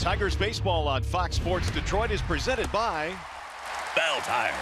Tigers baseball on Fox Sports Detroit is presented by Bell Tire.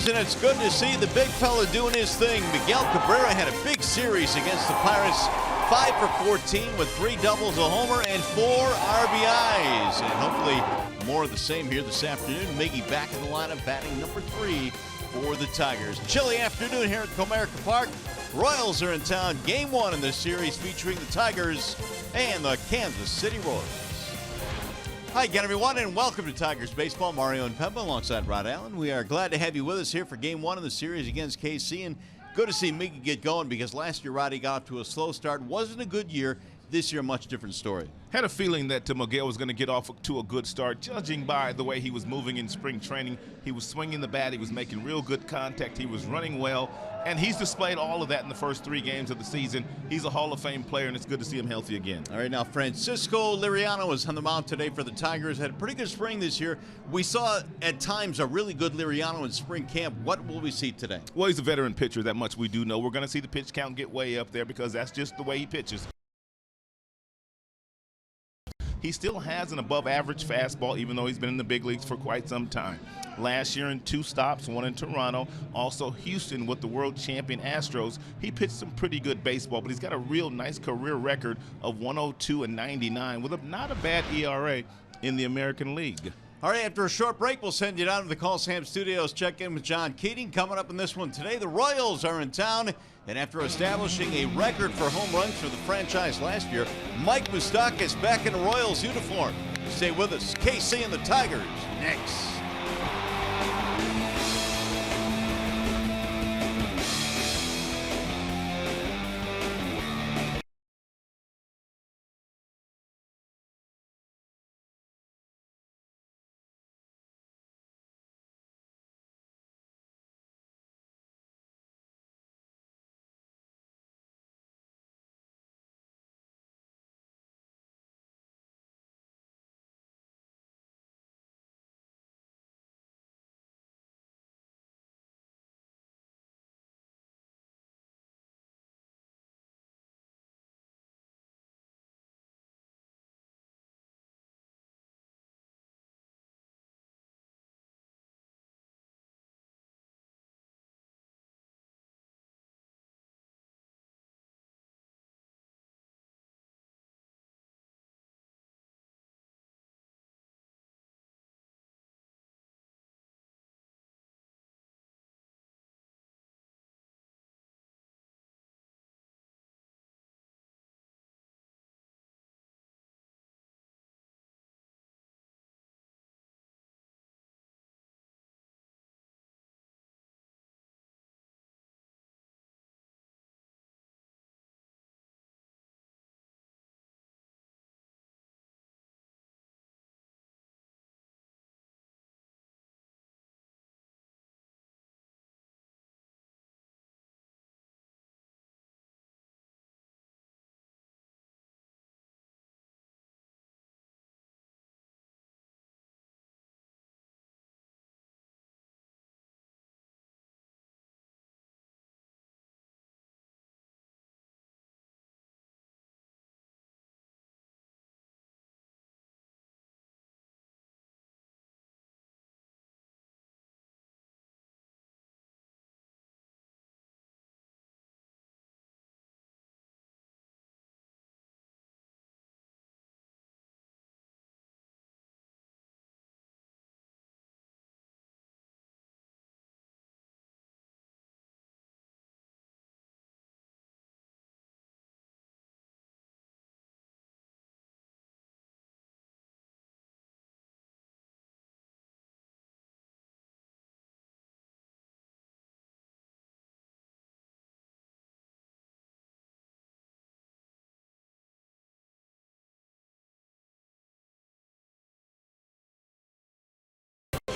And it's good to see the big fella doing his thing. Miguel Cabrera had a big series against the Pirates. 5 for 14 with 3 doubles, a homer, and 4 RBIs. And hopefully more of the same here this afternoon. Miggy back in the lineup, batting number 3 for the Tigers. Chilly afternoon here at Comerica Park. Royals are in town. Game 1 in this series featuring the Tigers and the Kansas City Royals. Hi again, everyone, and welcome to Tigers Baseball. Mario and Pemba alongside Rod Allen. We are glad to have you with us here for Game 1 of the series against KC, and good to see Miggy get going because last year Roddy got off to a slow start. Wasn't a good year. This year, a much different story. Had a feeling that Miguel was going to get off to a good start, judging by the way he was moving in spring training. He was swinging the bat. He was making real good contact. He was running well, and he's displayed all of that in the first 3 games of the season. He's a Hall of Fame player, and it's good to see him healthy again. All right, now Francisco Liriano is on the mound today for the Tigers. Had a pretty good spring this year. We saw at times a really good Liriano in spring camp. What will we see today? Well, he's a veteran pitcher. That much we do know. We're going to see the pitch count get way up there because that's just the way he pitches. He still has an above-average fastball, even though he's been in the big leagues for quite some time. Last year in 2 stops, 1 in Toronto, also Houston with the world champion Astros. He pitched some pretty good baseball, but he's got a real nice career record of 102 and 99 with not a bad ERA in the American League. All right, after a short break, we'll send you down to the Coliseum Studios. Check in with John Keating. Coming up in this one today, the Royals are in town. And after establishing a record for home runs for the franchise last year, Mike Moustakas back in a Royals uniform. Stay with us. KC and the Tigers next.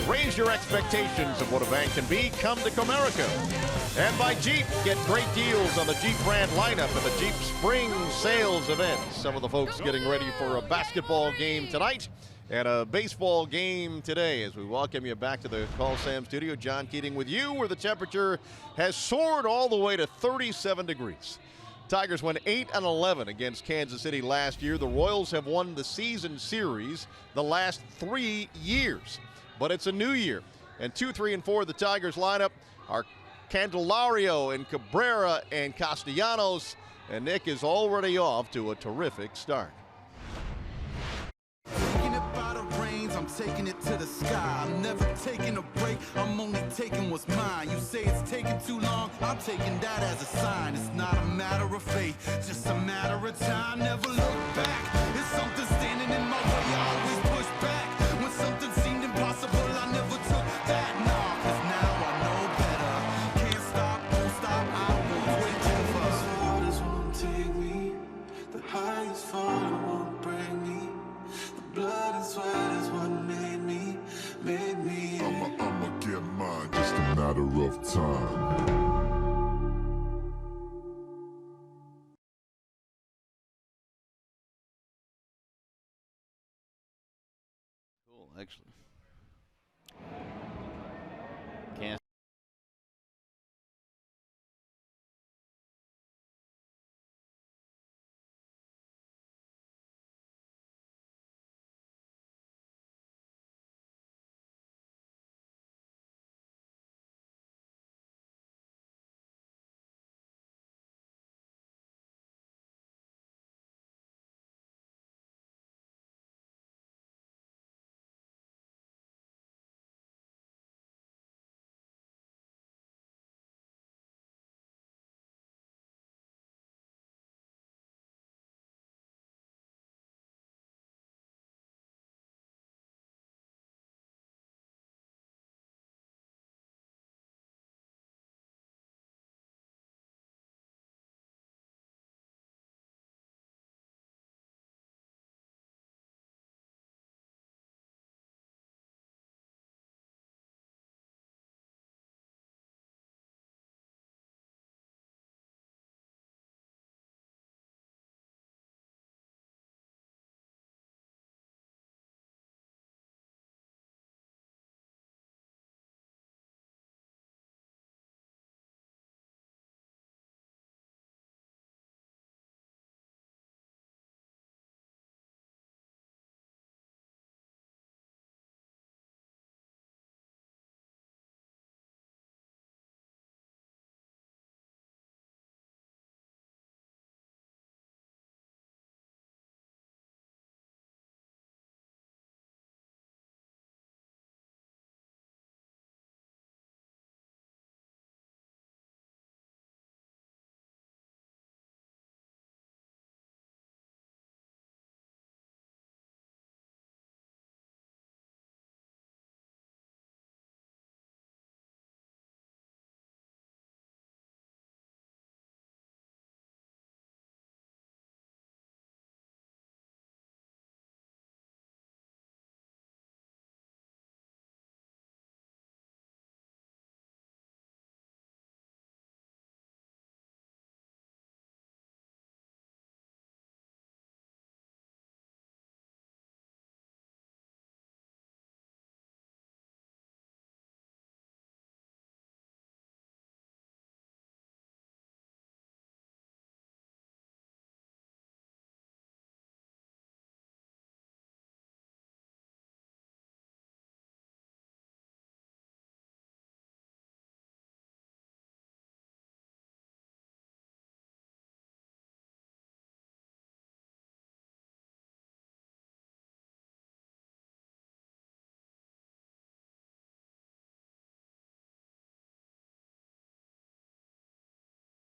Raise your expectations of what a van can be. Come to Comerica. And by Jeep, get great deals on the Jeep brand lineup at the Jeep Spring Sales event. Some of the folks getting ready for a basketball game tonight. And a baseball game today as we welcome you back to the Call Sam studio. John Keating with you, where the temperature has soared all the way to 37 degrees. Tigers went 8-11 against Kansas City last year. The Royals have won the season series the last 3 years. But it's a new year. And 2, 3, and 4, the Tigers lineup are Candelario and Cabrera and Castellanos. And Nick is already off to a terrific start. I'm taking it to the sky. I'm never taking a break. I'm only taking what's mine. You say it's taking too long. I'm taking that as a sign. It's not a matter of faith, just a matter of time. Never look back. It's something standing in my way. I always push back. When something seemed impossible, I never took that. Nah, 'cause now I know better. Can't stop, won't stop. I won't wait ever. As hard as won't take me, the highest fall won't break me. The blood and sweat is what made me. I'ma get mine, just a matter of time. Cool, excellent. Can't.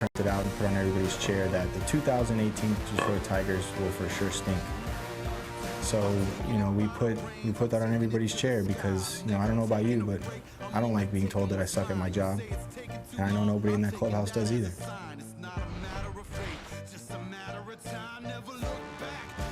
Printed out and put on everybody's chair that the 2018 Detroit Tigers will for sure stink. So, we put that on everybody's chair because, I don't know about you, but I don't like being told that I suck at my job. And I know nobody in that clubhouse does either.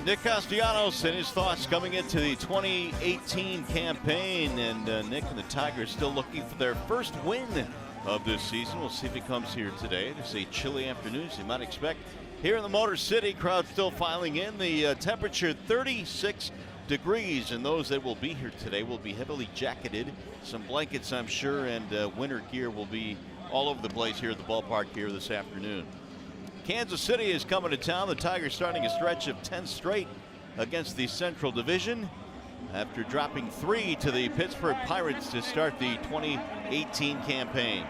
Nick Castellanos and his thoughts coming into the 2018 campaign. And Nick and the Tigers still looking for their first win of this season. We'll see if he comes here today. It's a chilly afternoon, so you might expect here in the Motor City. Crowd still filing in. The temperature 36 degrees, and those that will be here today will be heavily jacketed. Some blankets, I'm sure, and winter gear will be all over the place here at the ballpark here this afternoon. Kansas City is coming to town. The Tigers starting a stretch of 10 straight against the Central Division after dropping 3 to the Pittsburgh Pirates to start the 2018 campaign.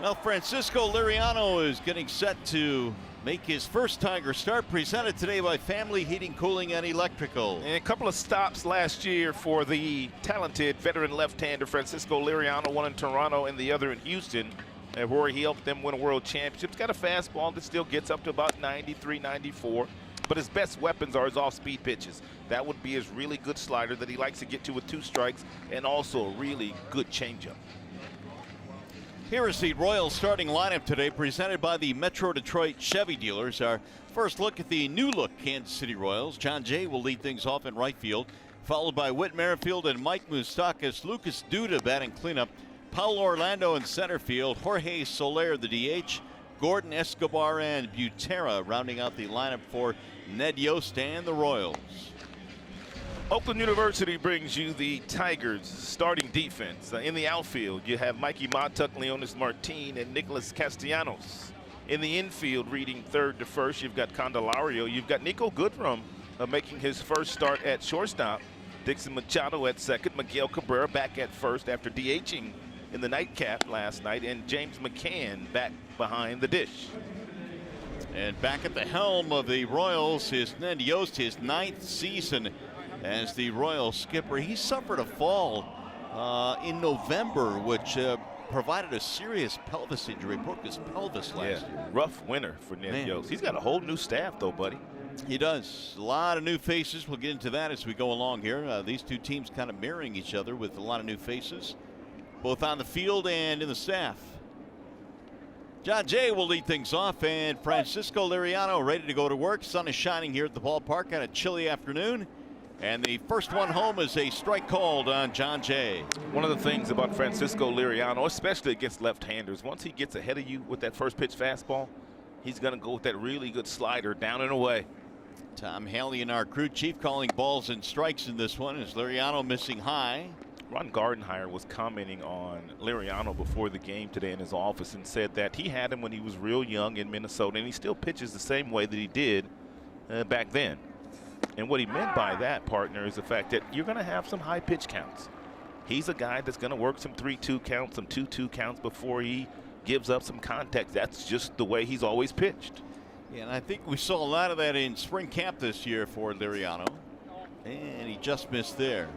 Well, Francisco Liriano is getting set to make his first Tiger start, presented today by Family Heating, Cooling, and Electrical. And a couple of stops last year for the talented veteran left-hander Francisco Liriano, one in Toronto and the other in Houston, where he helped them win a world championship. He's got a fastball that still gets up to about 93, 94, but his best weapons are his off-speed pitches. That would be his really good slider that he likes to get to with 2 strikes, and also a really good changeup. Here is the Royals starting lineup today, presented by the Metro Detroit Chevy dealers. Our first look at the new look Kansas City Royals. John Jay will lead things off in right field, followed by Whit Merrifield and Mike Moustakas. Lucas Duda batting cleanup. Paulo Orlando in center field. Jorge Soler the DH. Gordon Escobar and Butera rounding out the lineup for Ned Yost and the Royals. Oakland University brings you the Tigers starting defense. In the outfield, you have Mikey Matuk, Leonis Martin, and Nicholas Castellanos. In the infield, reading third to first, you've got Candelario. You've got Nico Goodrum making his first start at shortstop. Dixon Machado at second. Miguel Cabrera back at first after DHing in the nightcap last night. And James McCann back behind the dish. And back at the helm of the Royals is Ned Yost, his 9th season as the Royals skipper. He suffered a fall in November, which provided a serious pelvis injury. Broke his pelvis last year. Rough winter for Ned Yost. He's got a whole new staff, though, buddy. He does. A lot of new faces. We'll get into that as we go along here. These two teams kind of mirroring each other with a lot of new faces, both on the field and in the staff. John Jay will lead things off, and Francisco Liriano ready to go to work. Sun is shining here at the ballpark on a chilly afternoon. And the first one home is a strike called on John Jay. One of the things about Francisco Liriano, especially against left-handers, once he gets ahead of you with that first pitch fastball, he's going to go with that really good slider down and away. Tom Haley and our crew chief calling balls and strikes in this one as Liriano missing high. Ron Gardenhire was commenting on Liriano before the game today in his office and said that he had him when he was real young in Minnesota, and he still pitches the same way that he did back then. And what he meant by that, partner, is the fact that you're going to have some high pitch counts. He's a guy that's going to work some 3-2 counts, some 2-2 counts before he gives up some contact. That's just the way he's always pitched. Yeah, and I think we saw a lot of that in spring camp this year for Liriano. And he just missed there.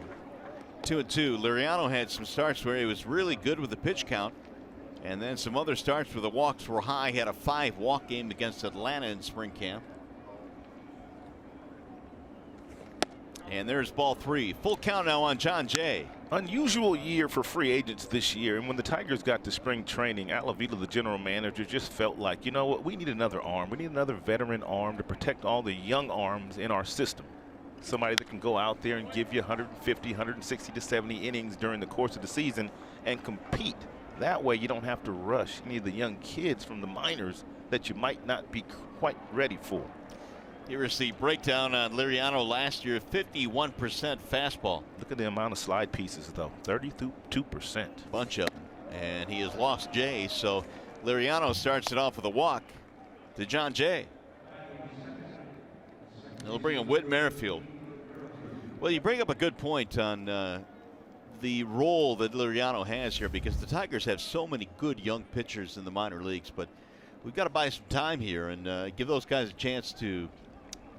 2-2. Liriano had some starts where he was really good with the pitch count. And then some other starts where the walks were high. He had a 5-walk game against Atlanta in spring camp. And there's ball 3. Full count now on John Jay. Unusual year for free agents this year. And when the Tigers got to spring training, Alavila, the general manager, just felt like, you know what, we need another arm. We need another veteran arm to protect all the young arms in our system. Somebody that can go out there and give you 150, 160 to 70 innings during the course of the season and compete. That way you don't have to rush any of the young kids from the minors that you might not be quite ready for. Here is the breakdown on Liriano last year. 51% fastball. Look at the amount of slide pieces, though. 32%. Bunch of them. And he has lost Jay, so Liriano starts it off with a walk to John Jay. They'll bring in Whit Merrifield. Well, you bring up a good point on the role that Liriano has here, because the Tigers have so many good young pitchers in the minor leagues, but we've got to buy some time here and give those guys a chance to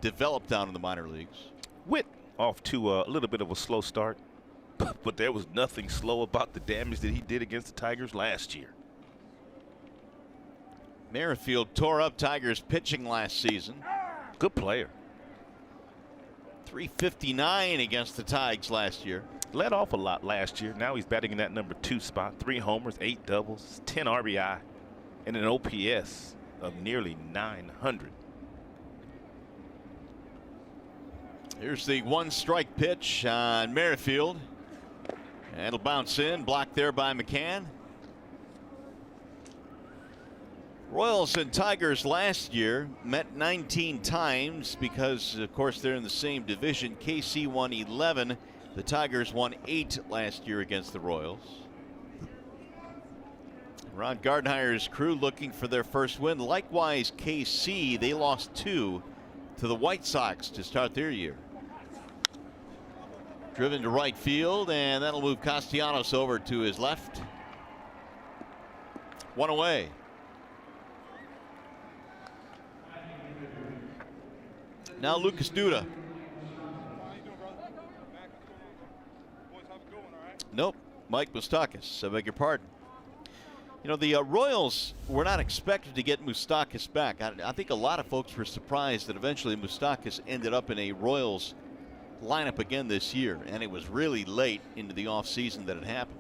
develop down in the minor leagues. Whit off to a little bit of a slow start, but there was nothing slow about the damage that he did against the Tigers last year. Merrifield tore up Tigers pitching last season. Good player. 359 against the Tigers last year. Led off a lot last year. Now he's batting in that number 2 spot. 3 homers, 8 doubles, 10 RBI, and an OPS of nearly 900. Here's the 1-strike pitch on Merrifield. And it'll bounce in, blocked there by McCann. Royals and Tigers last year met 19 times because, of course, they're in the same division. KC won 11. The Tigers won 8 last year against the Royals. Ron Gardenhire's crew looking for their first win. Likewise, KC, they lost 2 to the White Sox to start their year. Driven to right field, and that'll move Castellanos over to his left. 1 away. Now Lucas Duda. Nope, Mike Moustakas. I beg your pardon. You know, the Royals were not expected to get Moustakas back. I think a lot of folks were surprised that eventually Moustakas ended up in a Royals lineup again this year, and it was really late into the offseason that it happened.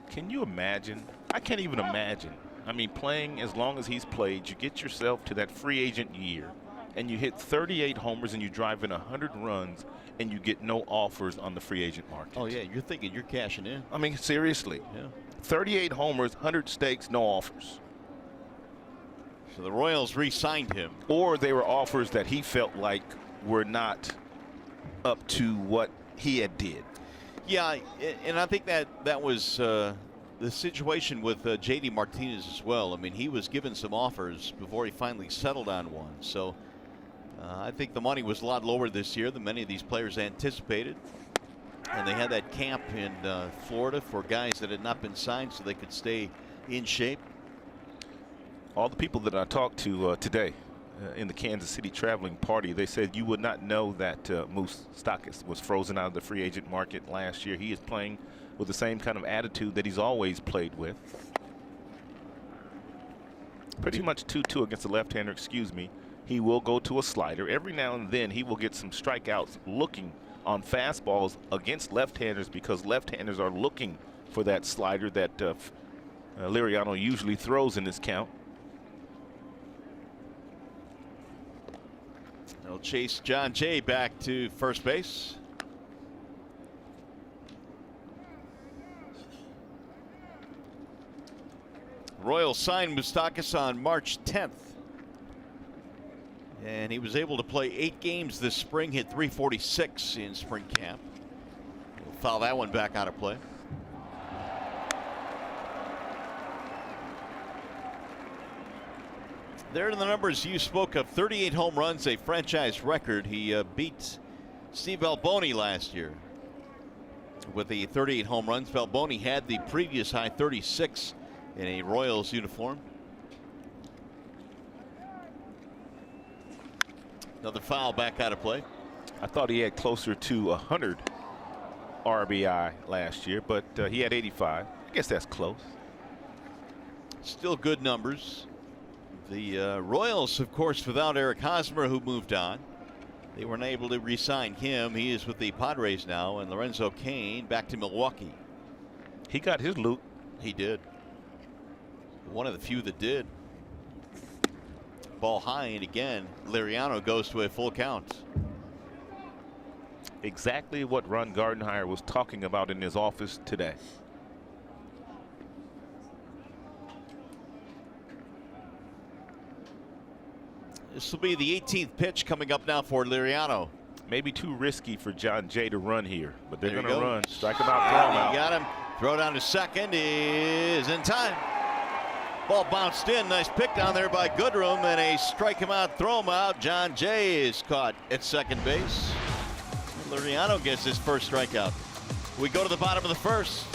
Can you imagine? I can't even imagine. I mean, playing as long as he's played, you get yourself to that free agent year, and you hit 38 homers and you drive in 100 runs, and you get no offers on the free agent market. Oh, yeah, you're thinking you're cashing in. I mean, seriously. Yeah. 38 homers, 100 stakes, no offers. So the Royals re-signed him. Or they were offers that he felt like were not up to what he had did. Yeah, and I think that was the situation with J.D. Martinez as well. I mean, he was given some offers before he finally settled on one. So I think the money was a lot lower this year than many of these players anticipated. And they had that camp in Florida for guys that had not been signed so they could stay in shape. All the people that I talked to today in the Kansas City traveling party, they said you would not know that Moustakas was frozen out of the free agent market last year. He is playing with the same kind of attitude that he's always played with. Pretty much 2-2 against the left-hander, excuse me. He will go to a slider. Every now and then he will get some strikeouts looking on fastballs against left-handers because left-handers are looking for that slider that Liriano usually throws in this count. They'll chase John Jay back to first base. Royals signed Moustakas on March 10th. And he was able to play 8 games this spring, hit .346 in spring camp. We'll foul that one back out of play. There are the numbers you spoke of. 38 home runs, a franchise record. He beat Steve Alboni last year with the 38 home runs. Alboni had the previous high, 36, in a Royals uniform. Another foul back out of play. I thought he had closer to 100 RBI last year, but he had 85. I guess that's close. Still good numbers. The Royals, of course, without Eric Hosmer, who moved on. They weren't able to re-sign him. He is with the Padres now, and Lorenzo Cain back to Milwaukee. He got his loot. He did. One of the few that did. Ball high, and again, Liriano goes to a full count. Exactly what Ron Gardenhire was talking about in his office today. This will be the 18th pitch coming up now for Liriano. Maybe too risky for John Jay to run here, but they're going to There he run. goes. Strike him out, throw him out. He got him. Throw down to second is in time. Ball bounced in. Nice pick down there by Goodrum, and a strike him out, throw him out. John Jay is caught at second base. Liriano gets his first strikeout. We go to the bottom of the first.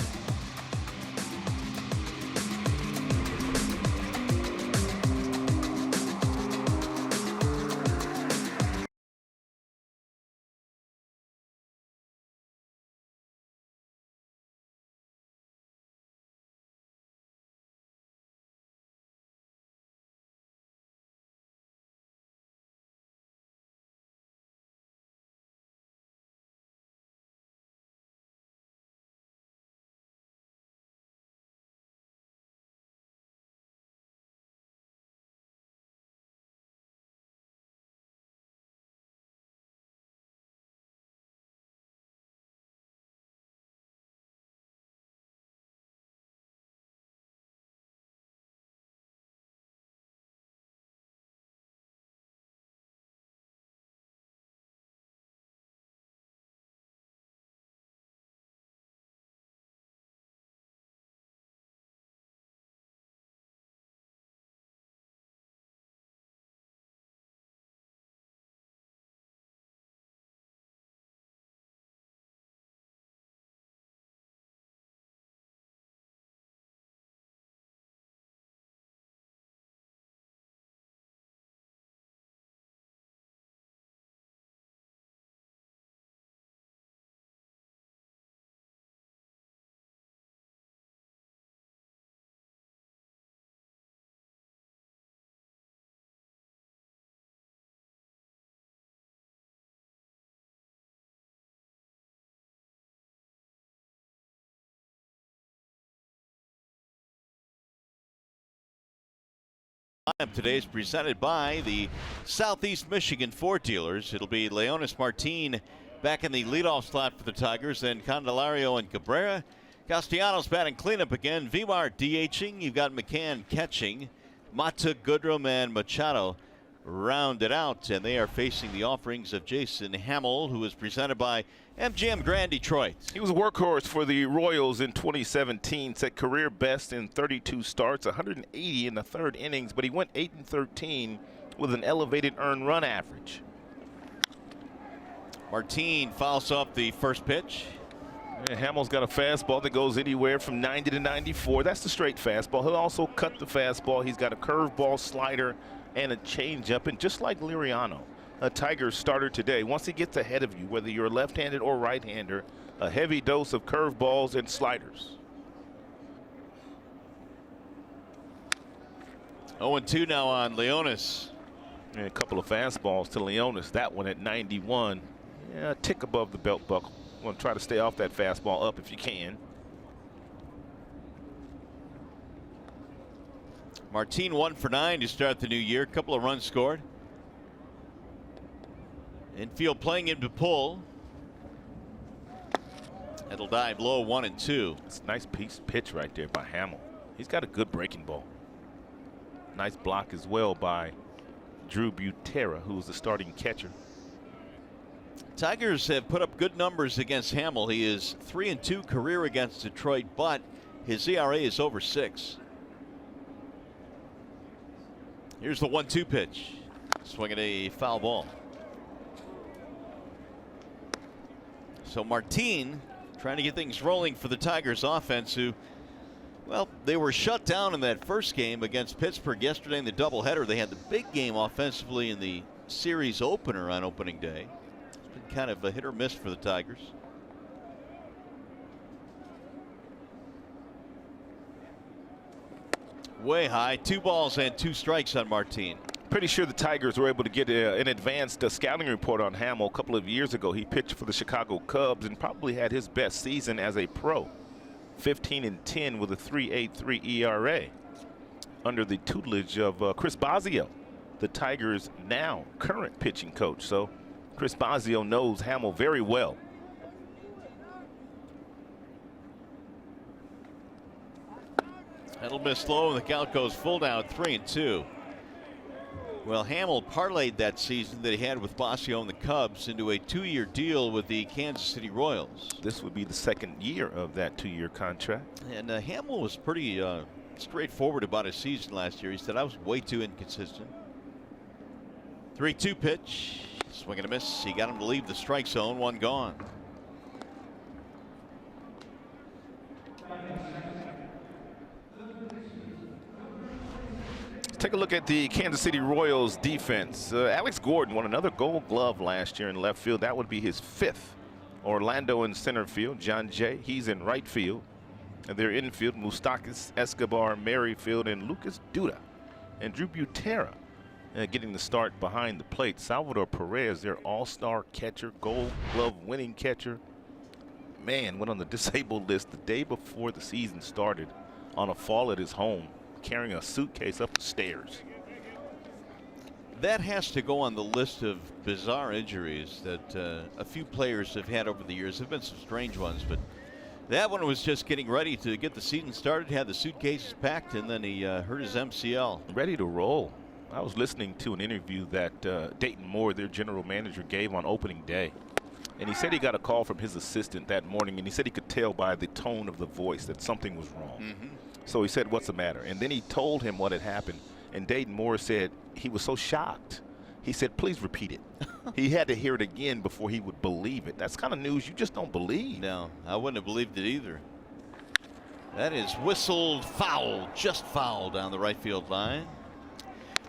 Lineup today is presented by the Southeast Michigan Ford dealers. It'll be Leonis Martin back in the leadoff slot for the Tigers, then Candelario and Cabrera. Castellanos batting cleanup again. Vimar DHing. You've got McCann catching. Mata, Goodrum, and Machado rounded out, and they are facing the offerings of Jason Hamill, who is presented by MGM Grand Detroit. He was a workhorse for the Royals in 2017, set career best in 32 starts, 180 in the third innings, but he went 8-13 with an elevated earned run average. Martin fouls off the first pitch. And Hamill's got a fastball that goes anywhere from 90 to 94. That's the straight fastball. He'll also cut the fastball. He's got a curveball, slider, and a changeup. And just like Liriano, a Tigers starter today, once he gets ahead of you, whether you're a left-handed or right-hander, a heavy dose of curveballs and sliders. 0-2 now on Leonis. And a couple of fastballs to Leonis. That one at 91. Yeah, a tick above the belt buckle. Want to try to stay off that fastball up if you can. Martin 1 for 9 to start the new year. Couple of runs scored. Infield playing him to pull. It'll dive low, 1-2. It's a nice pitch right there by Hamill. He's got a good breaking ball. Nice block as well by Drew Butera, who's the starting catcher. Tigers have put up good numbers against Hamill. He is 3-2 career against Detroit, but his ERA is over 6. Here's the 1-2 pitch. Swinging a foul ball. So Martin trying to get things rolling for the Tigers offense, who, well, they were shut down in that first game against Pittsburgh yesterday in the doubleheader. They had the big game offensively in the series opener on opening day. It's been kind of a hit or miss for the Tigers. Way high. 2 balls and 2 strikes on Martin. Pretty sure the Tigers were able to get an advanced scouting report on Hamill a couple of years ago. He pitched for the Chicago Cubs and probably had his best season as a pro. 15-10 with a 3.83 ERA under the tutelage of Chris Bosio, the Tigers' now current pitching coach. So Chris Bosio knows Hamill very well. That'll miss low, and the count goes full down, 3-2. Well, Hamill parlayed that season that he had with Bosio and the Cubs into a 2-year deal with the Kansas City Royals. This would be the second year of that 2-year contract. And Hamill was pretty straightforward about his season last year. He said, I was way too inconsistent. 3-2 pitch. Swing and a miss. He got him to leave the strike zone. 1 gone. Take a look at the Kansas City Royals defense. Alex Gordon won another Gold Glove last year in left field. That would be his 5th. Orlando in center field. John Jay, he's in right field. And their infield, Moustakas, Escobar, Merrifield, and Lucas Duda. And Drew Butera getting the start behind the plate. Salvador Perez, their all-star catcher, Gold Glove winning catcher. Man, went on the disabled list the day before the season started on a fall at his home, carrying a suitcase up the stairs. That has to go on the list of bizarre injuries that a few players have had over the years. There have been some strange ones, but that one was just getting ready to get the season started, had the suitcases packed, and then he hurt his MCL. Ready to roll. I was listening to an interview that Dayton Moore, their general manager, gave on opening day. And he said he got a call from his assistant that morning, and he said he could tell by the tone of the voice that something was wrong. So he said, what's the matter? And then he told him what had happened. And Dayton Moore said he was so shocked. He said, please repeat it. He had to hear it again before he would believe it. That's kind of news you just don't believe. No, I wouldn't have believed it either. That is whistled foul, just foul down the right field line.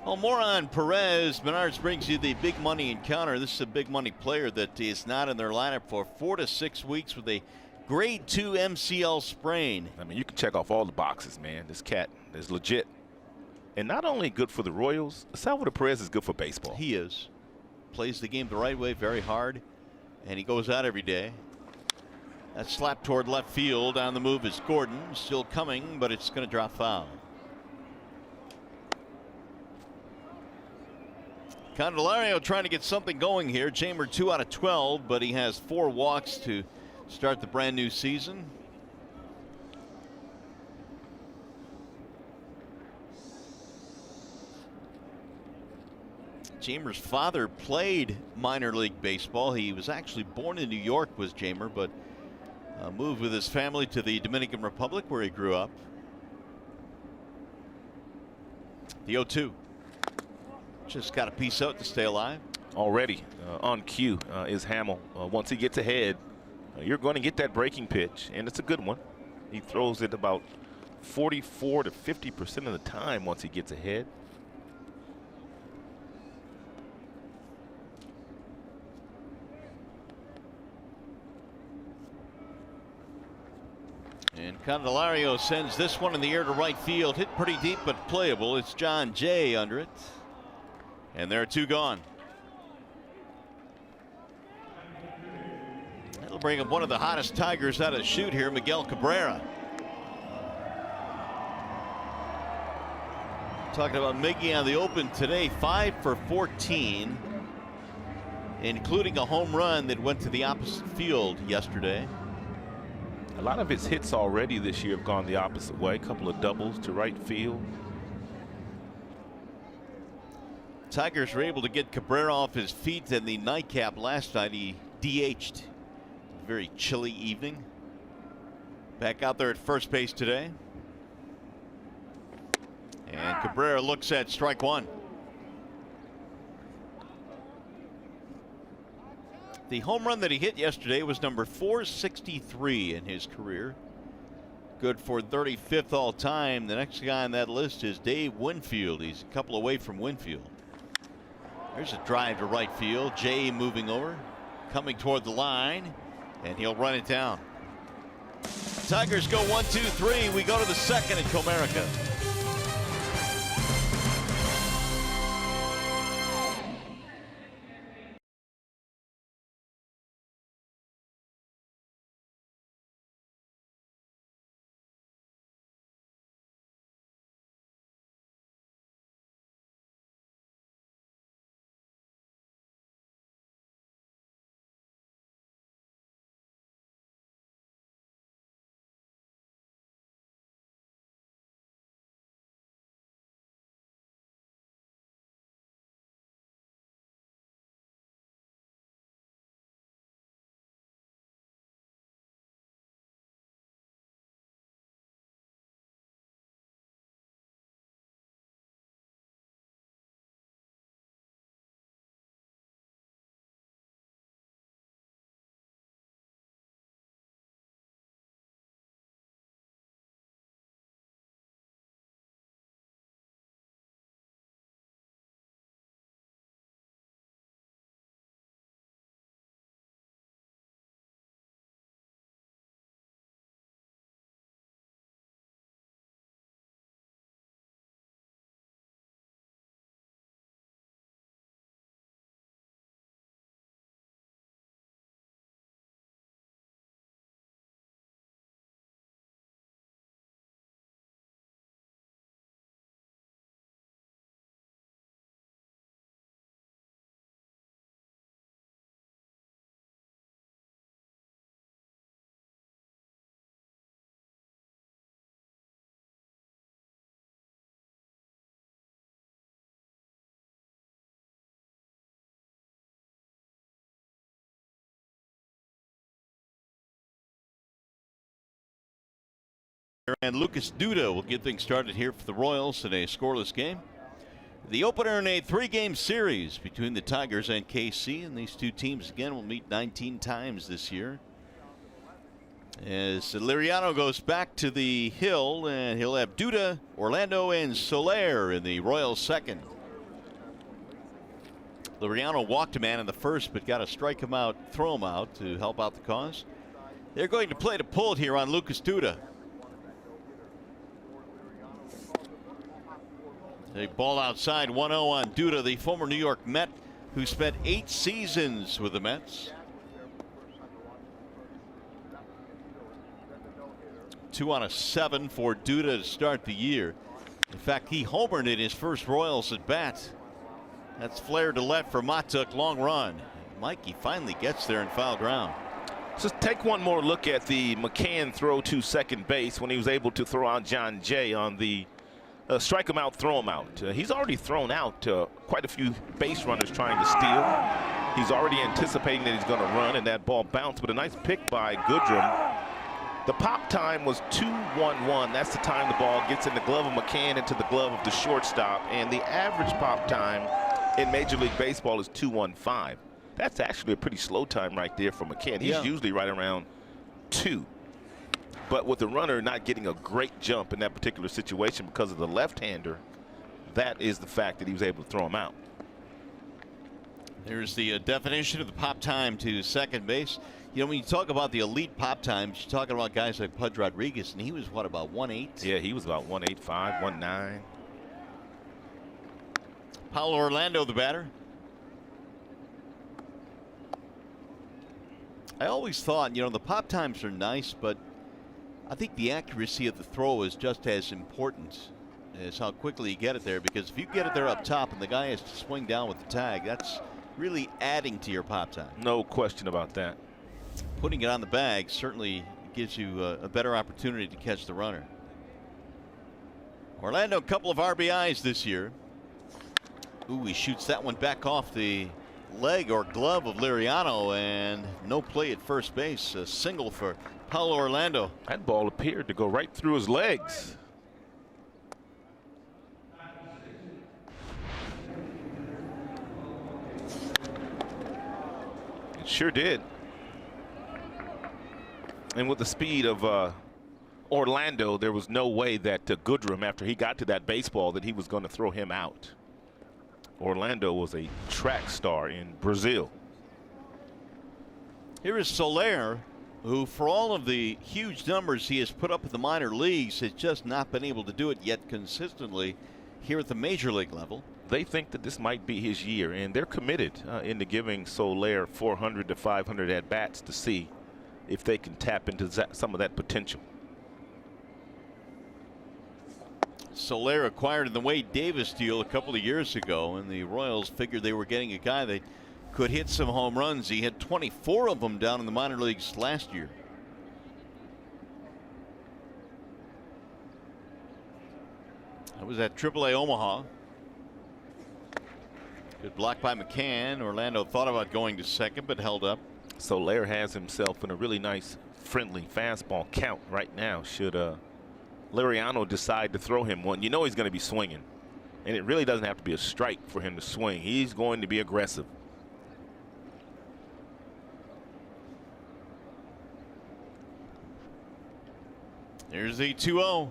Well, more on Perez. Menards brings you the big money encounter. This is a big money player that is not in their lineup for 4 to 6 weeks with a grade 2 MCL sprain. I mean, you can check off all the boxes, man. This cat is legit. And not only good for the Royals, Salvador Perez is good for baseball. He is. Plays the game the right way, very hard, and he goes out every day. That slap toward left field. On the move is Gordon. Still coming, but it's going to drop foul. Candelario trying to get something going here. Jamer 2 out of 12, but he has 4 walks to start the brand new season. Jamer's father played minor league baseball. He was actually born in New York, was Jamer, but moved with his family to the Dominican Republic where he grew up. The 0-2. Just got a piece out to stay alive. Already on cue is Hamill. Once he gets ahead, you're going to get that breaking pitch, and it's a good one. He throws it about 44 to 50% of the time once he gets ahead. And Candelario sends this one in the air to right field. Hit pretty deep, but playable. It's John Jay under it. And there are 2 gone. That'll bring up one of the hottest Tigers out of the chute here, Miguel Cabrera. Talking about Miggy on the open today, 5 for 14, including a home run that went to the opposite field yesterday. A lot of his hits already this year have gone the opposite way. A couple of doubles to right field. Tigers were able to get Cabrera off his feet in the nightcap last night. He DH'd. Very chilly evening. Back out there at first base today. And Cabrera looks at strike 1. The home run that he hit yesterday was number 463 in his career. Good for 35th all time. The next guy on that list is Dave Winfield. He's a couple away from Winfield. There's a drive to right field. Jay moving over, coming toward the line, and he'll run it down. Tigers go 1-2-3. We go to the second at Comerica. And Lucas Duda will get things started here for the Royals in a scoreless game. The opener in a 3-game series between the Tigers and KC, and these two teams again will meet 19 times this year. As Liriano goes back to the hill, and he'll have Duda, Orlando, and Soler in the Royals second. Liriano walked a man in the first, but got to strike him out, throw him out to help out the cause. They're going to play to pull it here on Lucas Duda. A ball outside, 1-0 on Duda, the former New York Met, who spent 8 seasons with the Mets. 2 out of 7 for Duda to start the year. In fact, he homered in his first Royals at bat. That's flare to left for Matuk, long run. Mikey finally gets there in foul ground. Just take one more look at the McCann throw to second base when he was able to throw out John Jay on the strike him out, throw him out. He's already thrown out quite a few base runners trying to steal. He's already anticipating that he's going to run, and that ball bounced, but a nice pick by Goodrum. The pop time was 2-1-1. That's the time the ball gets in the glove of McCann into the glove of the shortstop, and the average pop time in Major League Baseball is 2-1-5. That's actually a pretty slow time right there for McCann. He's usually right around 2. But with the runner not getting a great jump in that particular situation because of the left-hander, that is the fact that he was able to throw him out. There's the definition of the pop time to second base. You know, when you talk about the elite pop times, you're talking about guys like Pudge Rodriguez, and he was, what, about 1.8? Yeah, he was about 1.85, 1.9. Paulo Orlando, the batter. I always thought, you know, the pop times are nice, but I think the accuracy of the throw is just as important as how quickly you get it there, because if you get it there up top and the guy has to swing down with the tag, that's really adding to your pop time. No question about that. Putting it on the bag certainly gives you a better opportunity to catch the runner. Orlando, a couple of RBIs this year. Ooh, he shoots that one back off the leg or glove of Liriano, and no play at first base. A single for Paulo Orlando. That ball appeared to go right through his legs. It sure did. And with the speed of Orlando, there was no way that Goodrum, after he got to that baseball, that he was going to throw him out. Orlando was a track star in Brazil. Here is Soler, who, for all of the huge numbers he has put up at the minor leagues, has just not been able to do it yet consistently here at the major league level. They think that this might be his year, and they're committed into giving Soler 400 to 500 at-bats to see if they can tap into some of that potential. Soler acquired in the Wade Davis deal a couple of years ago, and the Royals figured they were getting a guy that could hit some home runs. He had 24 of them down in the minor leagues last year. That was at AAA Omaha. Good block by McCann. Orlando thought about going to second, but held up. Soler has himself in a really nice, friendly fastball count right now. Should Liriano decide to throw him one, you know he's going to be swinging. And it really doesn't have to be a strike for him to swing. He's going to be aggressive. There's the 2-0.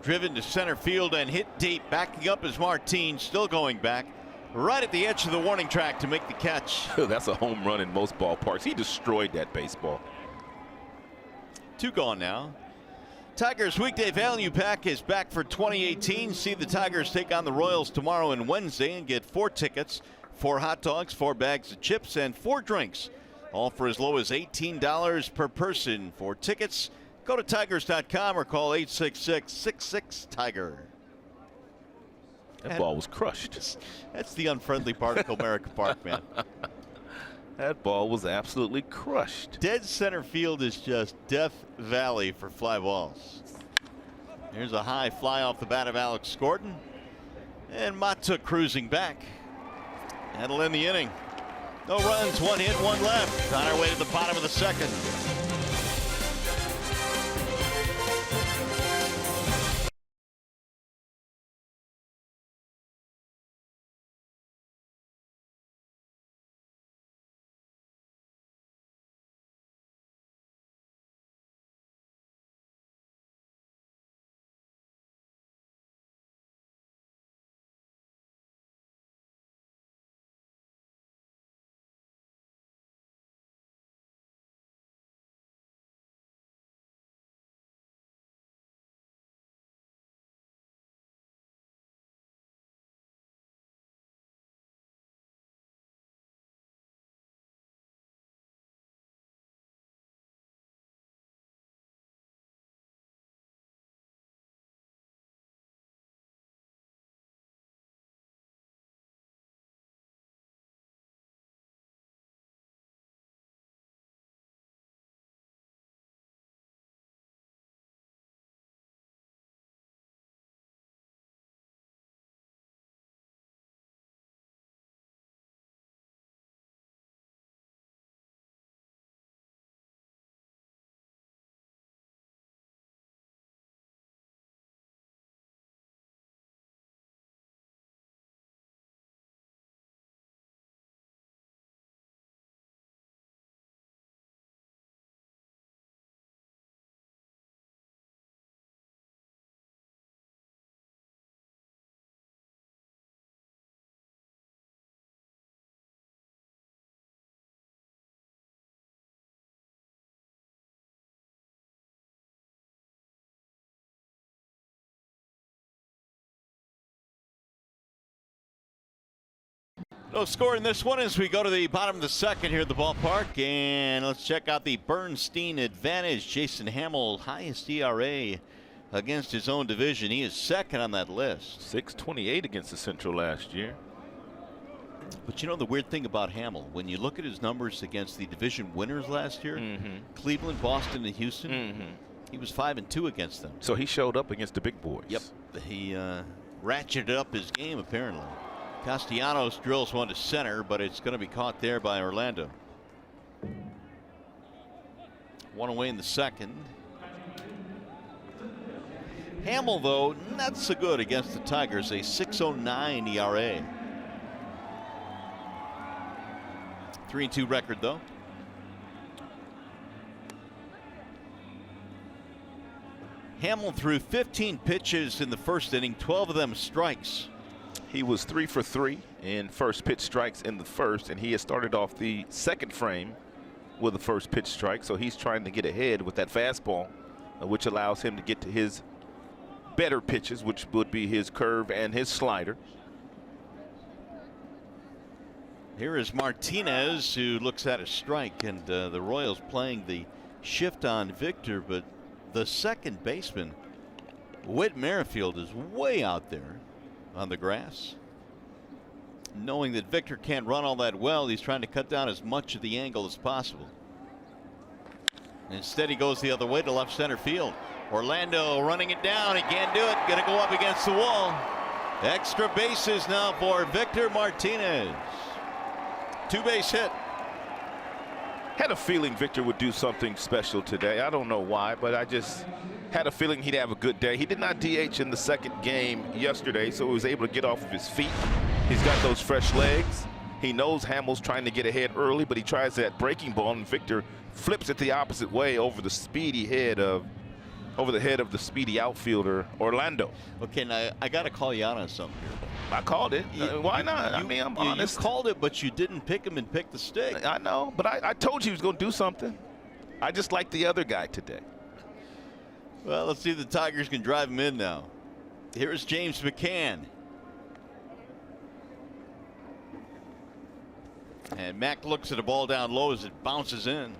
Driven to center field and hit deep. Backing up is Martin, still going back. Right at the edge of the warning track to make the catch. That's a home run in most ballparks. He destroyed that baseball. 2 gone now. Tigers Weekday Value Pack is back for 2018. See the Tigers take on the Royals tomorrow and Wednesday and get 4 tickets, 4 hot dogs, 4 bags of chips, and 4 drinks. All for as low as $18 per person. For tickets, go to Tigers.com or call 866-66-TIGER. That ball was crushed. That's the unfriendly part of Comerica Park, man. That ball was absolutely crushed. Dead center field is just Death Valley for fly balls. Here's a high fly off the bat of Alex Gordon. And Matuk cruising back. That'll end the inning. No runs, 1 hit, 1 left. On our way to the bottom of the second. No score in this one as we go to the bottom of the second here at the ballpark. And let's check out the Bernstein advantage. Jason Hamill, highest ERA against his own division. He is second on that list. 6.28 against the Central last year. But you know the weird thing about Hamill, when you look at his numbers against the division winners last year, Cleveland, Boston, and Houston, he was 5-2 against them. So he showed up against the big boys. Yep. He ratcheted up his game apparently. Castellanos drills one to center, but it's going to be caught there by Orlando. One away in the second. Hamill, though, not so good against the Tigers, a 6.09 ERA. 3-2 record, though. Hamill threw 15 pitches in the first inning, 12 of them strikes. He was 3 for 3 in first pitch strikes in the first, and he has started off the second frame with the first pitch strike. So he's trying to get ahead with that fastball, which allows him to get to his better pitches, which would be his curve and his slider. Here is Martinez, who looks at a strike, and the Royals playing the shift on Victor, but the second baseman, Whit Merrifield, is way out there on the grass. Knowing that Victor can't run all that well, he's trying to cut down as much of the angle as possible. Instead, he goes the other way to left center field. Orlando running it down. He can't do it. Going to go up against the wall. Extra bases now for Victor Martinez. Two-base hit. Had a feeling Victor would do something special today. I don't know why, but I just had a feeling he'd have a good day. He did not DH in the second game yesterday, so he was able to get off of his feet. He's got those fresh legs. He knows Hamill's trying to get ahead early, but he tries that breaking ball, and Victor flips it the opposite way over the head of the speedy outfielder Orlando. Okay, now I got to call you out on something here. I called it. Why not? I mean, I'm honest. You called it, but you didn't pick him and pick the stick. I know, but I told you he was going to do something. I just like the other guy today. Well, let's see if the Tigers can drive him in now. Here's James McCann. And Mack looks at a ball down low as it bounces in.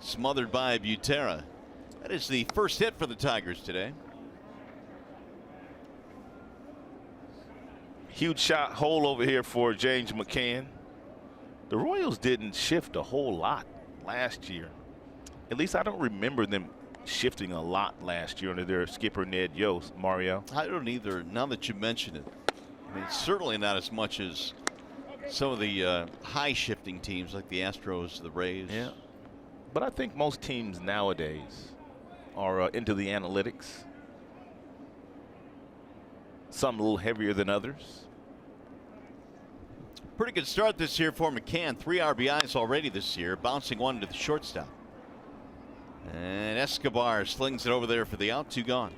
Smothered by Butera. That is the first hit for the Tigers today. Huge shot hole over here for James McCann. The Royals didn't shift a whole lot last year. At least I don't remember them shifting a lot last year under their skipper Ned Yost. Mario? I don't either, now that you mention it. I mean, certainly not as much as some of the high shifting teams like the Astros, the Rays. Yeah. But I think most teams nowadays are into the analytics. Some a little heavier than others. Pretty good start this year for McCann. 3 RBIs already this year, bouncing one to the shortstop. And Escobar slings it over there for the out. 2 gone.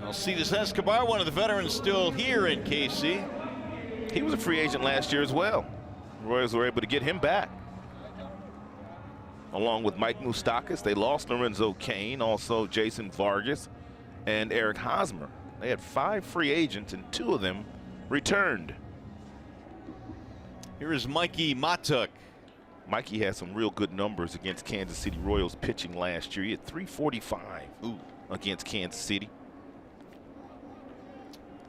Alcides Escobar, one of the veterans still here in KC. He was a free agent last year as well. The Royals were able to get him back. Along with Mike Moustakas, they lost Lorenzo Cain, also Jason Vargas, and Eric Hosmer. They had 5 free agents, and 2 of them returned. Here is Mikey Matuk. Mikey had some real good numbers against Kansas City Royals pitching last year. He had 345 against Kansas City.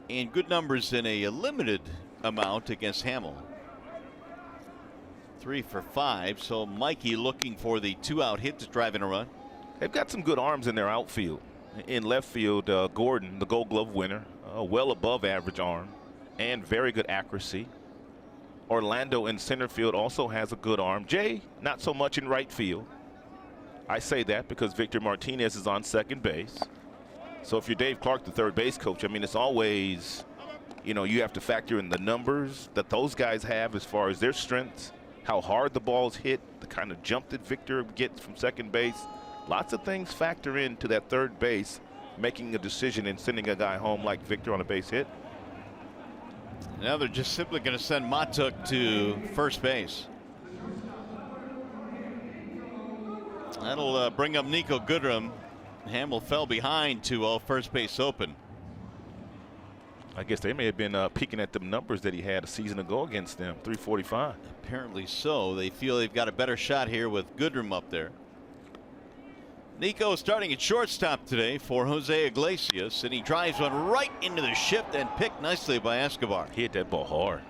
And good numbers in a limited amount against Hamill. 3 for 5. So Mikey looking for the 2-out hit to drive in a run. They've got some good arms in their outfield. In left field, Gordon, the Gold Glove winner, well above average arm and very good accuracy. Orlando in center field also has a good arm. Jay, not so much in right field. I say that because Victor Martinez is on second base. So if you're Dave Clark, the third base coach, I mean, it's always, you know, you have to factor in the numbers that those guys have as far as their strengths, how hard the balls hit, the kind of jump that Victor gets from second base. Lots of things factor into that third base, making a decision and sending a guy home like Victor on a base hit. Now they're just simply going to send Matuk to first base. That'll bring up Nico Goodrum. Hamill fell behind 2-0, first base open. I guess they may have been peeking at the numbers that he had a season ago against them, 345. Apparently so. They feel they've got a better shot here with Goodrum up there. Nico starting at shortstop today for Jose Iglesias, and he drives one right into the shift and picked nicely by Escobar. He hit that ball hard.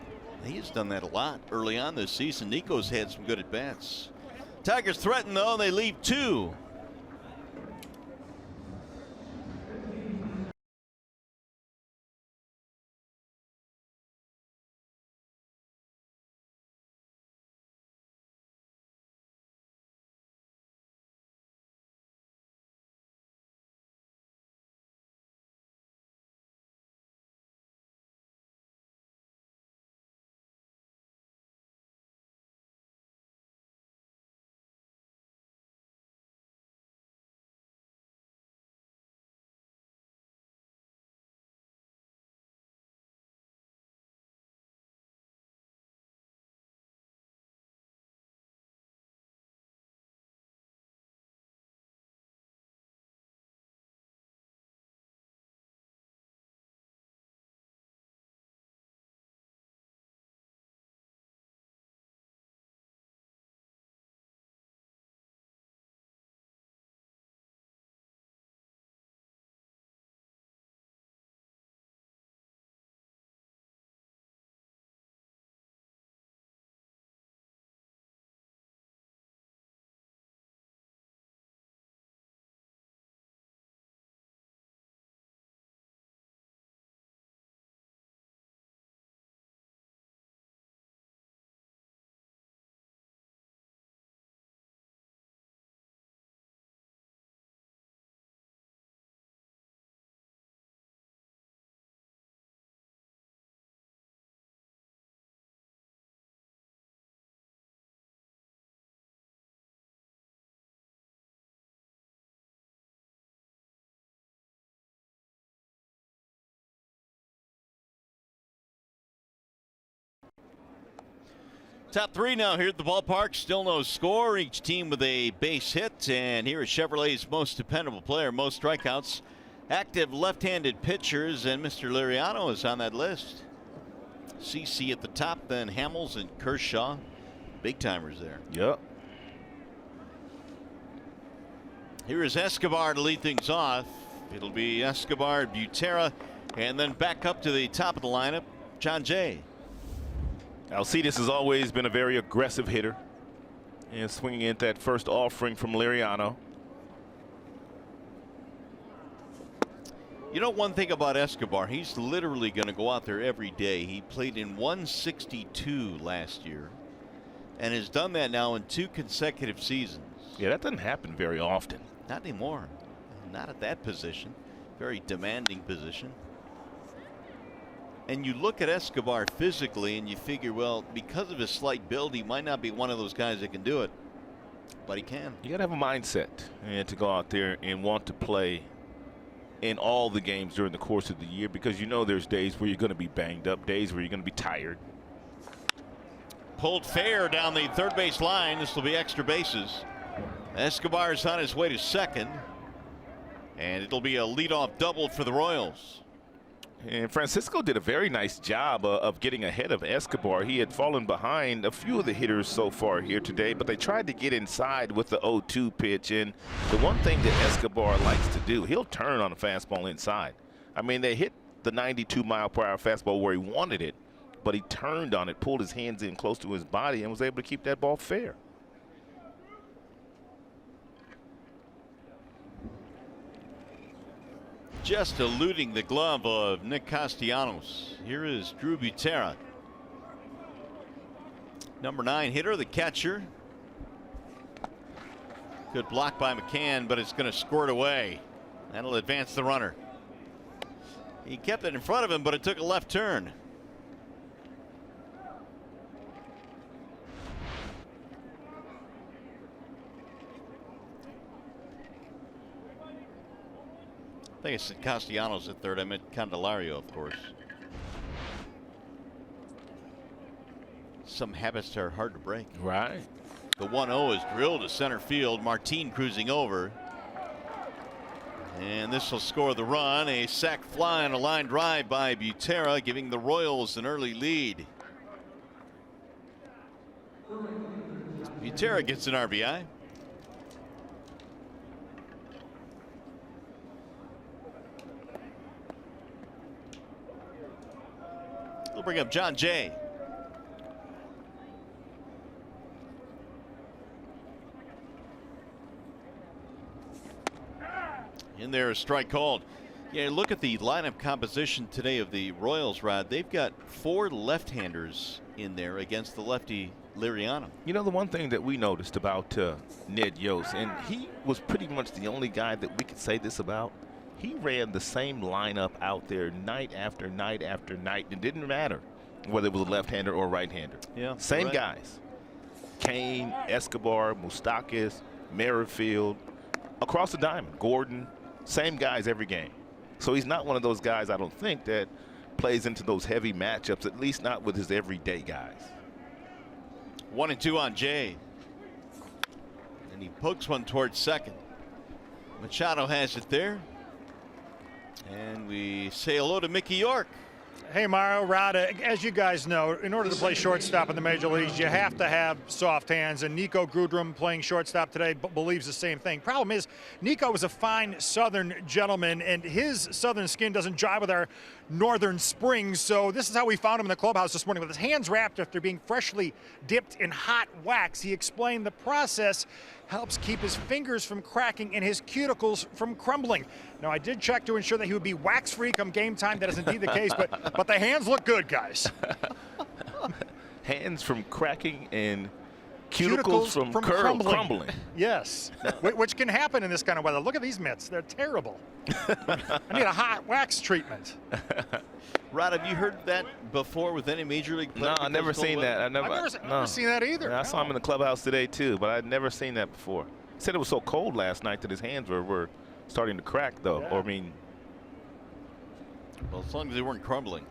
He has done that a lot early on this season. Nico's had some good at-bats. Tigers threaten, though. They leave 2. Top 3 now here at the ballpark. Still no score. Each team with a base hit. And here is Chevrolet's most dependable player, most strikeouts. Active left-handed pitchers, and Mr. Liriano is on that list. CC at the top, then Hamels and Kershaw. Big timers there. Yep. Here is Escobar to lead things off. It'll be Escobar, Butera, and then back up to the top of the lineup, John Jay. Alcides has always been a very aggressive hitter, and swinging at that first offering from Liriano. You know, one thing about Escobar, he's literally going to go out there every day. He played in 162 last year and has done that now in 2 consecutive seasons. Yeah, that doesn't happen very often. Not anymore. Not at that position. Very demanding position. And you look at Escobar physically and you figure, well, because of his slight build, he might not be one of those guys that can do it. But he can. You got to have a mindset and to go out there and want to play in all the games during the course of the year, because you know there's days where you're going to be banged up, days where you're going to be tired. Pulled fair down the third base line. This will be extra bases. Escobar is on his way to second, and it'll be a leadoff double for the Royals. And Francisco did a very nice job of getting ahead of Escobar. He had fallen behind a few of the hitters so far here today, but they tried to get inside with the 0-2 pitch. And the one thing that Escobar likes to do, he'll turn on a fastball inside. I mean, they hit the 92-mile-per-hour fastball where he wanted it, but he turned on it, pulled his hands in close to his body, and was able to keep that ball fair. Just eluding the glove of Nick Castellanos. Here is Drew Butera. Number 9 hitter, the catcher. Good block by McCann, but it's going to squirt away. That'll advance the runner. He kept it in front of him, but it took a left turn. I think I said Castellanos at third. I meant Candelario, of course. Some habits are hard to break. Right. The 1-0 is drilled to center field. Martin cruising over. And this will score the run. A sac fly and a line drive by Butera, giving the Royals an early lead. Butera gets an RBI. We'll bring up John Jay. In there, a strike called. Yeah, look at the lineup composition today of the Royals, Rod. They've got 4 left-handers in there against the lefty Liriano. You know, the one thing that we noticed about Ned Yost, and he was pretty much the only guy that we could say this about, he ran the same lineup out there night after night after night. It didn't matter whether it was a left-hander or a right-hander. Yeah, same guys. Kane, Escobar, Moustakas, Merrifield, across the diamond, Gordon, same guys every game. So he's not one of those guys, I don't think, that plays into those heavy matchups, at least not with his everyday guys. 1-2 on Jay. And he pokes one towards second. Machado has it there. And we say hello to Mickey York. Hey, Mario, Rod, as you guys know, in order to play shortstop in the major leagues, you have to have soft hands, and Nico Grudrum playing shortstop today believes the same thing. Problem is, Nico is a fine southern gentleman, and his southern skin doesn't jive with our northern springs, so this is how we found him in the clubhouse this morning with his hands wrapped after being freshly dipped in hot wax. He explained the process helps keep his fingers from cracking and his cuticles from crumbling. Now, I did check to ensure that he would be wax-free come game time. That is indeed the case, but the hands look good, guys. Hands from cracking and cuticles from crumbling. Yes, which can happen in this kind of weather. Look at these mitts. They're terrible. I need a hot wax treatment. Rod, have you heard that before with any major league player? No, I've never seen that. I've never seen that either. I saw him in the clubhouse today, too, but I'd never seen that before. He said it was so cold last night that his hands were starting to crack, though. Yeah. Or, I mean, well, as long as they weren't crumbling.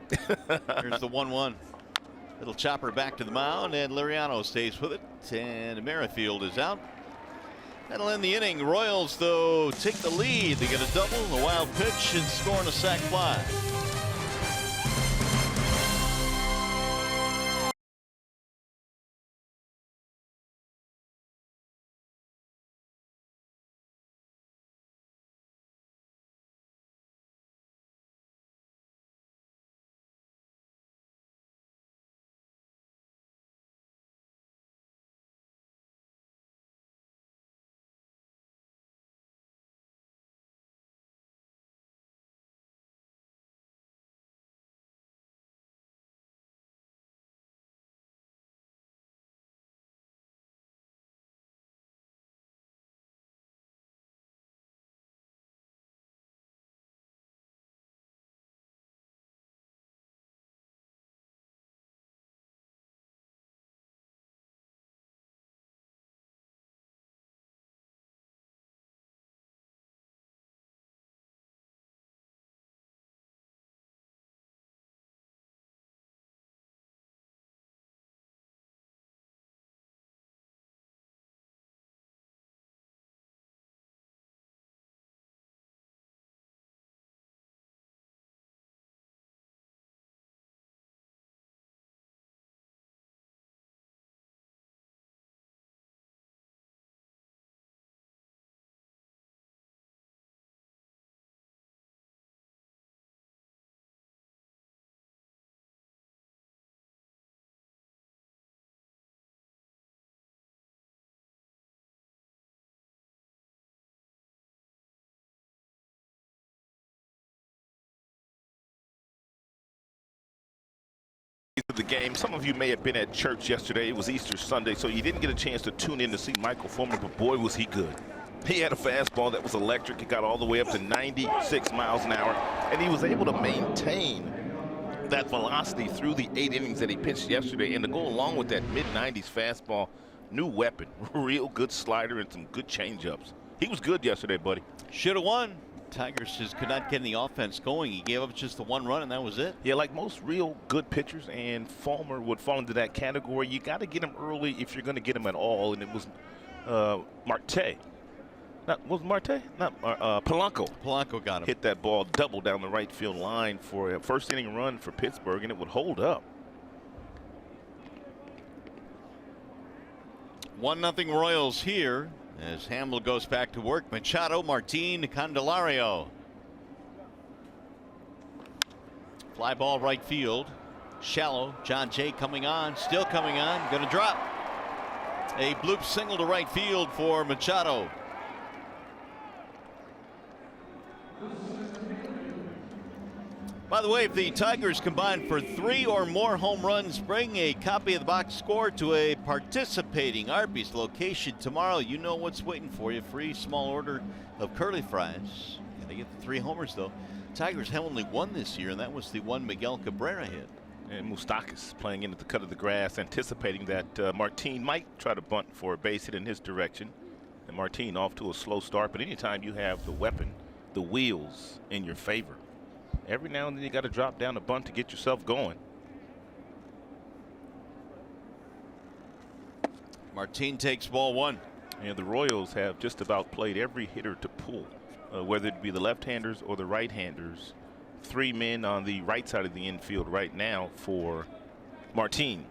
Here's the 1-1. Little chopper back to the mound, and Liriano stays with it, and Merrifield is out. That'll end the inning. Royals, though, take the lead. They get a double, a wild pitch, and score on a sac fly. of the game. Some of you may have been at church yesterday. It was Easter Sunday, so you didn't get a chance to tune in to see Michael Fulmer, but boy, was he good. He had a fastball that was electric. It got all the way up to 96 miles an hour, and he was able to maintain that velocity through the 8 innings that he pitched yesterday. And to go along with that mid-90s fastball, new weapon, real good slider and some good changeups. He was good yesterday, buddy. Should have won. Tigers just could not get any offense going. He gave up just the 1 run, and that was it. Yeah, like most real good pitchers, and Fulmer would fall into that category. You got to get him early if you're going to get him at all, and it was Marte Was Marte? Not Polanco. Polanco got him. Hit that ball double down the right field line for a first inning run for Pittsburgh, and it would hold up. 1-0 Royals here as Hamill goes back to work. Machado, Martin, Candelario. Fly ball right field. Shallow. John Jay coming on. Still coming on. Going to drop. A bloop single to right field for Machado. By the way, if the Tigers combine for 3 or more home runs, bring a copy of the box score to a participating Arby's location tomorrow. You know what's waiting for you. Free small order of curly fries. Gotta get the 3 homers, though. Tigers have only one this year, and that was the one Miguel Cabrera hit. And Moustakas playing in at the cut of the grass, anticipating that Martin might try to bunt for a base hit in his direction. And Martin off to a slow start, but anytime you have the weapon, the wheels in your favor, every now and then you got to drop down a bunt to get yourself going. Martin takes ball 1. And the Royals have just about played every hitter to pull, whether it be the left-handers or the right-handers. 3 men on the right side of the infield right now for Martin.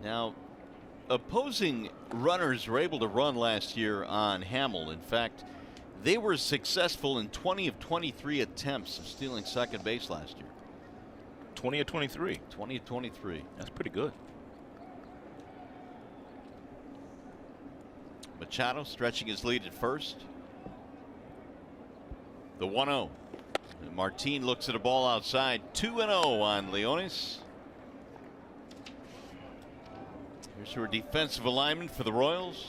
Now, opposing runners were able to run last year on Hamill. In fact, they were successful in 20 of 23 attempts of stealing second base last year. 20 of 23. 20 of 23. That's pretty good. Machado stretching his lead at first. The 1-0. Martin looks at a ball outside. 2-0 on Leonis. Here's your defensive alignment for the Royals.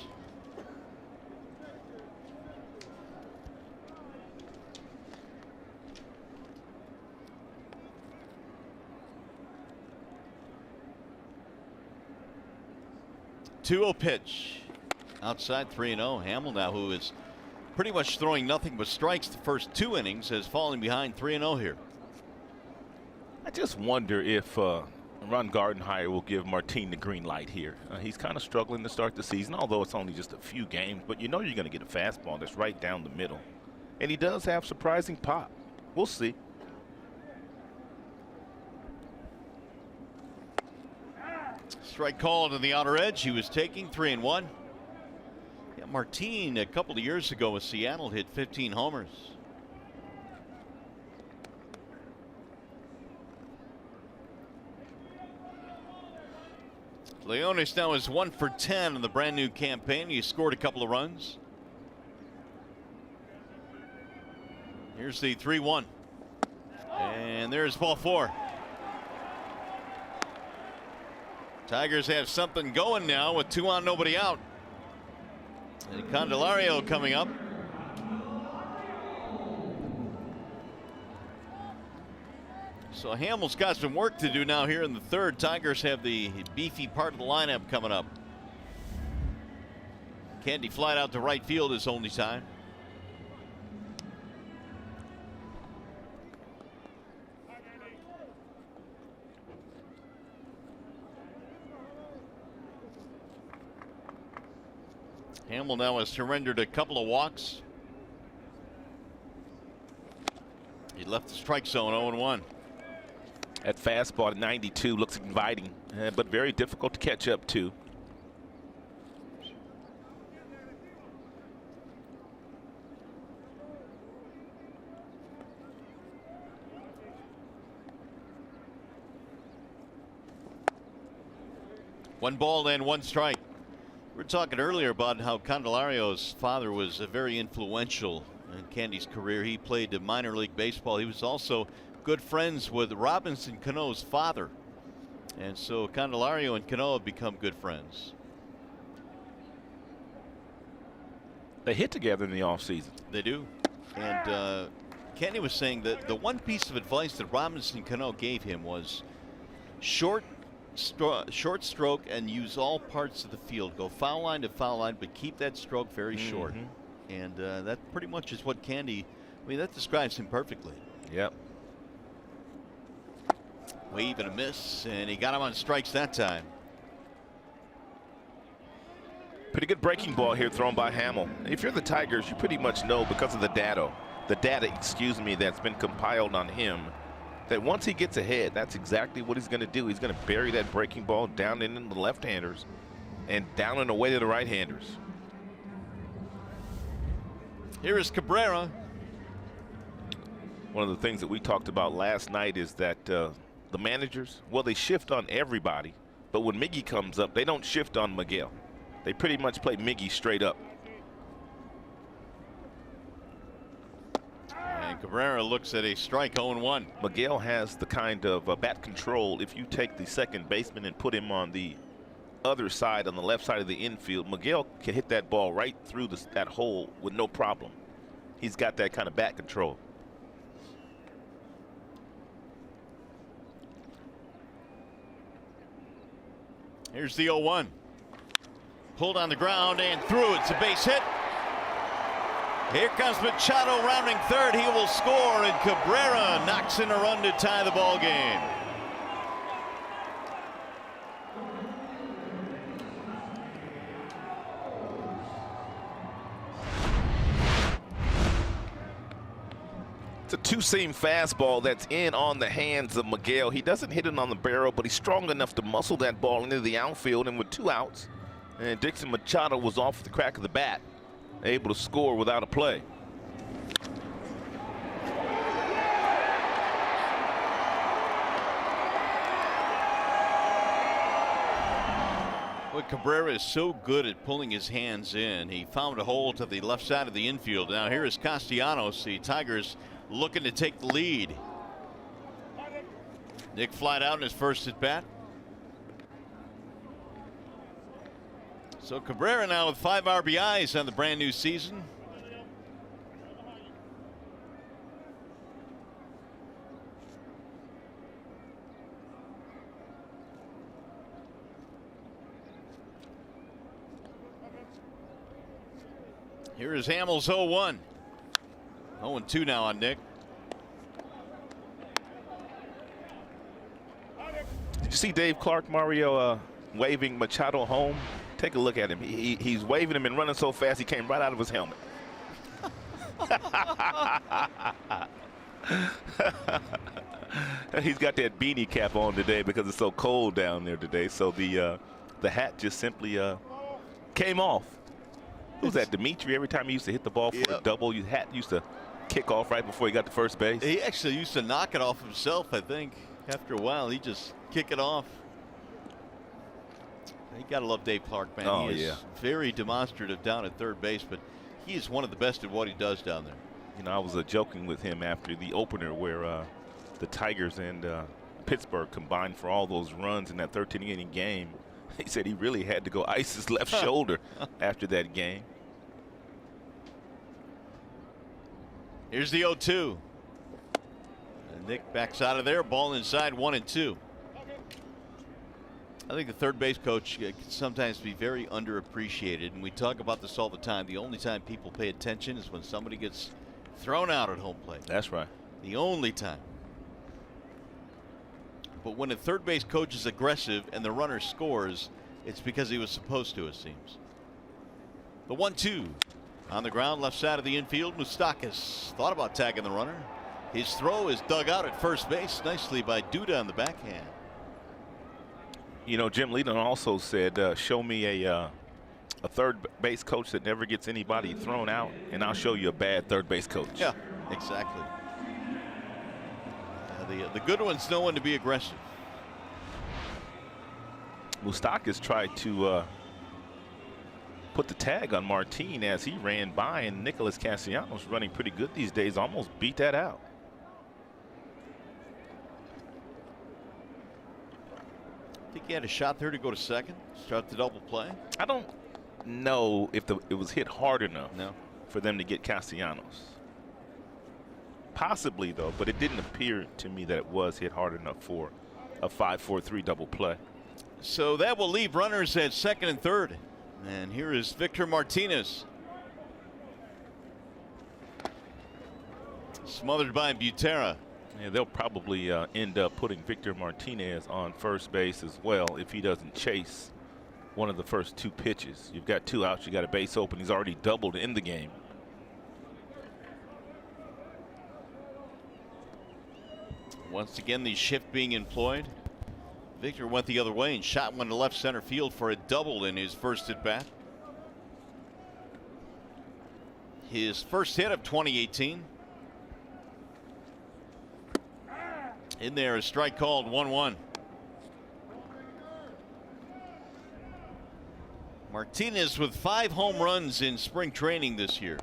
Two-0 pitch. Outside 3-0. Hamill now, who is pretty much throwing nothing but strikes the first 2 innings, has fallen behind 3-0 here. I just wonder if Ron Gardenhire will give Martin the green light here. He's kind of struggling to start the season, although it's only just a few games, but you know you're going to get a fastball that's right down the middle. And he does have surprising pop. We'll see. Strike called to the outer edge. He was taking 3-1. Yeah, Martin a couple of years ago with Seattle hit 15 homers. Leonis now is 1 for 10 in the brand new campaign. He scored a couple of runs. Here's the 3-1. And there's ball 4. Tigers have something going now with 2 on, nobody out. And Candelario coming up. So Hamill's got some work to do now here in the 3rd. Tigers have the beefy part of the lineup coming up. Candy flied out to right field his only time. Hamill now has surrendered a couple of walks. He left the strike zone 0-1. That fastball at 92 looks inviting, but very difficult to catch up to. One ball and 1 strike. We were talking earlier about how Candelario's father was very influential in Candy's career. He played minor league baseball. He was also good friends with Robinson Cano's father. And so Candelario and Cano have become good friends. They hit together in the offseason. They do. And Candy was saying that the one piece of advice that Robinson Cano gave him was short stroke and use all parts of the field. Go foul line to foul line, but keep that stroke very short. And that pretty much is what Candy, I mean, that describes him perfectly. Yep. Wave and a miss, and he got him on strikes that time. Pretty good breaking ball here thrown by Hamill. If you're the Tigers, you pretty much know because of the data, that's been compiled on him, that once he gets ahead, that's exactly what he's going to do. He's going to bury that breaking ball down into the left-handers and down and away to the right-handers. Here is Cabrera. One of the things that we talked about last night is that the managers, well, they shift on everybody, but when Miggy comes up, they don't shift on Miguel. They pretty much play Miggy straight up. And Cabrera looks at a strike, 0-1. Miguel has the kind of bat control. If you take the second baseman and put him on the other side, on the left side of the infield, Miguel can hit that ball right through that hole with no problem. He's got that kind of bat control. Here's the 0-1. Pulled on the ground and through. It's a base hit. Here comes Machado rounding third. He will score, and Cabrera knocks in a run to tie the ball game. It's a two-seam fastball that's in on the hands of Miguel. He doesn't hit it on the barrel, but he's strong enough to muscle that ball into the outfield, and with 2 outs, and Dixon Machado was off the crack of the bat, able to score without a play. Well, Cabrera is so good at pulling his hands in. He found a hole to the left side of the infield. Now here is Castellanos. The Tigers looking to take the lead. Nick flied out in his first at bat. So Cabrera now with 5 RBIs on the brand new season. Here is Hamill's 0-1. 0-2 now on Nick. Did you see Dave Clark, Mario, waving Machado home? Take a look at him. He's waving him and running so fast he came right out of his helmet. He's got that beanie cap on today because it's so cold down there today. So the hat just simply came off. Who's that, Dimitri? Every time he used to hit the ball for a double, his hat used to kick off right before he got to first base. He actually used to knock it off himself, I think. After a while, he just kick it off. You gotta love Dave Clark, man. Oh, he is very demonstrative down at third base, but he is one of the best at what he does down there. You know, I was joking with him after the opener where the Tigers and Pittsburgh combined for all those runs in that 13-inning game. He said he really had to go ice his left shoulder after that game. Here's the 0-2. And Nick backs out of there. Ball inside, 1-2. I think the third base coach can sometimes be very underappreciated, and we talk about this all the time. The only time people pay attention is when somebody gets thrown out at home plate. That's right. The only time. But when a third base coach is aggressive and the runner scores, it's because he was supposed to, it seems. The 1-2 on the ground, left side of the infield. Moustakas thought about tagging the runner. His throw is dug out at first base nicely by Duda on the backhand. You know, Jim Leland also said, show me a third base coach that never gets anybody thrown out, and I'll show you a bad third base coach. Yeah, exactly. The good ones know when to be aggressive. Moustakas tried to put the tag on Martin as he ran by, and Nicholas Castellanos, running pretty good these days, almost beat that out. Think he had a shot there to go to second, start the double play? I don't know if it was hit hard enough No. for them to get Castellanos. Possibly, though, but it didn't appear to me that it was hit hard enough for a 5-4-3 double play. So that will leave runners at second and third. And here is Victor Martinez. Smothered by Butera. Yeah, they'll probably end up putting Victor Martinez on first base as well if he doesn't chase one of the first 2 pitches. You've got 2 outs, you got a base open. He's already doubled in the game. Once again, the shift being employed. Victor went the other way and shot one to left center field for a double in his first at bat. His first hit of 2018. In there, a strike called, 1-1. Martinez with 5 home runs in spring training this year.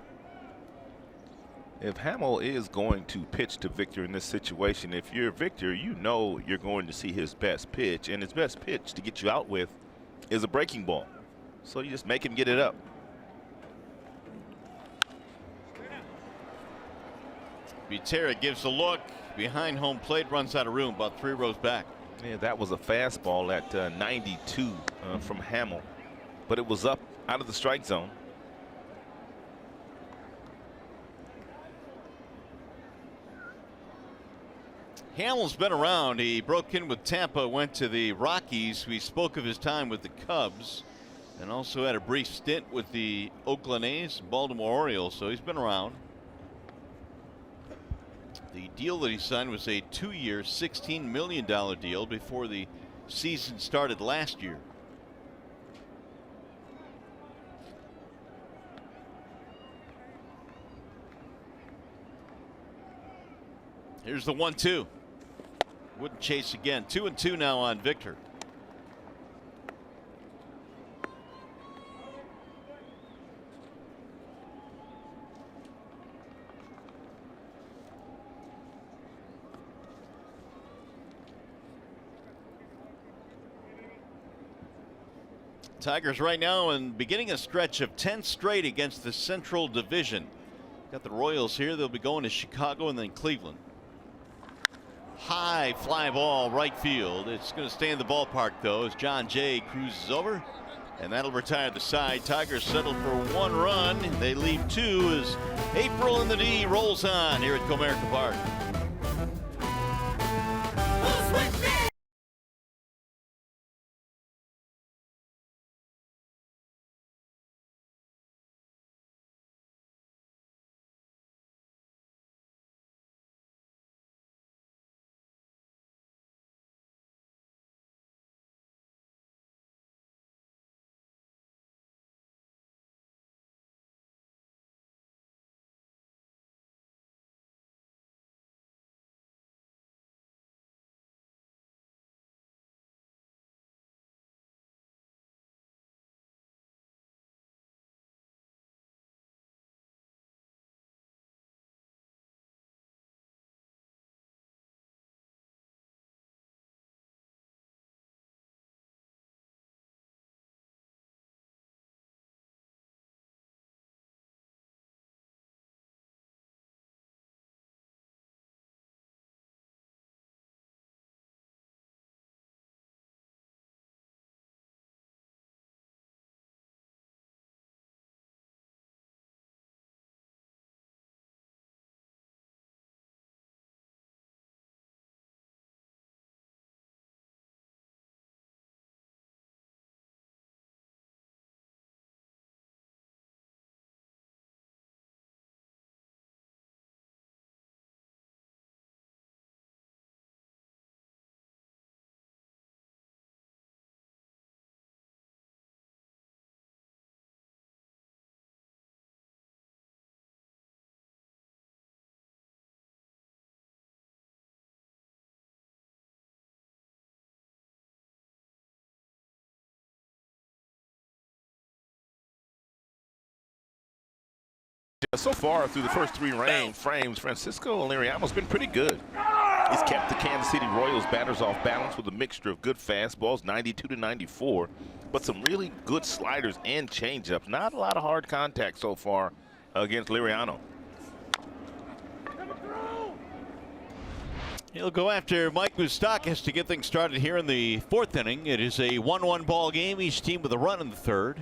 If Hamill is going to pitch to Victor in this situation, if you're Victor, you know you're going to see his best pitch, and his best pitch to get you out with is a breaking ball. So you just make him get it up. Butera gives a look behind home plate, runs out of room, about 3 rows back. Yeah, that was a fastball at 92 from Hamill, but it was up out of the strike zone. Hamill's been around. He broke in with Tampa, went to the Rockies. We spoke of his time with the Cubs and also had a brief stint with the Oakland A's and Baltimore Orioles, so he's been around. The deal that he signed was a 2-year, $16 million deal before the season started last year. Here's the 1-2. Wouldn't chase again. 2-2 now on Victor. Tigers right now and beginning a stretch of 10 straight against the Central Division. Got the Royals here. They'll be going to Chicago and then Cleveland. High fly ball right field. It's going to stay in the ballpark though as John Jay cruises over, and that'll retire the side. Tigers settle for 1 run. They leave 2 as April in the D rolls on here at Comerica Park. So far through the first 3 frames, Francisco Liriano's been pretty good. He's kept the Kansas City Royals batters off balance with a mixture of good fastballs, 92 to 94, but some really good sliders and changeups. Not a lot of hard contact so far against Liriano. He'll go after Mike Moustakas to get things started here in the 4th inning. It is a 1-1 ball game, each team with a run in the 3rd.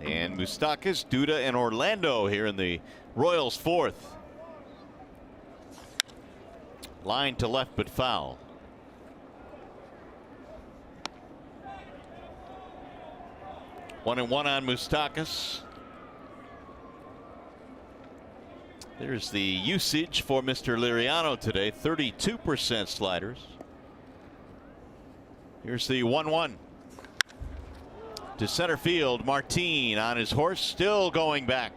And Moustakas, Duda, and Orlando here in the Royals 4th. Line to left, but foul. One and one on Moustakas. There's the usage for Mr. Liriano today, 32% sliders. Here's the 1-1. To center field, Martin on his horse, still going back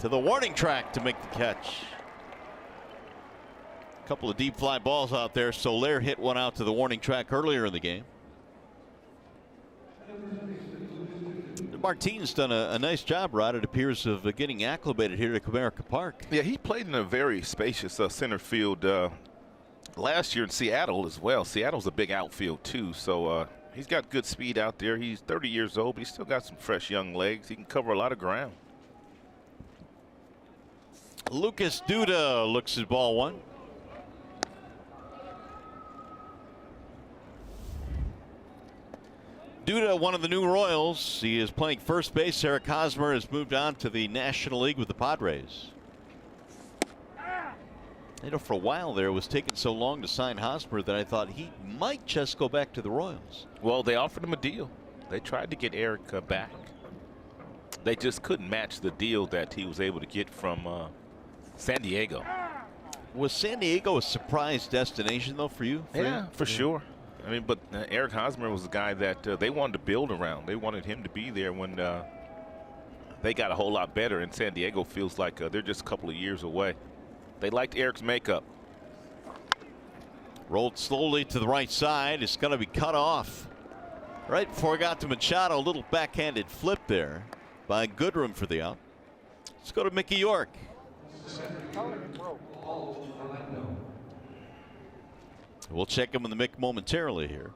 to the warning track to make the catch. A couple of deep fly balls out there. Soler hit one out to the warning track earlier in the game. Martin's done a nice job, Rod, it appears, of getting acclimated here to Comerica Park. Yeah, he played in a very spacious center field last year in Seattle as well. Seattle's a big outfield, too, so he's got good speed out there. He's 30 years old, but he's still got some fresh young legs. He can cover a lot of ground. Lucas Duda looks at ball one. Duda, one of the new Royals. He is playing first base. Eric Hosmer has moved on to the National League with the Padres. You know, for a while there, it was taking so long to sign Hosmer that I thought he might just go back to the Royals. Well, they offered him a deal. They tried to get Eric back. They just couldn't match the deal that he was able to get from San Diego. Was San Diego a surprise destination, though, for you? Yeah, for sure. I mean, but Eric Hosmer was a guy that they wanted to build around. They wanted him to be there when they got a whole lot better, and San Diego feels like they're just a couple of years away. They liked Eric's makeup. Rolled slowly to the right side. It's going to be cut off. Right before it got to Machado, a little backhanded flip there by Goodrum for the out. Let's go to Mickey York. We'll check him in the mic momentarily here.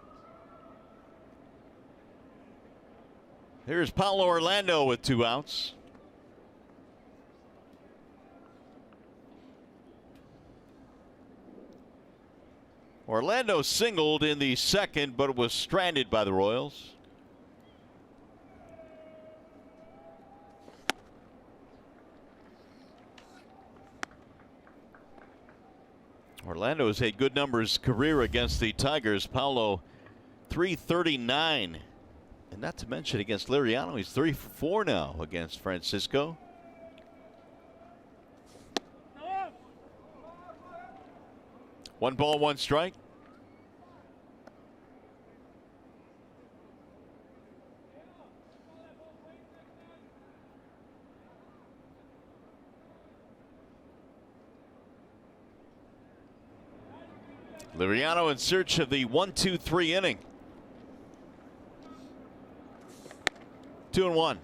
Here's Paulo Orlando with 2 outs. Orlando singled in the second, but was stranded by the Royals. Orlando has had good numbers career against the Tigers. Paulo, 339. And not to mention against Liriano, he's 3 for 4 now against Francisco. One ball, one strike. Liriano in search of the 1-2-3 inning. 2-1.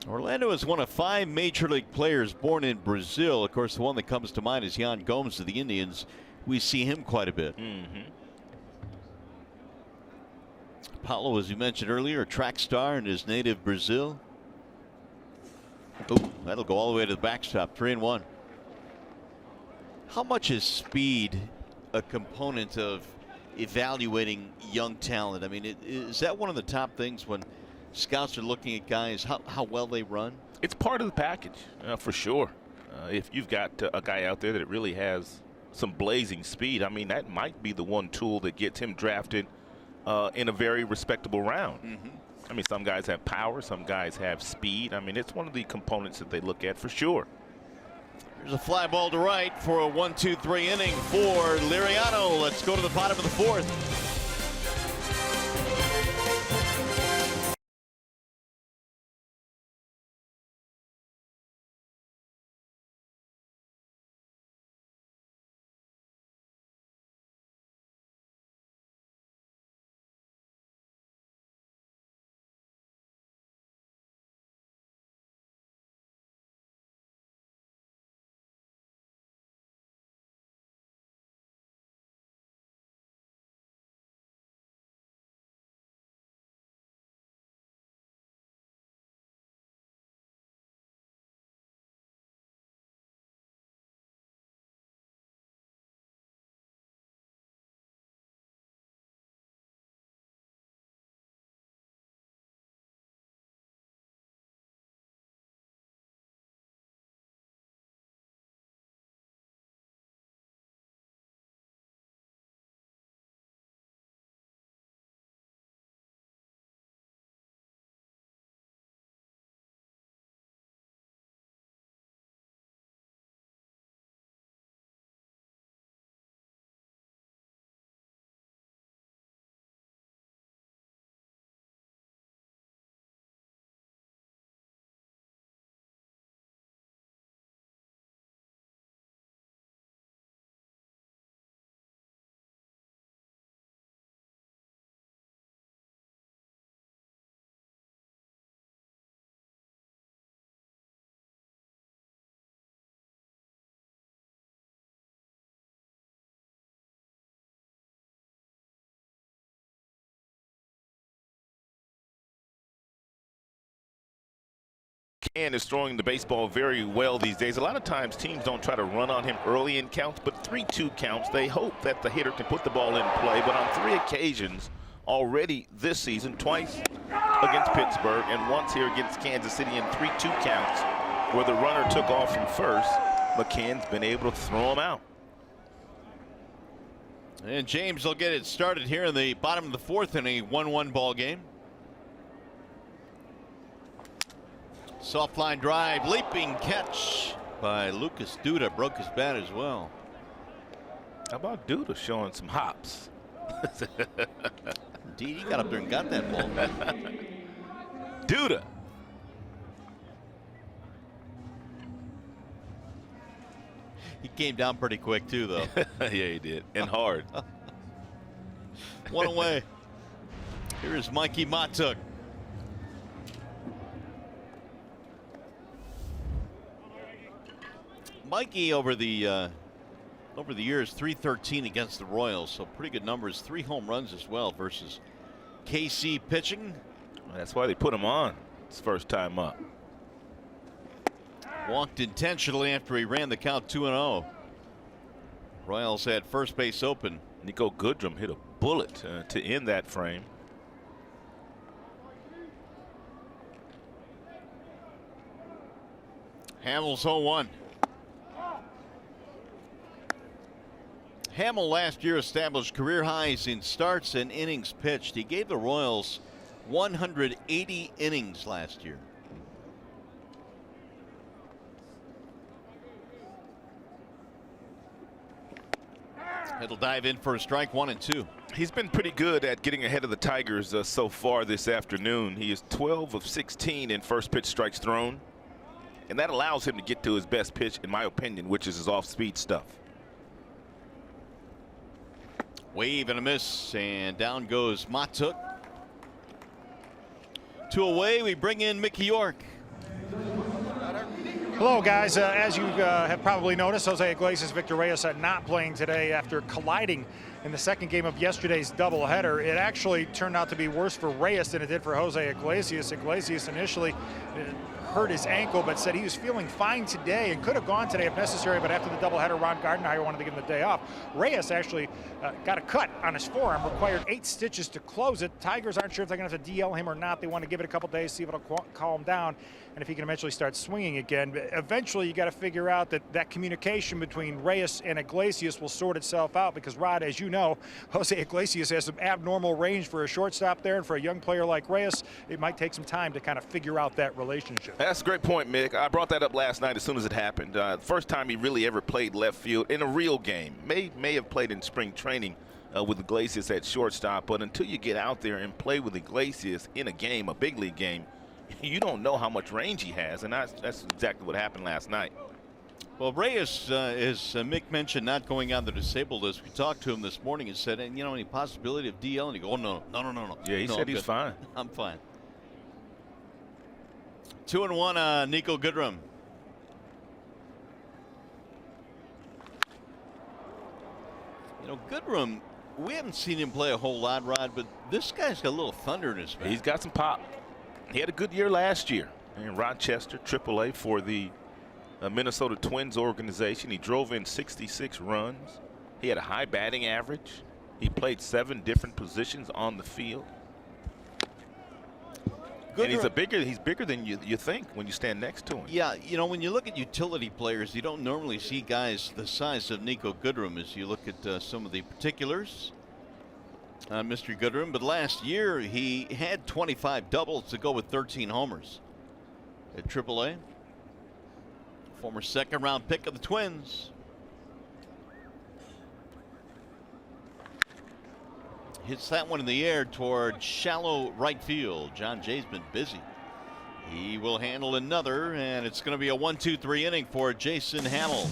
Orlando is one of 5 major league players born in Brazil. Of course, the one that comes to mind is Yan Gomes of the Indians. We see him quite a bit. Paulo, as you mentioned earlier, a track star in his native Brazil. Oh, that'll go all the way to the backstop. 3-1. How much is speed a component of evaluating young talent? I mean, is that one of the top things when scouts are looking at guys, how well they run? It's part of the package, for sure. If you've got a guy out there that really has some blazing speed, I mean, that might be the one tool that gets him drafted in a very respectable round. I mean, some guys have power, some guys have speed. I mean, it's one of the components that they look at for sure. There's a fly ball to right for a 1-2-3 inning for Liriano. Let's go to the bottom of the 4th. McCann is throwing the baseball very well these days. A lot of times teams don't try to run on him early in counts, but 3-2 counts, they hope that the hitter can put the ball in play. But on 3 occasions already this season, twice against Pittsburgh and once here against Kansas City in 3-2 counts where the runner took off from first, McCann's been able to throw him out. And James will get it started here in the bottom of the 4th in a 1-1 ball game. Soft line drive, leaping catch by Lucas Duda, broke his bat as well. How about Duda showing some hops? Indeed, he got up there and got that ball. Duda. He came down pretty quick too, though. Yeah, he did, and hard. 1 away. Here is Mikey Matuk. Mikey over the years, 313 against the Royals, so pretty good numbers. 3 home runs as well versus KC pitching. That's why they put him on his first time up. Walked intentionally after he ran the count 2-0. Royals had first base open. Nico Goodrum hit a bullet to end that frame. Hamill's 0-1. Hamill last year established career highs in starts and innings pitched. He gave the Royals 180 innings last year. It'll dive in for a strike, 1-2. He's been pretty good at getting ahead of the Tigers so far this afternoon. He is 12 of 16 in first pitch strikes thrown, and that allows him to get to his best pitch, in my opinion, which is his off-speed stuff. Wave and a miss, and down goes Matuk. 2 away, we bring in Mickey York. Hello, guys. As you have probably noticed, Jose Iglesias, Victor Reyes are not playing today after colliding in the second game of yesterday's doubleheader. It actually turned out to be worse for Reyes than it did for Jose Iglesias. Iglesias initially hurt his ankle, but said he was feeling fine today and could have gone today if necessary, but after the doubleheader, Ron Gardenhire wanted to give him the day off. Reyes actually got a cut on his forearm, required 8 stitches to close it. Tigers aren't sure if they're going to have to DL him or not. They want to give it a couple days, see if it'll calm down, and if he can eventually start swinging again. But eventually, you got to figure out that communication between Reyes and Iglesias will sort itself out, because, Rod, as you know, Jose Iglesias has some abnormal range for a shortstop there, and for a young player like Reyes, it might take some time to kind of figure out that relationship. That's a great point, Mick. I brought that up last night as soon as it happened. First time he really ever played left field in a real game. May have played in spring training with Iglesias at shortstop, but until you get out there and play with Iglesias in a game, a big league game, you don't know how much range he has, and that's exactly what happened last night. Well, Reyes, as Mick mentioned, not going on the disabled list. We talked to him this morning and said, you know, any possibility of DL? And he goes, oh, no. Yeah, he said he's fine. I'm fine. 2-1 Nico Goodrum. You know, Goodrum, we haven't seen him play a whole lot, Rod, but this guy's got a little thunder in his back. He's got some pop. He had a good year last year in Rochester, AAA for the Minnesota Twins organization. He drove in 66 runs. He had a high batting average. He played 7 different positions on the field. And he's bigger than you think when you stand next to him. Yeah, you know, when you look at utility players, you don't normally see guys the size of Nico Goodrum as you look at some of the particulars on Mr. Goodrum. But last year he had 25 doubles to go with 13 homers at AAA. Former second-round pick of the Twins. Hits that one in the air toward shallow right field. John Jay's been busy. He will handle another, and it's going to be a 1-2-3 inning for Jason Hamill.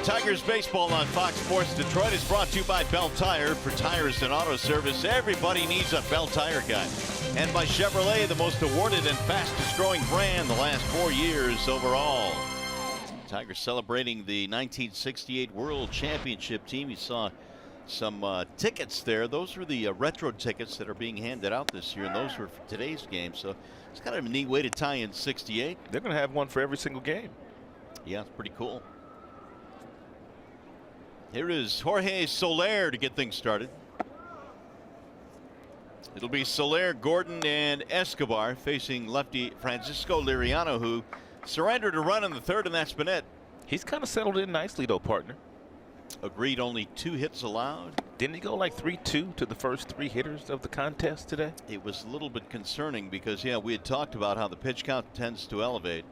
Tigers baseball on Fox Sports Detroit is brought to you by Bell Tire. For tires and auto service, everybody needs a Bell Tire guy. And by Chevrolet, the most awarded and fastest growing brand the last 4 years overall. Tigers celebrating the 1968 World Championship team. You saw some tickets there. Those were the retro tickets that are being handed out this year, and those were for today's game. So it's kind of a neat way to tie in 68. They're going to have one for every single game. Yeah, it's pretty cool. Here is Jorge Soler to get things started. It'll be Soler, Gordon, and Escobar facing lefty Francisco Liriano, who surrendered a run in the third, and that's been it. He's kind of settled in nicely, though, partner. Agreed, only 2 hits allowed. Didn't he go like 3-2 to the first 3 hitters of the contest today? It was a little bit concerning because, yeah, we had talked about how the pitch count tends to elevate.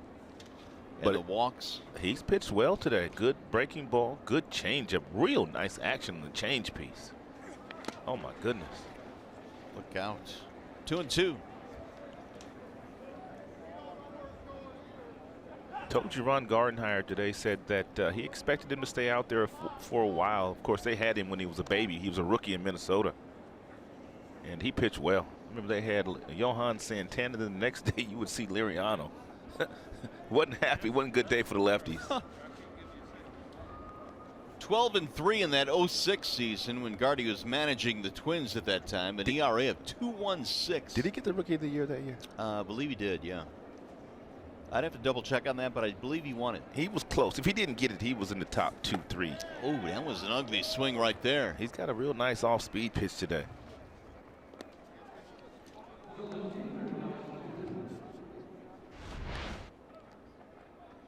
And the walks. He's pitched well today. Good breaking ball, good changeup, real nice action on the change piece. Oh my goodness. Look out. 2-2. Told you Ron Gardenhire today said that he expected him to stay out there for a while. Of course, they had him when he was a baby. He was a rookie in Minnesota. And he pitched well. Remember, they had Johan Santana. Then the next day you would see Liriano. Wasn't happy. Wasn't a good day for the lefties. 12-3 in that 06 season when Gardy was managing the Twins at that time. An ERA of 2.16. Did he get the Rookie of the Year that year? I believe he did, yeah. I'd have to double check on that, but I believe he won it. He was close. If he didn't get it, he was in the top 2-3. Oh, that was an ugly swing right there. He's got a real nice off-speed pitch today.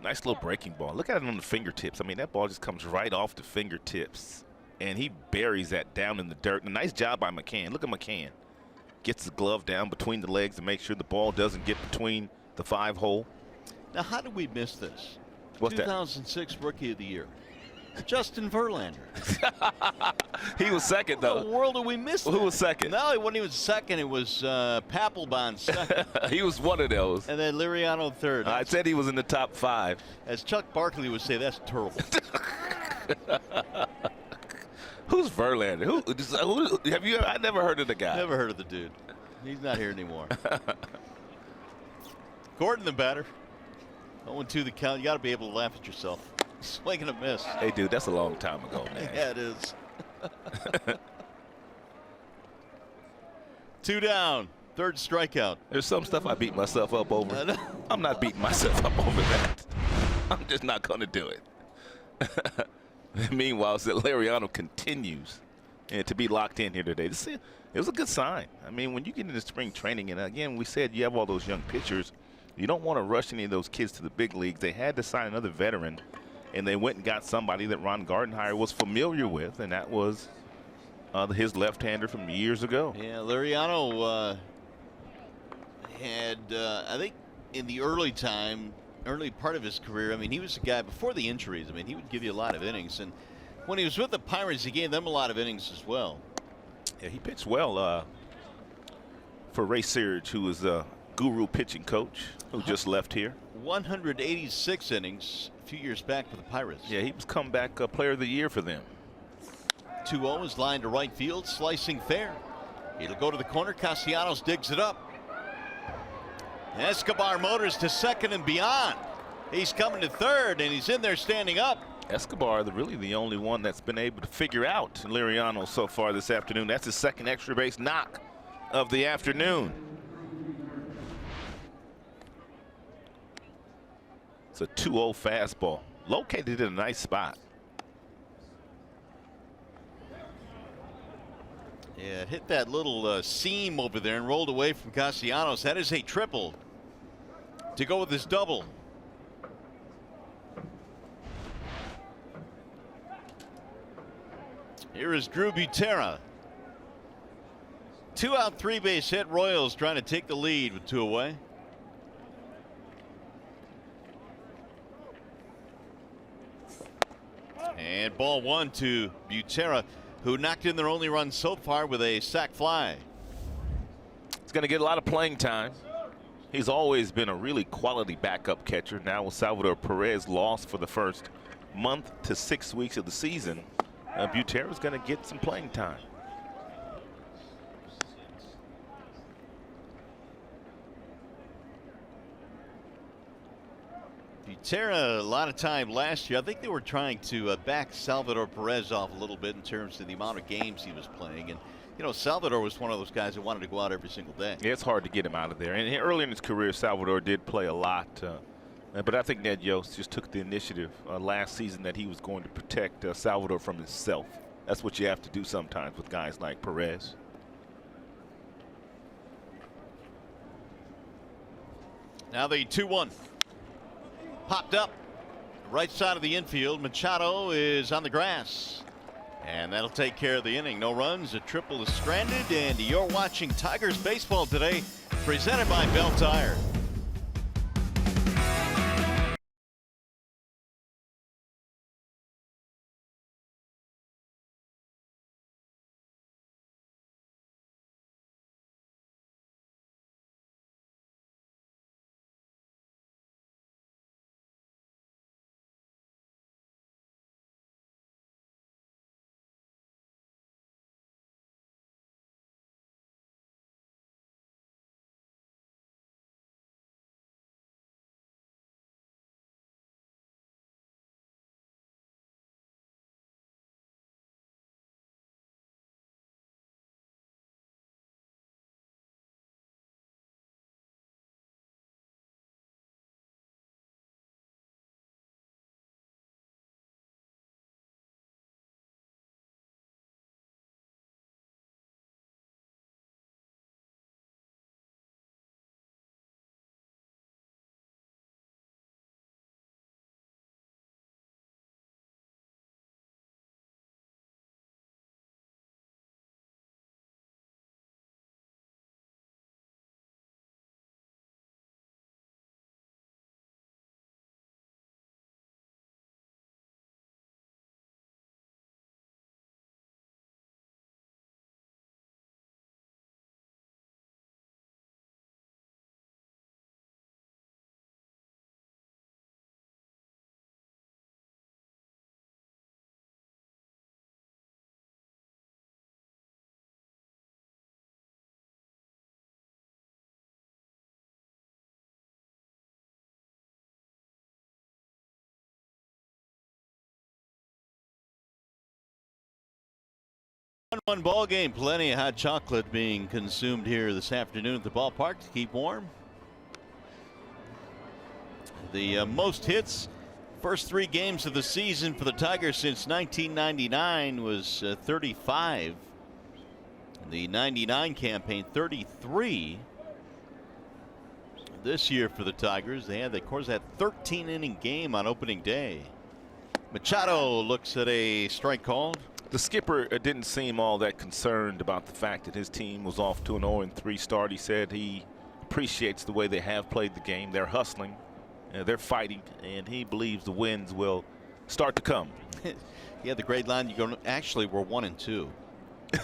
Nice little breaking ball. Look at it on the fingertips. I mean, that ball just comes right off the fingertips. And he buries that down in the dirt. And a nice job by McCann. Look at McCann. Gets the glove down between the legs to make sure the ball doesn't get between the 5-hole. Now, how did we miss this? What's 2006 Rookie of the Year. Justin Verlander. He was second, though. How in the world did we miss that? Who was second? No, he wasn't even second. It was Papelbon second. He was one of those. And then Liriano third. I said he was in the top 5. As Chuck Barkley would say, that's terrible. Who's Verlander? Who have you? I never heard of the guy. Never heard of the dude. He's not here anymore. Gordon, the batter. 0-2 the count. You got to be able to laugh at yourself. Swing and a miss. Hey, dude, that's a long time ago, man. Yeah, it is. 2 down. Third strikeout. There's some stuff I beat myself up over. I'm not beating myself up over that. I'm just not going to do it. Meanwhile, Liriano continues to be locked in here today. It was a good sign. I mean, when you get into spring training, and again, we said you have all those young pitchers, you don't want to rush any of those kids to the big leagues. They had to sign another veteran, and they went and got somebody that Ron Gardenhire was familiar with, and that was his left-hander from years ago. Yeah, Liriano had, I think, in the early part of his career, I mean, he was a guy before the injuries. I mean, he would give you a lot of innings, and when he was with the Pirates, he gave them a lot of innings as well. Yeah, he pitched well for Ray Searage, who was a guru pitching coach who just left here. 186 innings a few years back for the Pirates. Yeah, he was comeback player of the year for them. 2-0 is lined to right field, slicing fair. It'll go to the corner. Castellanos digs it up. Escobar motors to second and beyond. He's coming to third, and he's in there standing up. Escobar, really the only one that's been able to figure out Liriano so far this afternoon. That's his second extra base knock of the afternoon. It's a 2-0 fastball, located in a nice spot. Yeah, it hit that little seam over there and rolled away from Castellanos. That is a triple to go with his double. Here is Drew Butera. 2-out, 3-base hit. Royals trying to take the lead with 2 away. And ball 1 to Butera, who knocked in their only run so far with a sac fly. He's going to get a lot of playing time. He's always been a really quality backup catcher. Now with Salvador Perez lost for the first month to 6 weeks of the season, Butero's going to get some playing time. Butera, a lot of time last year. I think they were trying to back Salvador Perez off a little bit in terms of the amount of games he was playing. And, you know, Salvador was one of those guys that wanted to go out every single day. Yeah, it's hard to get him out of there. And early in his career, Salvador did play a lot. But I think Ned Yost just took the initiative last season that he was going to protect Salvador from himself. That's what you have to do sometimes with guys like Perez. Now the 2-1. Popped up. Right side of the infield. Machado is on the grass. And that'll take care of the inning. No runs. A triple is stranded. And you're watching Tigers baseball today, presented by Bell Tire. One ball game. Plenty of hot chocolate being consumed here this afternoon at the ballpark to keep warm. The most hits first 3 games of the season for the Tigers since 1999 was 35. The 99 campaign 33. This year for the Tigers, they had, of course, that 13-inning game on opening day. Machado looks at a strike called. The skipper didn't seem all that concerned about the fact that his team was off to an 0-3 start. He said he appreciates the way they have played the game. They're hustling, they're fighting, and he believes the wins will start to come. He had the great line. You go, actually, we're 1-2.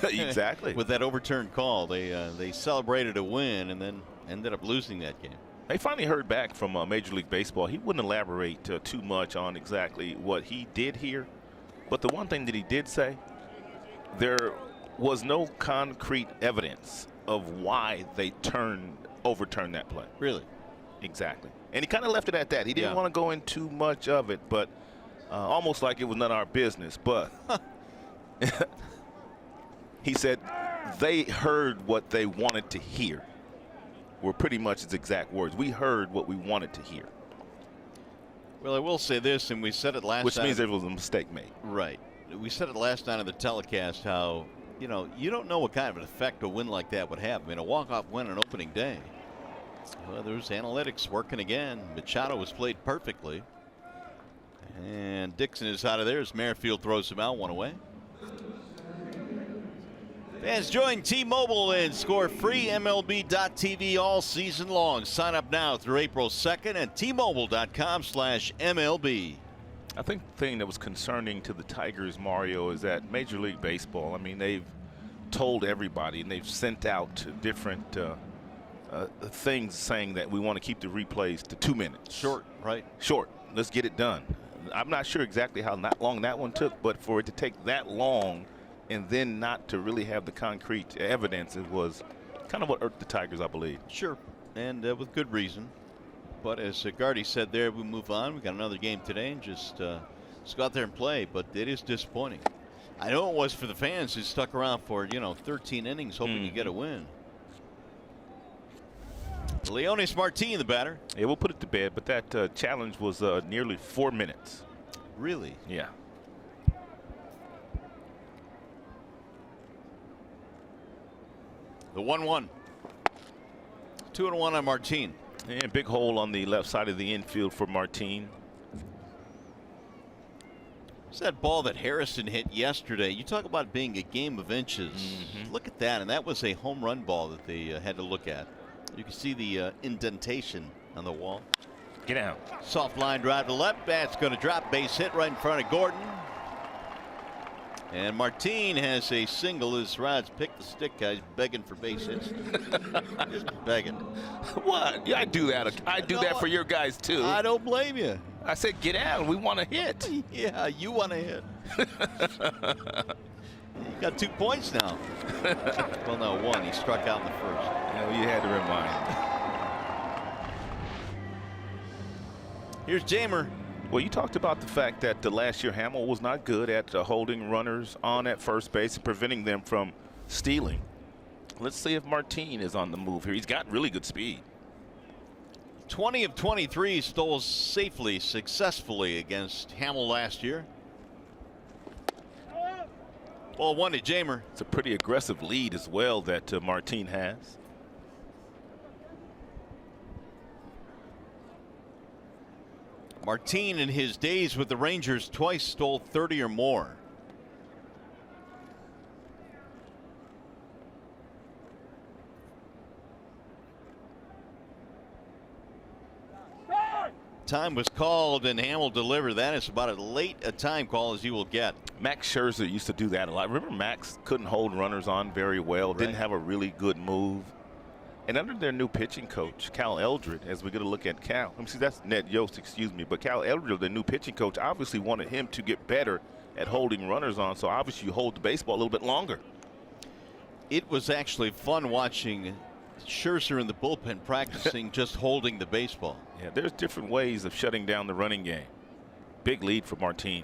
Exactly. With that overturned call, they celebrated a win and then ended up losing that game. They finally heard back from Major League Baseball. He wouldn't elaborate too much on exactly what he did here. But the one thing that he did say, there was no concrete evidence of why they overturned that play. Really? Exactly. And he kind of left it at that. He didn't want to go into much of it, but almost like it was none of our business. But he said they heard what they wanted to hear, were pretty much his exact words. We heard what we wanted to hear. Well, I will say this, and we said it last Which time. means there was a mistake made. Right. We said it last night on the telecast how, you know, you don't know what kind of an effect a win like that would have. I mean, a walk-off win on opening day. Well, there's analytics working again. Machado was played perfectly. And Dixon is out of there as Merrifield throws him out, 1 away. Fans, join T-Mobile and score free MLB.tv all season long. Sign up now through April 2nd at T-Mobile.com/MLB. I think the thing that was concerning to the Tigers, Mario, is that Major League Baseball, I mean, they've told everybody and they've sent out different things saying that we want to keep the replays to 2 minutes. Short, right? Short. Let's get it done. I'm not sure exactly how long that one took, but for it to take that long and then not to really have the concrete evidence, it was kind of what irked the Tigers, I believe. Sure, and with good reason. But as Gardy said there, we move on. We got another game today, and just go out there and play. But it is disappointing. I know it was for the fans who stuck around for 13 innings, hoping to get a win. Leonis Martin, the batter. Yeah, we'll put it to bed, but that challenge was nearly 4 minutes. Really? Yeah. The 1-1. 2-1 on Martin. And big hole on the left side of the infield for Martin. It's that ball that Harrison hit yesterday. You talk about being a game of inches. Look at that, and that was a home run ball that they had to look at. You can see the indentation on the wall. Get out. Soft line drive to left. That's going to drop. Base hit right in front of Gordon. And Martin has a single as Rod's picked the stick. Guys begging for base hits. Just begging. What? Yeah, I do that. I do that for your guys too. I don't blame you. I said get out. We want to hit. Yeah, you want to hit. You got 2 points now. Well, no, 1. He struck out in the first. Yeah, you had to remind. Here's Jamer. Well, you talked about the fact that last year Hamill was not good at holding runners on at first base and preventing them from stealing. Let's see if Martin is on the move here. He's got really good speed. 20 of 23 stole safely, successfully against Hamill last year. Ball 1 to Jamer. It's a pretty aggressive lead as well that Martin has. Martin in his days with the Rangers twice stole 30 or more. Time was called and Hamill delivered. That is about as late a time call as you will get. Max Scherzer used to do that a lot. Remember, Max couldn't hold runners on very well, didn't have a really good move. And under their new pitching coach, Cal Eldred, as we get a look at Cal, let me see, that's Ned Yost, excuse me, but Cal Eldred, the new pitching coach, obviously wanted him to get better at holding runners on, so obviously you hold the baseball a little bit longer. It was actually fun watching Scherzer in the bullpen practicing just holding the baseball. Yeah, there's different ways of shutting down the running game. Big lead for Martin.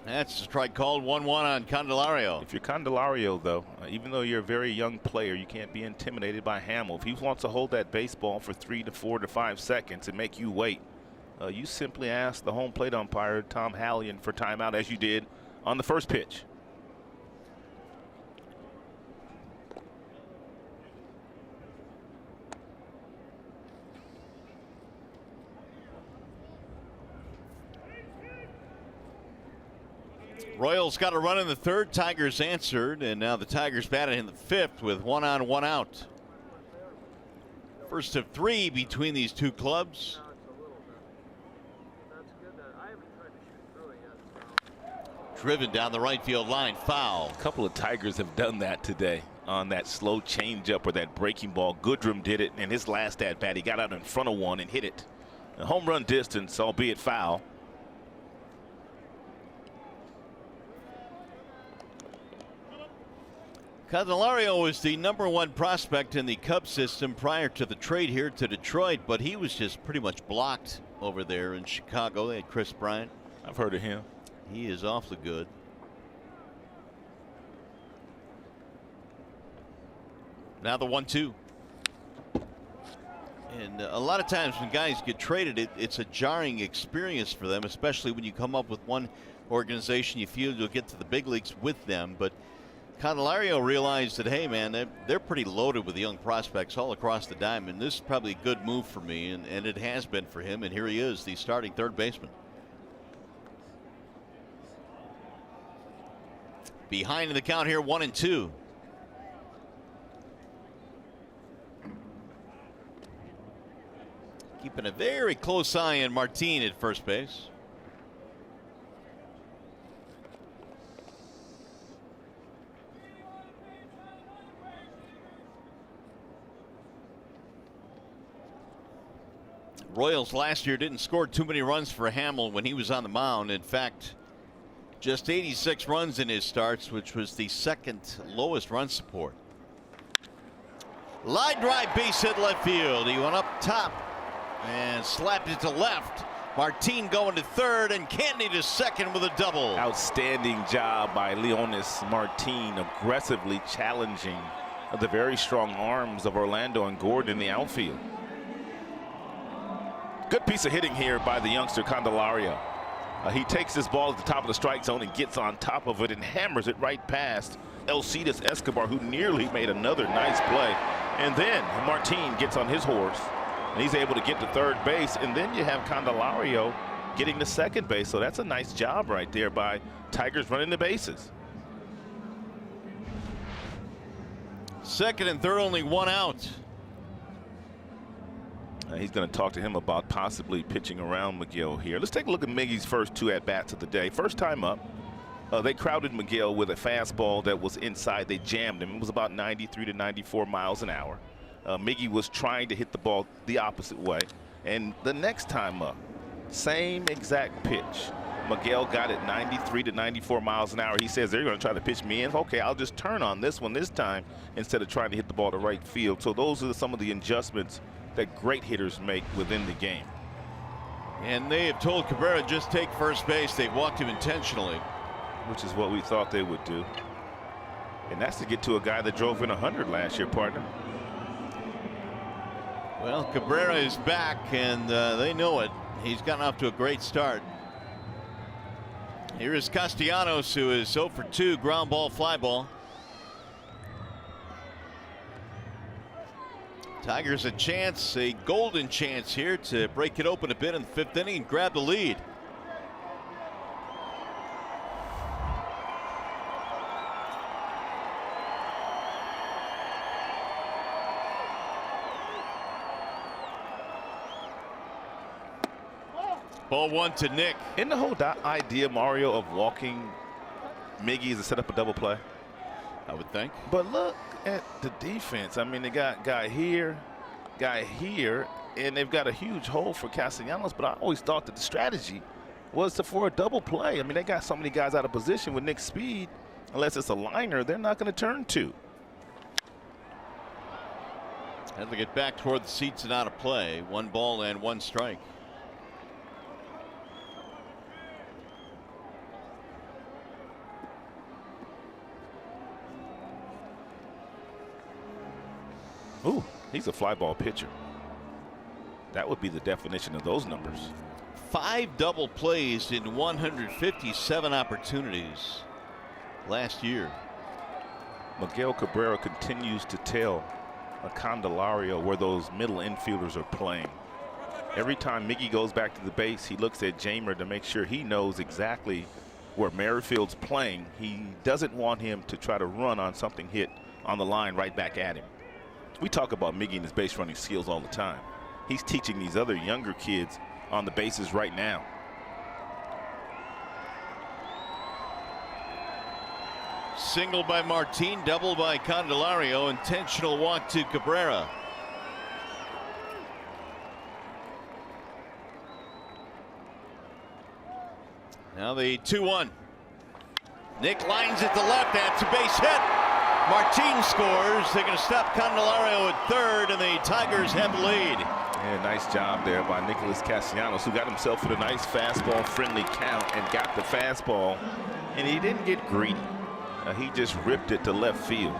That's a strike called. 1-1 on Candelario. If you're Candelario, though, even though you're a very young player, you can't be intimidated by Hamill. If he wants to hold that baseball for 3 to 4 to 5 seconds and make you wait, you simply ask the home plate umpire, Tom Hallion, for timeout, as you did on the first pitch. Royals got a run in the third. Tigers answered, and now the Tigers batted in the fifth with 1 on, 1 out. First of 3 between these two clubs. Driven down the right field line, foul. A couple of Tigers have done that today on that slow changeup or that breaking ball. Goodrum did it in his last at bat. He got out in front of one and hit it. A home run distance, albeit foul. Candelario was the #1 prospect in the Cubs system prior to the trade here to Detroit, but he was just pretty much blocked over there in Chicago. They had Chris Bryant. I've heard of him. He is awfully good. Now the 1-2. And a lot of times when guys get traded, it's a jarring experience for them, especially when you come up with one organization, you feel you'll get to the big leagues with them. But Candelario realized that, hey, man, they're pretty loaded with young prospects all across the diamond. This is probably a good move for me, and it has been for him. And here he is, the starting third baseman. Behind in the count here, 1-2. Keeping a very close eye on Martin at first base. Royals last year didn't score too many runs for Hamill when he was on the mound. In fact, just 86 runs in his starts, which was the second lowest run support. Line drive, base hit left field. He went up top and slapped it to left. Martin going to third, and Cantney to second with a double. Outstanding job by Leonis Martin, aggressively challenging the very strong arms of Orlando and Gordon in the outfield. Good piece of hitting here by the youngster Candelario. He takes this ball at the top of the strike zone and gets on top of it and hammers it right past Alcides Escobar, who nearly made another nice play. And then Martin gets on his horse, and he's able to get to third base. And then you have Candelario getting to second base. So that's a nice job right there by Tigers running the bases. Second and third, only one out. He's going to talk to him about possibly pitching around Miguel here. Let's take a look at Miggy's first two at-bats of the day. First time up, they crowded Miguel with a fastball that was inside. They jammed him. It was about 93 to 94 miles an hour. Miggy was trying to hit the ball the opposite way. And the next time up, same exact pitch. Miguel got it 93 to 94 miles an hour. He says they're going to try to pitch me in. Okay, I'll just turn on this one this time instead of trying to hit the ball to right field. So those are some of the adjustments that great hitters make within the game. And they have told Cabrera just take first base. They've walked him intentionally. Which is what we thought they would do. And that's to get to a guy that drove in 100 last year, partner. Well, Cabrera is back, and they know it. He's gotten off to a great start. Here is Castellanos, who is 0 for 2, ground ball, fly ball. Tigers a chance, a golden chance here to break it open a bit in the fifth inning and grab the lead. Ball one to Nick. In the whole idea, Mario, of walking Miggy is to set up a double play? I would think. But look at the defense. I mean, they got guy here, and they've got a huge hole for Castellanos. But I always thought that the strategy was for a double play. I mean, they got so many guys out of position with Nick's speed. Unless it's a liner, they're not going to turn to. Had to get back toward the seats and out of play. 1 ball and 1 strike. Ooh, he's a fly ball pitcher. That would be the definition of those numbers. 5 double plays in 157 opportunities last year. Miguel Cabrera continues to tell Candelario where those middle infielders are playing. Every time Miggy goes back to the base, he looks at Jamer to make sure he knows exactly where Merrifield's playing. He doesn't want him to try to run on something hit on the line right back at him. We talk about Miggy and his base running skills all the time. He's teaching these other younger kids on the bases right now. Single by Martin, double by Candelario, intentional walk to Cabrera. Now the 2-1. Nick lines it to left. That's a base hit. Martin scores. They're going to stop Candelario at third, and the Tigers have the lead. Yeah, nice job there by Nicholas Castellanos, who got himself with a nice fastball friendly count and got the fastball, and he didn't get greedy. He just ripped it to left field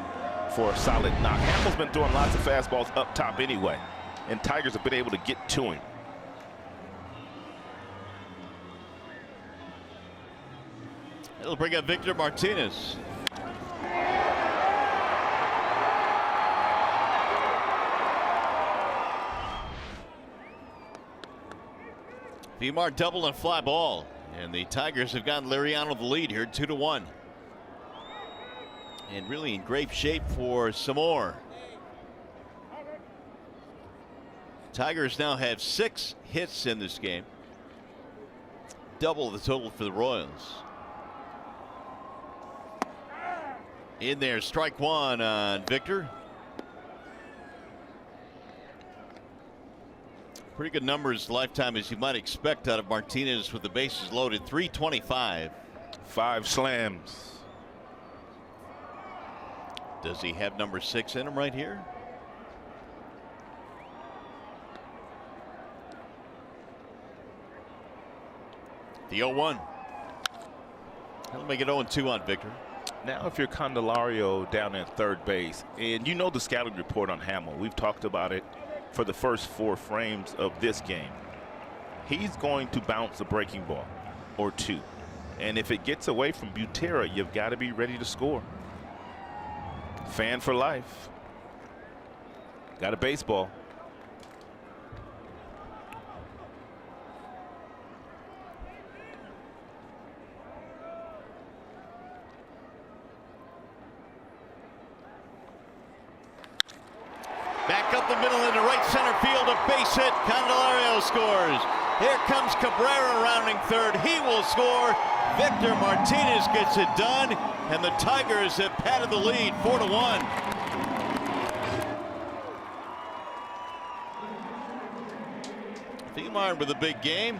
for a solid knock. Hamill's been throwing lots of fastballs up top anyway, and Tigers have been able to get to him. It'll bring up Victor Martinez. Vimar double and fly ball, and the Tigers have gotten Liriano the lead here, 2-1. And really in great shape for some more. Tigers now have 6 hits in this game, double the total for the Royals. In there, strike 1 on Victor. Pretty good numbers lifetime, as you might expect out of Martinez with the bases loaded. 325. 5 slams. Does he have number 6 in him right here? The 0-1. That'll make it 0-2 on Victor. Now, if you're Candelario down at third base, and you know the scouting report on Hamill, we've talked about it for the first 4 frames of this game. He's going to bounce a breaking ball or 2. And if it gets away from Butera, you've got to be ready to score. Fan for life. Got a baseball. Back up the middle into right center field, a base hit. Candelario scores. Here comes Cabrera rounding third. He will score. Victor Martinez gets it done, and the Tigers have padded the lead 4-1. Thielmar with a big game.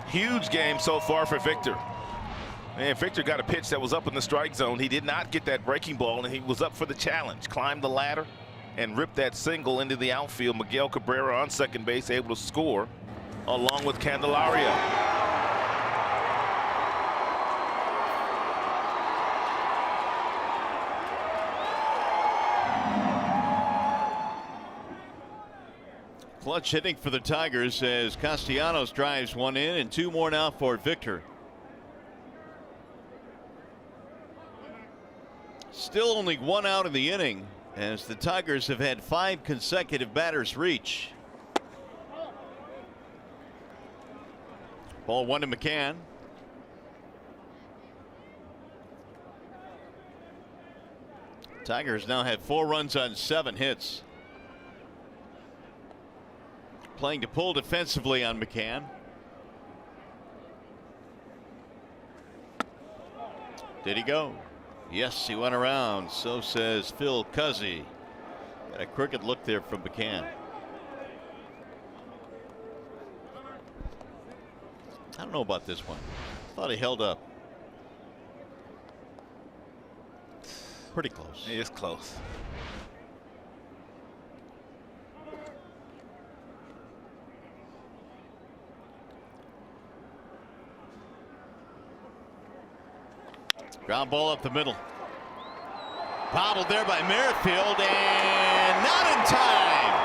Huge game so far for Victor. And Victor got a pitch that was up in the strike zone. He did not get that breaking ball, and he was up for the challenge. Climbed the ladder and ripped that single into the outfield. Miguel Cabrera on second base, able to score along with Candelario. Clutch hitting for the Tigers as Castellanos drives one in, and 2 more now for Victor. Still only 1 out in the inning, as the Tigers have had 5 consecutive batters reach. Ball 1 to McCann. Tigers now have 4 runs on 7 hits. Playing to pull defensively on McCann. Did he go? Yes, he went around. So says Phil Cuzzy. Got a crooked look there from McCann. I don't know about this one. Thought he held up. Pretty close. It is close. Ground ball up the middle. Bobbled there by Merrifield, and not in time.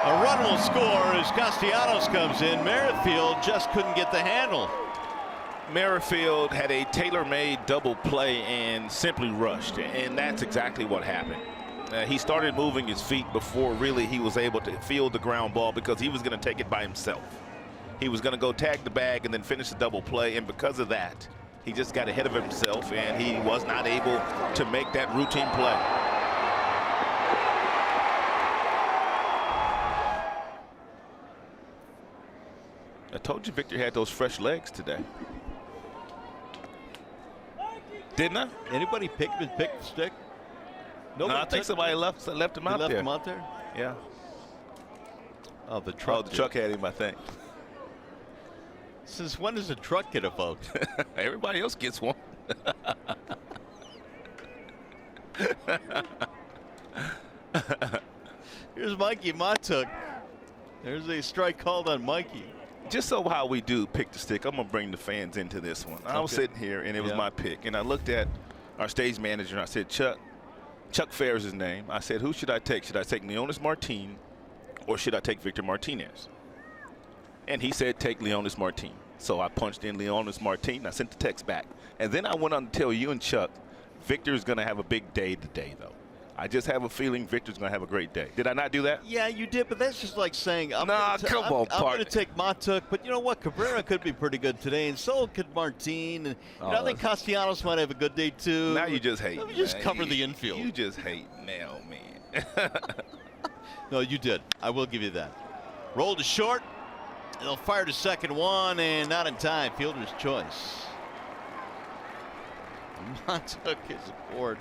A run will score as Castellanos comes in. Merrifield just couldn't get the handle. Merrifield had a tailor-made double play and simply rushed, and that's exactly what happened. He started moving his feet before really he was able to field the ground ball, because he was going to take it by himself. He was going to go tag the bag and then finish the double play, and because of that, he just got ahead of himself, and he was not able to make that routine play. I told you Victor had those fresh legs today. Didn't I? Anybody pick the stick? No, I think somebody left him out there. Left him out there? Yeah. Oh, the truck. Oh, the truck had him, I think. Since when does a truck get a vote? Everybody else gets one. Here's Mikey Matuk. There's a strike called on Mikey. Just so how we do pick the stick, I'm going to bring the fans into this one. I was sitting here, and it was my pick. And I looked at our stage manager, and I said, Chuck Fair is his name. I said, who should I take? Should I take Leonis Martin, or should I take Victor Martinez? And he said, take Leonis Martin. So I punched in Leonis Martin. I sent the text back. And then I went on to tell you and Chuck, Victor's going to have a big day today, though. I just have a feeling Victor's going to have a great day. Did I not do that? Yeah, you did, but that's just like saying, I'm going to take Matuk, but you know what? Cabrera could be pretty good today, and so could Martin. And I think Castellanos might have a good day, too. Now you just hate. Let me just cover the infield. You just hate now, man. No, you did. I will give you that. Roll to short. They'll fire to second one, and not in time. Fielder's choice. Matuk is aboard.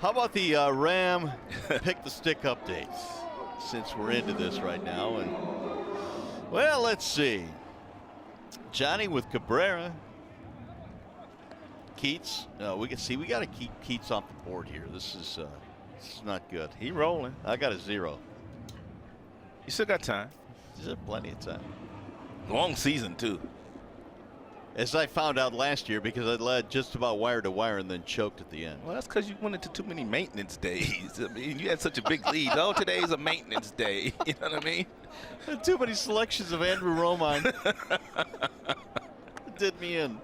How about the Ram pick the stick updates, since we're into this right now? And Well, let's see. Johnny with Cabrera. Keats. We got to keep Keats off the board here. This is not good. He rolling. I got a 0. You still got time. There's plenty of time. Long season, too. As I found out last year, because I led just about wire to wire and then choked at the end. Well, that's because you went into too many maintenance days. I mean, you had such a big lead. Oh, today's a maintenance day. You know what I mean? Too many selections of Andrew Romine. It did me in.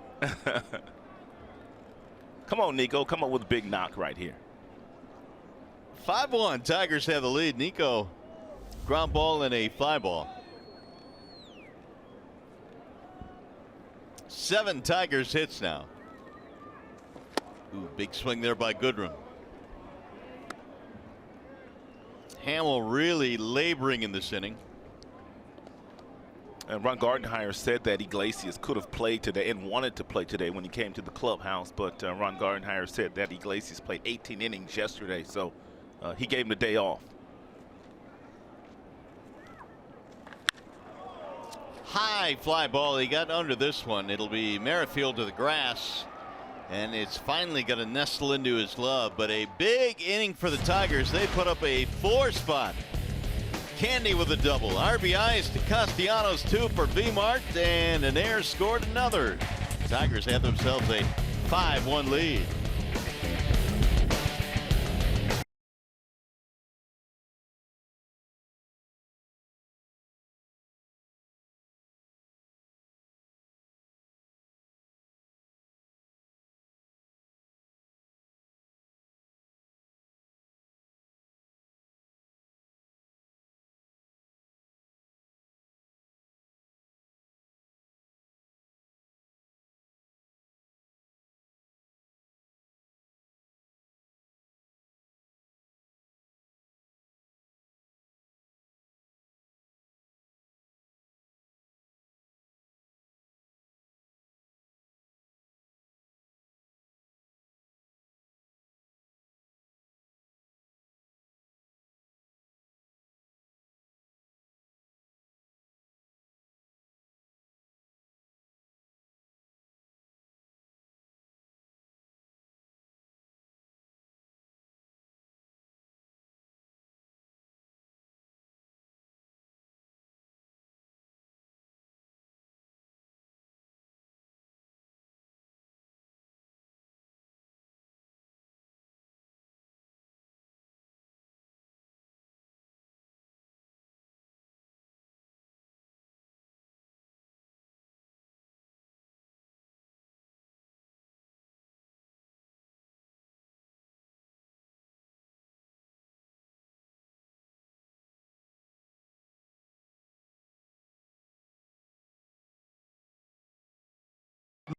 Come on, Nico. Come up with a big knock right here. 5-1. Tigers have the lead. Nico, ground ball and a fly ball. 7 Tigers hits now. Ooh, big swing there by Goodrum. Hamill really laboring in this inning. And Ron Gardenhire said that Iglesias could have played today and wanted to play today when he came to the clubhouse, but Ron Gardenhire said that Iglesias played 18 innings yesterday, so he gave him the day off. High fly ball. He got under this one. It'll be Merrifield to the grass, and it's finally going to nestle into his glove. But a big inning for the Tigers. They put up a 4 spot. Candy with a double. RBIs to Castellanos, 2 for V-Mart, and Anair scored another. Tigers have themselves a 5-1 lead.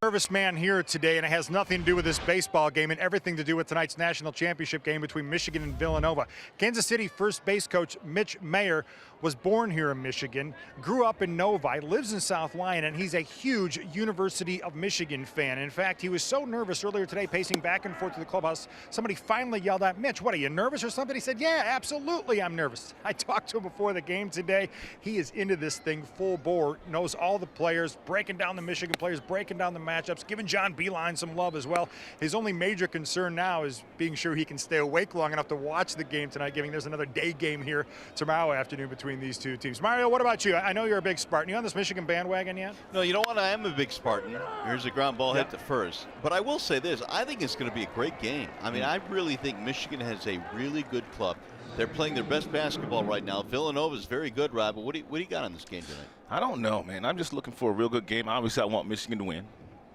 Nervous man here today, and it has nothing to do with this baseball game and everything to do with tonight's national championship game between Michigan and Villanova. Kansas City first base coach Mitch Mayer was born here in Michigan, grew up in Novi, lives in South Lyon, and he's a huge University of Michigan fan. In fact, he was so nervous earlier today, pacing back and forth to the clubhouse, somebody finally yelled out, "Mitch, what, are you nervous or something?" He said, "Yeah, absolutely, I'm nervous." I talked to him before the game today. He is into this thing full bore, knows all the players, breaking down the Michigan players, breaking down the matchups, giving John Beeline some love as well. His only major concern now is being sure he can stay awake long enough to watch the game tonight, given there's another day game here tomorrow afternoon between these two teams. Mario, what about you? I know you're a big Spartan. You on this Michigan bandwagon yet? No, you know what? I am a big Spartan. Here's a ground ball hit to first. But I will say this. I think it's going to be a great game. I mean, I really think Michigan has a really good club. They're playing their best basketball right now. Villanova is very good, Rob. But what do you got on this game tonight? I don't know, man. I'm just looking for a real good game. Obviously, I want Michigan to win.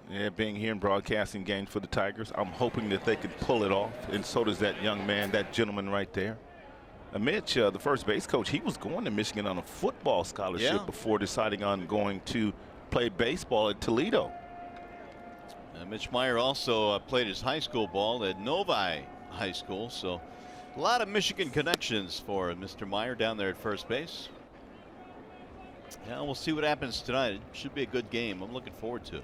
Yeah, being here and broadcasting games for the Tigers, I'm hoping that they can pull it off, and so does that young man, that gentleman right there. Mitch, the first base coach, he was going to Michigan on a football scholarship before deciding on going to play baseball at Toledo. Mitch Meyer also played his high school ball at Novi High School, so a lot of Michigan connections for Mr. Meyer down there at first base. Yeah, we'll see what happens tonight. It should be a good game. I'm looking forward to it.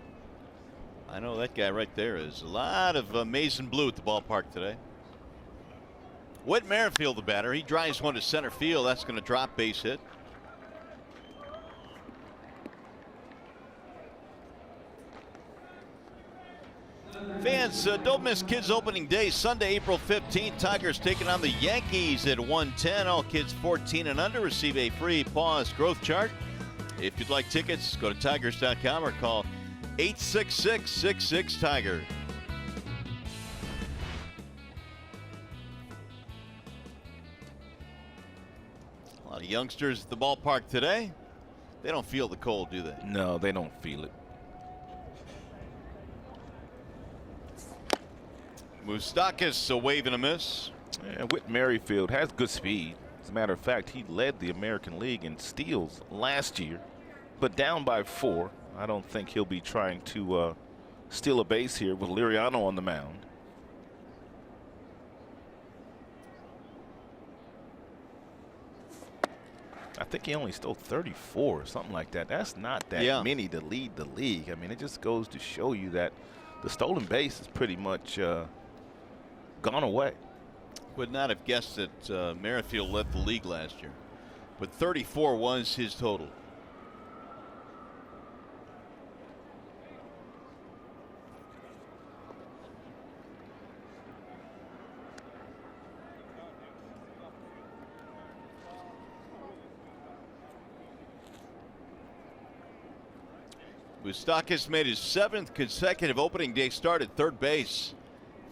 I know that guy right there is a lot of Mason Blue at the ballpark today. Whit Merrifield, the batter. He drives one to center field. That's going to drop, base hit. Fans, don't miss Kids Opening Day, Sunday, April 15th. Tigers taking on the Yankees at 1:10. All kids 14 and under receive a free Paws growth chart. If you'd like tickets, go to tigers.com or call 866-66-TIGER. A lot of youngsters at the ballpark today. They don't feel the cold, do they? No, they don't feel it. Moustakas, a wave and a miss. And Whit Merrifield has good speed. As a matter of fact, he led the American League in steals last year, but down by 4. I don't think he'll be trying to steal a base here with Liriano on the mound. I think he only stole 34 or something like that. That's not that many to lead the league. I mean, it just goes to show you that the stolen base is pretty much gone away. Would not have guessed that Merrifield led the league last year, but 34 was his total. Moustakas made his 7th consecutive opening day start at third base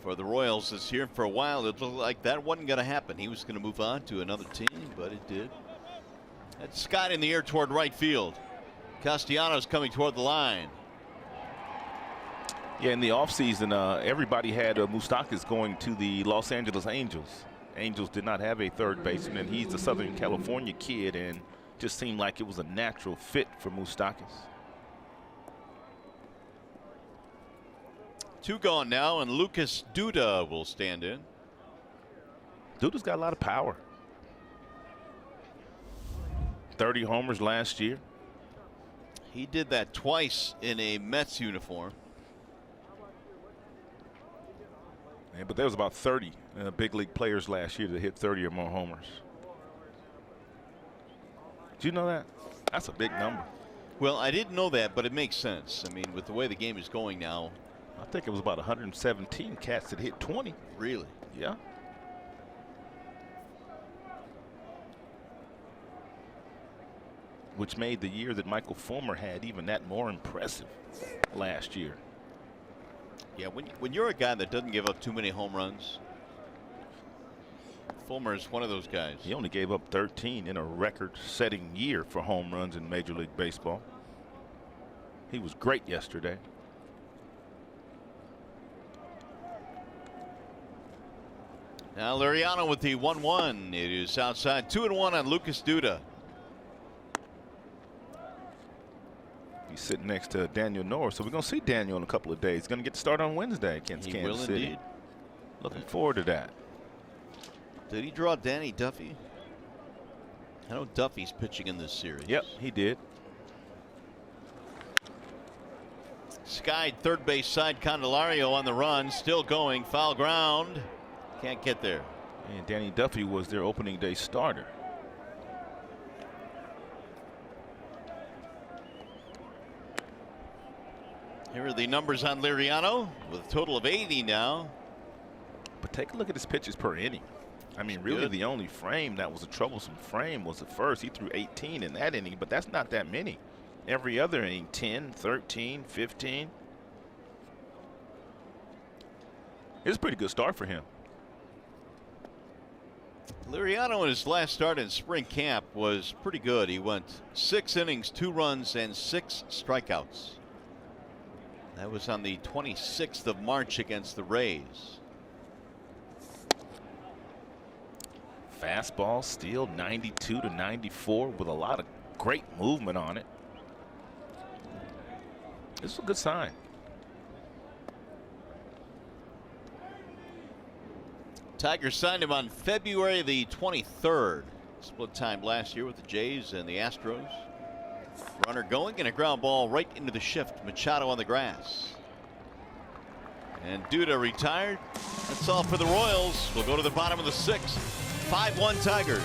for the Royals this year. For a while, it looked like that wasn't going to happen. He was going to move on to another team, but it did. That's Scott in the air toward right field. Castellanos coming toward the line. Yeah, in the offseason, everybody had Moustakas going to the Los Angeles Angels. Angels did not have a third baseman, and he's a Southern California kid, and just seemed like it was a natural fit for Moustakas. 2 gone now, and Lucas Duda will stand in. Duda's got a lot of power. 30 homers last year. He did that twice in a Mets uniform. Yeah, but there was about 30 big league players last year that hit 30 or more homers. Do you know that? That's a big number. Well, I didn't know that, but it makes sense. I mean, with the way the game is going now. I think it was about 117 cats that hit 20. Really? Yeah. Which made the year that Michael Fulmer had even that more impressive last year. Yeah, when you're a guy that doesn't give up too many home runs, Fulmer is one of those guys. He only gave up 13 in a record-setting year for home runs in Major League Baseball. He was great yesterday. Now Liriano with the 1-1. It is outside. 2-1 on Lucas Duda. He's sitting next to Daniel Norris, so we're going to see Daniel in a couple of days. He's going to get to start on Wednesday against Kansas City. Indeed. Looking forward to that. Did he draw Danny Duffy? I know Duffy's pitching in this series. Yep, he did. Skied third base side. Candelario on the run, still going. Foul ground. Can't get there. And Danny Duffy was their opening day starter. Here are the numbers on Liriano with a total of 80 now. But take a look at his pitches per inning. I mean, really the only frame that was a troublesome frame was the first. He threw 18 in that inning, but that's not that many. Every other inning, 10, 13, 15. It's a pretty good start for him. Liriano in his last start in spring camp was pretty good. He went 6 innings, 2 runs, and 6 strikeouts. That was on the 26th of March against the Rays. Fastball still 92 to 94 with a lot of great movement on it. This is a good sign. Tigers signed him on February the 23rd. Split time last year with the Jays and the Astros. Runner going and a ground ball right into the shift. Machado on the grass. And Duda retired. That's all for the Royals. We'll go to the bottom of the 6th. 5-1 Tigers.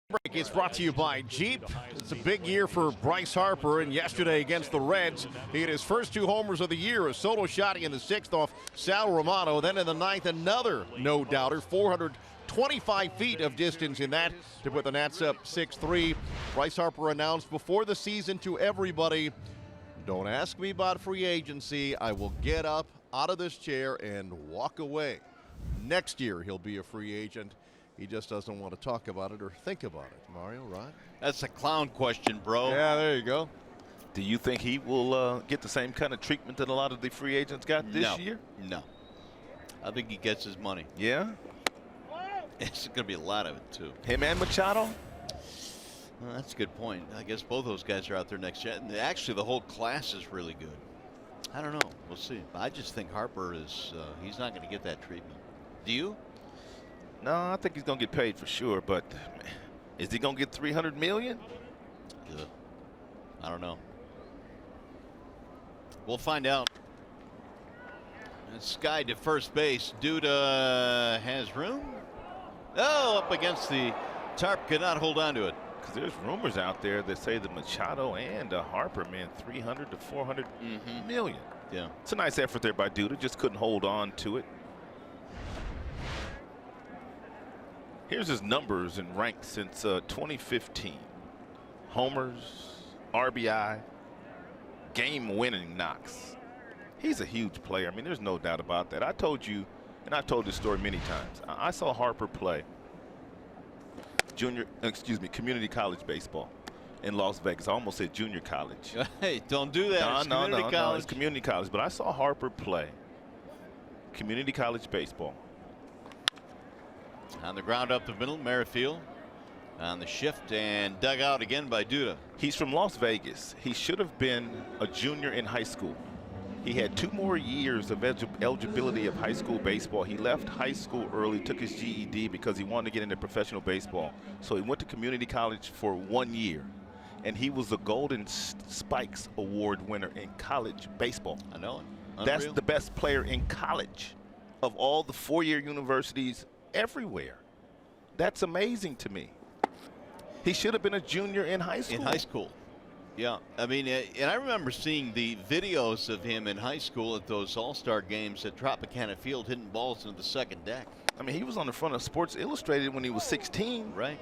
Break is brought to you by Jeep. It's a big year for Bryce Harper, and yesterday against the Reds, he had his first 2 homers of the year, a solo shotty in the 6th off Sal Romano. Then in the 9th, another no-doubter, 425 feet of distance in that to put the Nats up 6-3. Bryce Harper announced before the season to everybody, don't ask me about free agency. I will get up out of this chair and walk away. Next year, he'll be a free agent. He just doesn't want to talk about it or think about it. Mario, right? That's a clown question, bro. Yeah, there you go. Do you think he will get the same kind of treatment that a lot of the free agents got this year? No. I think he gets his money. Yeah? It's going to be a lot of it, too. Him and Machado? Well, that's a good point. I guess both those guys are out there next year. And actually, the whole class is really good. I don't know. We'll see. I just think Harper is, he's not going to get that treatment. Do you? No, I think he's going to get paid for sure, but is he going to get $300 million? Yeah. I don't know. We'll find out. And Sky to first base. Duda has room. Oh, up against the tarp. Could not hold on to it. Because there's rumors out there that say that Machado and Harper, man, 300 to 400 million. Yeah. It's a nice effort there by Duda. Just couldn't hold on to it. Here's his numbers and ranks since 2015. Homers, RBI, game-winning knocks. He's a huge player. I mean, there's no doubt about that. I told you, and I've told this story many times. I saw Harper play community college baseball in Las Vegas. I almost said junior college. Hey, don't do that. No, it's community college. But I saw Harper play community college baseball. On the ground up the middle, Merrifield on the shift and dug out again by Duda. He's from Las Vegas. He should have been a junior in high school. He had 2 more years of eligibility of high school baseball. He left high school early, took his GED because he wanted to get into professional baseball. So he went to community college for 1 year, and he was the Golden Spikes Award winner in college baseball. I know it. Unreal. That's the best player in college of all the 4-year universities everywhere. That's amazing to me. He should have been a junior in high school. In high school. Yeah, I mean, and I remember seeing the videos of him in high school at those all-star games at Tropicana Field hitting balls into the second deck. I mean, he was on the front of Sports Illustrated when he was 16. Right.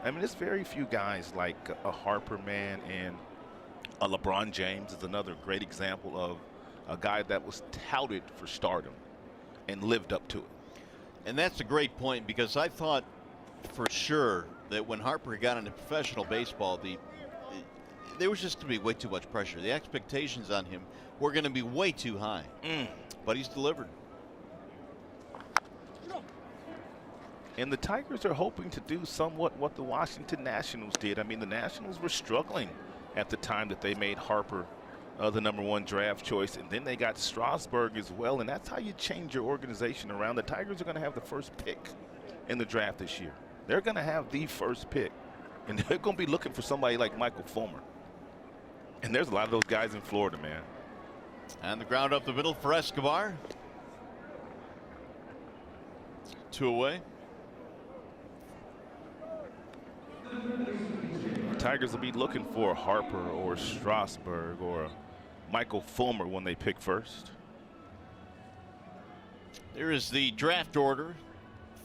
I mean, there's very few guys like a Harper, man, and a LeBron James is another great example of a guy that was touted for stardom and lived up to it. And that's a great point, because I thought for sure that when Harper got into professional baseball, there was just going to be way too much pressure. The expectations on him were going to be way too high. But he's delivered. And the Tigers are hoping to do somewhat what the Washington Nationals did. I mean, the Nationals were struggling at the time that they made Harper the #1 draft choice, and then they got Strasburg as well, and that's how you change your organization around. The Tigers are going to have the first pick in the draft this year. They're going to have the first pick, and they're going to be looking for somebody like Michael Fulmer. And there's a lot of those guys in Florida, man. And the ground up the middle for Escobar. 2 away. The Tigers will be looking for Harper or Strasburg or Michael Fulmer when they pick first. There is the draft order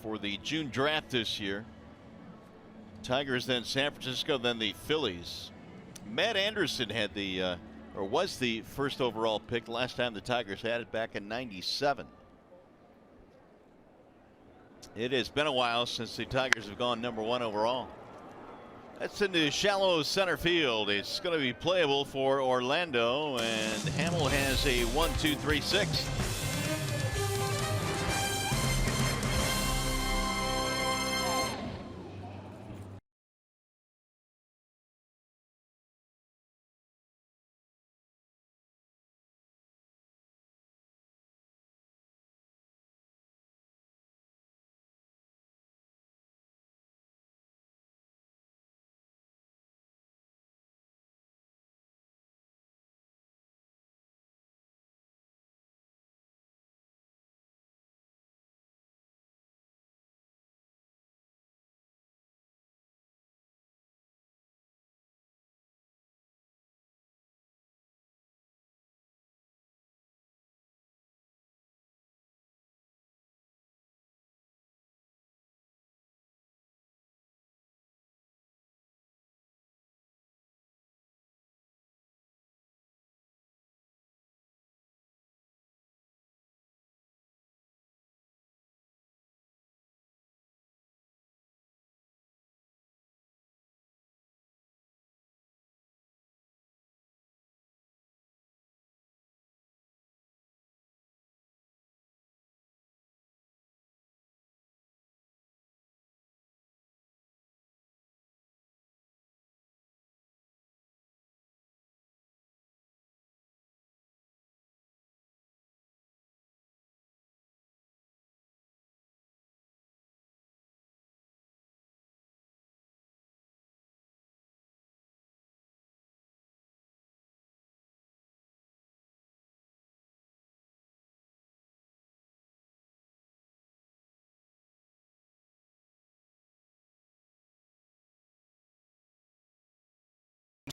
for the June draft this year. Tigers, then San Francisco, then the Phillies. Matt Anderson had the, or was the first overall pick last time the Tigers had it back in '97. It has been a while since the Tigers have gone #1 overall. That's into shallow center field. It's going to be playable for Orlando, and Hamill has a 1-2-3-6.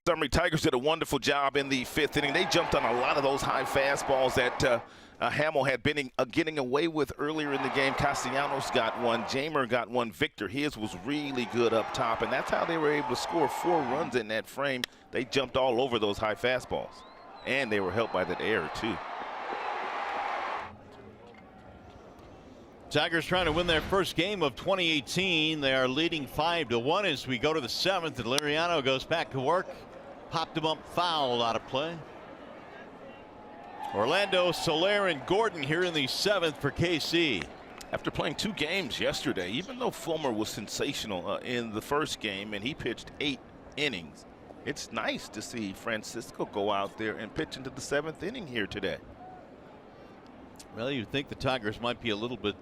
Montgomery Tigers did a wonderful job in the 5th inning. They jumped on a lot of those high fastballs that Hamill had been getting away with earlier in the game. Castellanos got one. Jamer got one. Victor, his was really good up top, and that's how they were able to score 4 runs in that frame. They jumped all over those high fastballs, and they were helped by that error, too. Tigers trying to win their first game of 2018. They are leading 5-1 as we go to the 7th, and Liriano goes back to work. Popped him up, foul out of play. Orlando, Soler, and Gordon here in the 7th for KC. After playing 2 games yesterday, even though Fulmer was sensational in the first game and he pitched 8 innings, it's nice to see Francisco go out there and pitch into the 7th inning here today. Well, you'd think the Tigers might be a little bit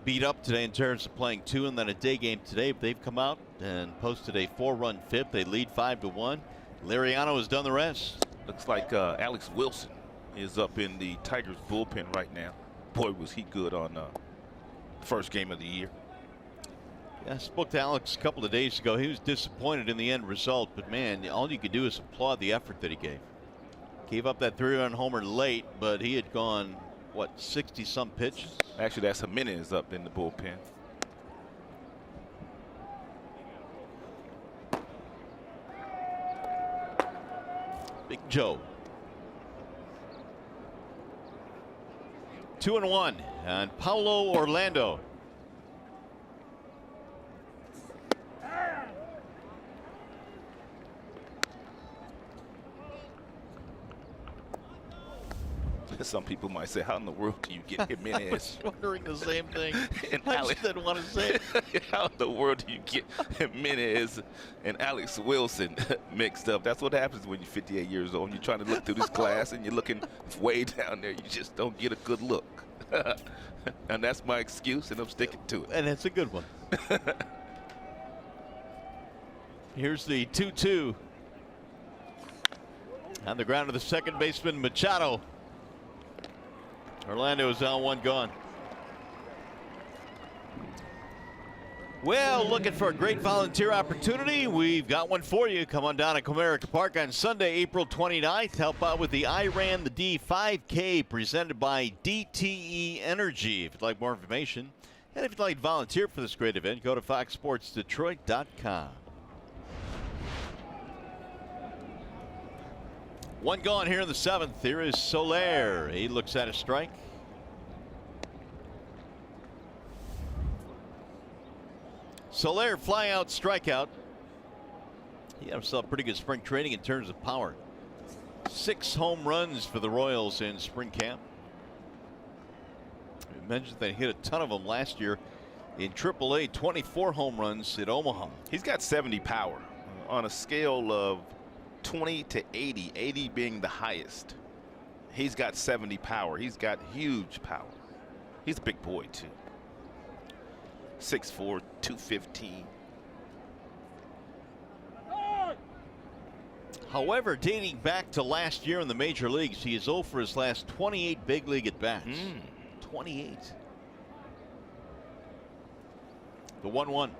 beat up today in terms of playing 2 and then a day game today, but they've come out and posted a 4-run 5th. They lead 5-1. Liriano has done the rest. Looks like Alex Wilson is up in the Tigers bullpen right now. Boy, was he good on the first game of the year. Yeah, I spoke to Alex a couple of days ago. He was disappointed in the end result, but man, all you could do is applaud the effort that he gave. Gave up that 3-run homer late, but he had gone, what, 60-some pitches? Actually, that's Jimenez up in the bullpen. Big Joe. 2-1 on Paulo Orlando. Some people might say, how in the world do you get Jimenez? I was wondering the same thing. And I Alex, just didn't want to say it. how in the world do you get Jimenez and Alex Wilson mixed up? That's what happens when you're 58 years old. You're trying to look through this glass and you're looking way down there. You just don't get a good look. And that's my excuse, and I'm sticking to it. And it's a good one. Here's the 2-2. On the ground to the second baseman, Machado. Orlando is down 1 gone. Well, looking for a great volunteer opportunity? We've got one for you. Come on down to Comerica Park on Sunday, April 29th. Help out with the I Ran the D 5K presented by DTE Energy. If you'd like more information, and if you'd like to volunteer for this great event, go to foxsportsdetroit.com. 1 gone here in the 7th. Here is Soler. He looks at a strike. Soler, fly out, strikeout. He had himself pretty good spring training in terms of power. 6 home runs for the Royals in spring camp. We mentioned they hit a ton of them last year in AAA. 24 home runs at Omaha. He's got 70 power on a scale of 20 to 80, 80 being the highest. He's got 70 power. He's got huge power. He's a big boy, too. 6'4", 215. However, dating back to last year in the major leagues, he is 0 for his last 28 big league at-bats. 28. The 1-1.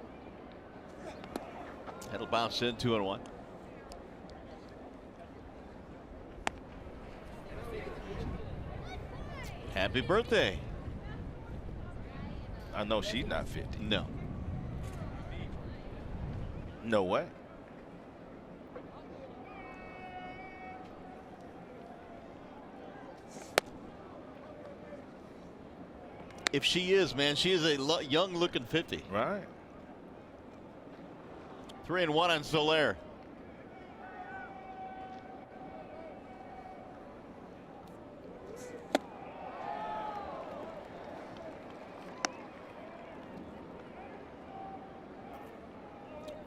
That'll bounce in, 2-1. Happy birthday. I know she's not 50. No. No way. If she is, man, she is a young looking 50. Right. 3-1 on Soler.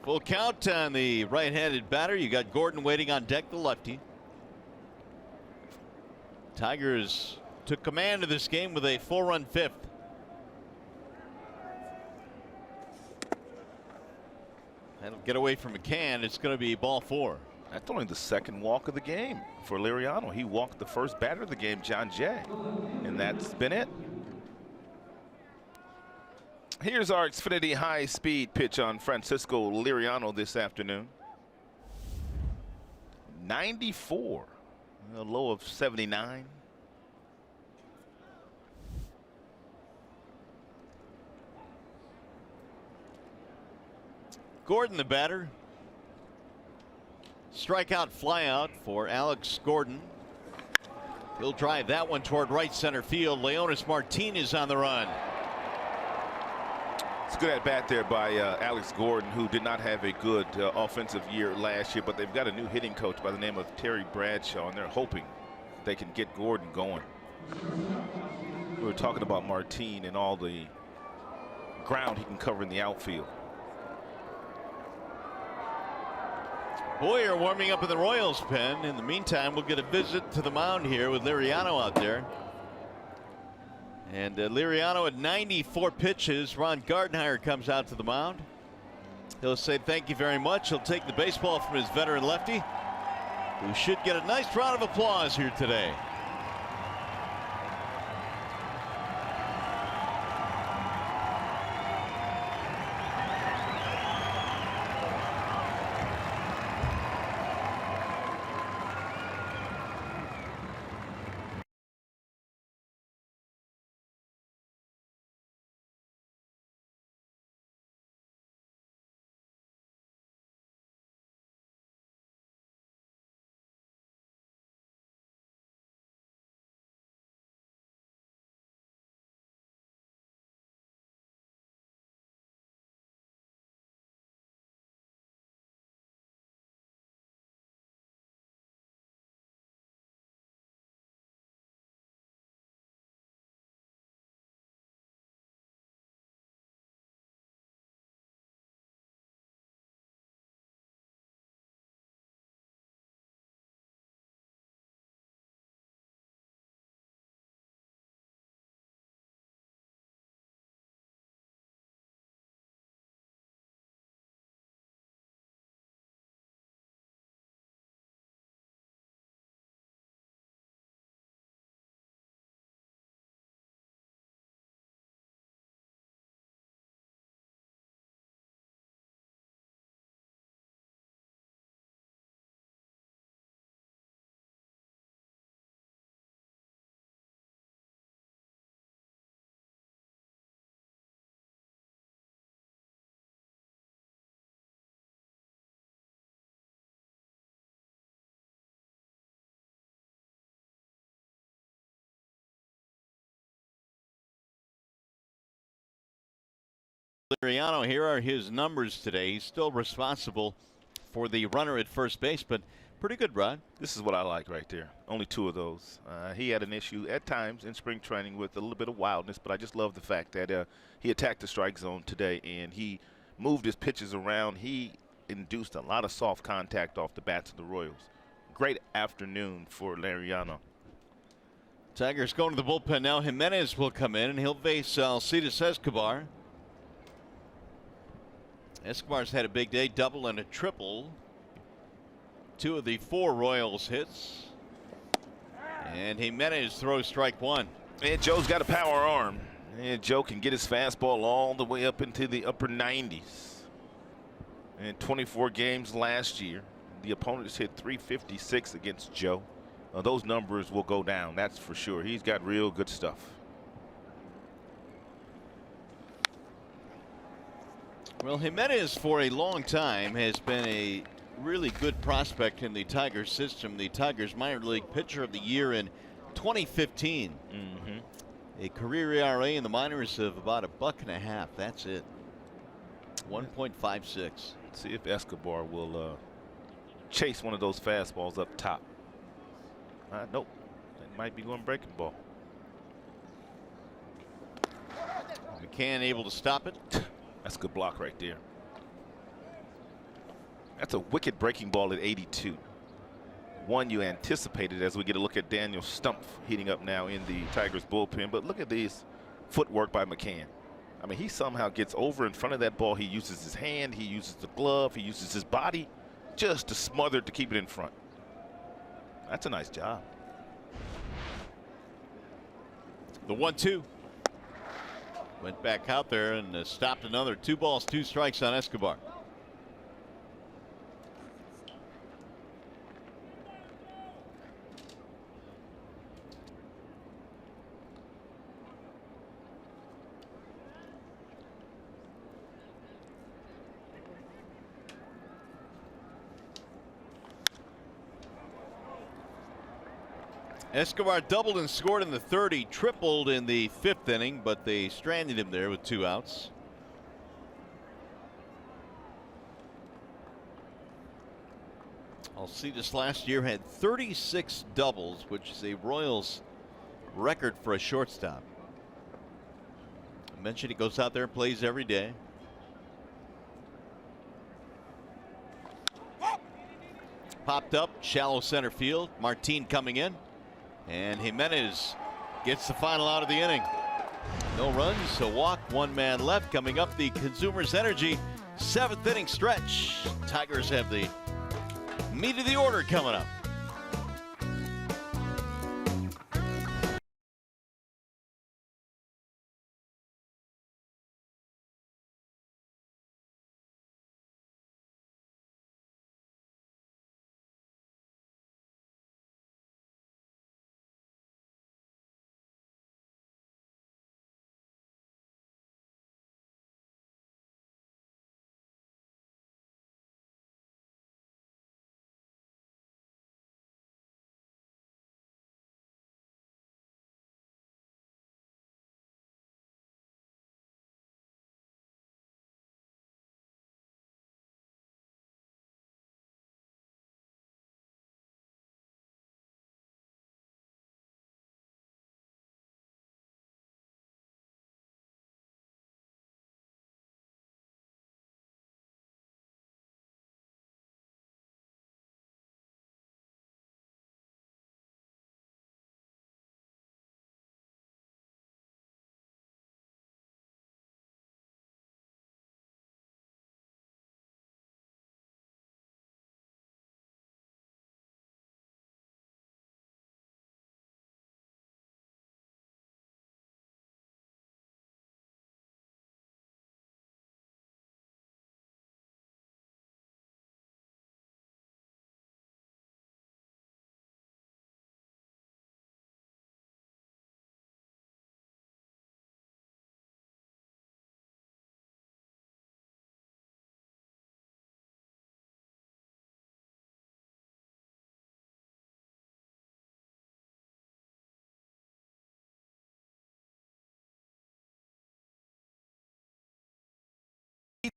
Full count on the right-handed batter. You got Gordon waiting on deck, the lefty. Tigers took command of this game with a 4-run 5th. That'll get away from McCann. It's going to be ball 4. That's only the 2nd walk of the game for Liriano. He walked the first batter of the game, John Jay, and that's been it. Here's our Xfinity high-speed pitch on Francisco Liriano this afternoon. 94, a low of 79. Gordon, the batter. Strikeout, flyout for Alex Gordon. He'll drive that one toward right center field. Leonis Martinez on the run. It's a good at bat there by Alex Gordon, who did not have a good offensive year last year, but they've got a new hitting coach by the name of Terry Bradshaw, and they're hoping they can get Gordon going. We were talking about Martin and all the ground he can cover in the outfield. Boyer warming up in the Royals pen. In the meantime, we'll get a visit to the mound here with Liriano out there. And Liriano at 94 pitches. Ron Gardenhire comes out to the mound. He'll say thank you very much. He'll take the baseball from his veteran lefty, who should get a nice round of applause here today. Liriano, here are his numbers today. He's still responsible for the runner at first base, but pretty good run. This is what I like right there. Only 2 of those. He had an issue at times in spring training with a little bit of wildness, but I just love the fact that he attacked the strike zone today and he moved his pitches around. He induced a lot of soft contact off the bats of the Royals. Great afternoon for Liriano. Tigers going to the bullpen now. Jimenez will come in and he'll face Alcides Escobar. Escobar's had a big day, double and a triple. 2 of the 4 Royals hits. And Jimenez throws strike 1. And Joe's got a power arm. And Joe can get his fastball all the way up into the upper 90s. In 24 games last year, the opponents hit 356 against Joe. Those numbers will go down, that's for sure. He's got real good stuff. Well, Jimenez for a long time has been a really good prospect in the Tigers system. The Tigers minor league pitcher of the year in 2015. A career ERA in the minors of about $1.50. That's it. 1.56. See if Escobar will chase one of those fastballs up top. Nope. That might be going breaking ball. McCann able to stop it. That's a good block right there. That's a wicked breaking ball at 82. One you anticipated as we get a look at Daniel Stumpf heating up now in the Tigers bullpen. But look at this footwork by McCann. I mean, he somehow gets over in front of that ball. He uses his hand, he uses the glove, he uses his body just to smother it to keep it in front. That's a nice job. The 1-2. Went back out there and stopped another. 2 balls, 2 strikes on Escobar. Escobar doubled and scored in the third. He tripled in the fifth inning, but they stranded him there with 2 outs. Alcides last year had 36 doubles, which is a Royals record for a shortstop. I mentioned he goes out there and plays every day. Popped up, shallow center field. Martin coming in. And Jimenez gets the final out of the inning. No runs, a walk, 1 man left. Coming up, the Consumers Energy 7th inning stretch. Tigers have the meat of the order coming up.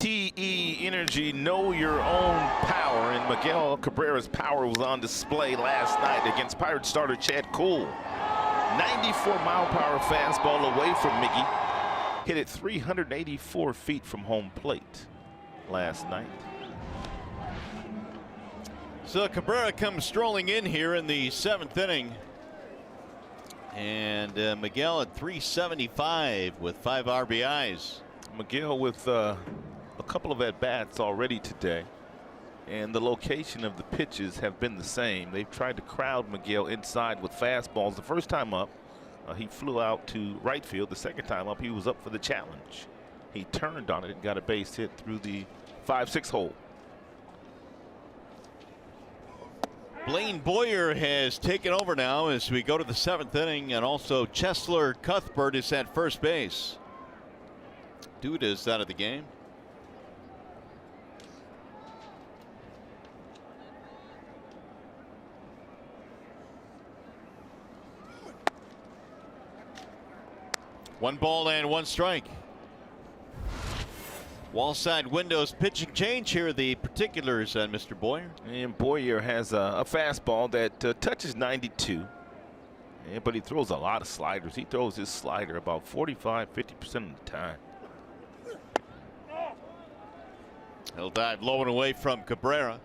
KCA Energy, know your own power, and Miguel Cabrera's power was on display last night against Pirate starter Chad Kuhl. 94-mile-per-hour fastball away from Mickey. Hit it 384 feet from home plate last night. So Cabrera comes strolling in here in the 7th inning. And Miguel at 375 with 5 RBIs. Miguel with a couple of at-bats already today, and the location of the pitches have been the same. They've tried to crowd Miguel inside with fastballs. The first time up, he flew out to right field. The second time up, he was up for the challenge. He turned on it and got a base hit through the 5-6 hole. Blaine Boyer has taken over now as we go to the 7th inning, and also Chesler Cuthbert is at first base. Duda is out of the game. One ball and 1 strike. Wallside windows pitching change. Here are the particulars on Mr. Boyer. And Boyer has a fastball that touches 92. But he throws a lot of sliders. He throws his slider about 45–50% of the time. He'll dive low and away from Cabrera.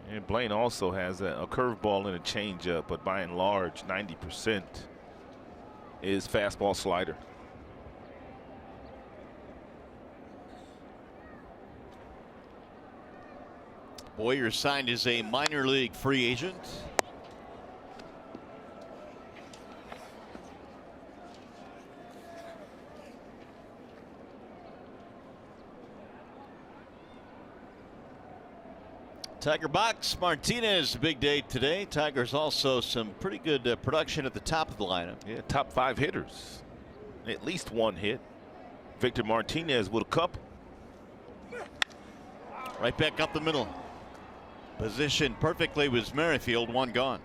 And Blaine also has a curveball and a changeup, but by and large, 90% is fastball slider. Boyer signed as a minor league free agent. Tiger box, Martinez, big day today. Tigers also some pretty good production at the top of the lineup. Yeah, top 5 hitters. At least 1 hit. Victor Martinez with a couple. Right back up the middle. Positioned perfectly was Merrifield, 1 gone.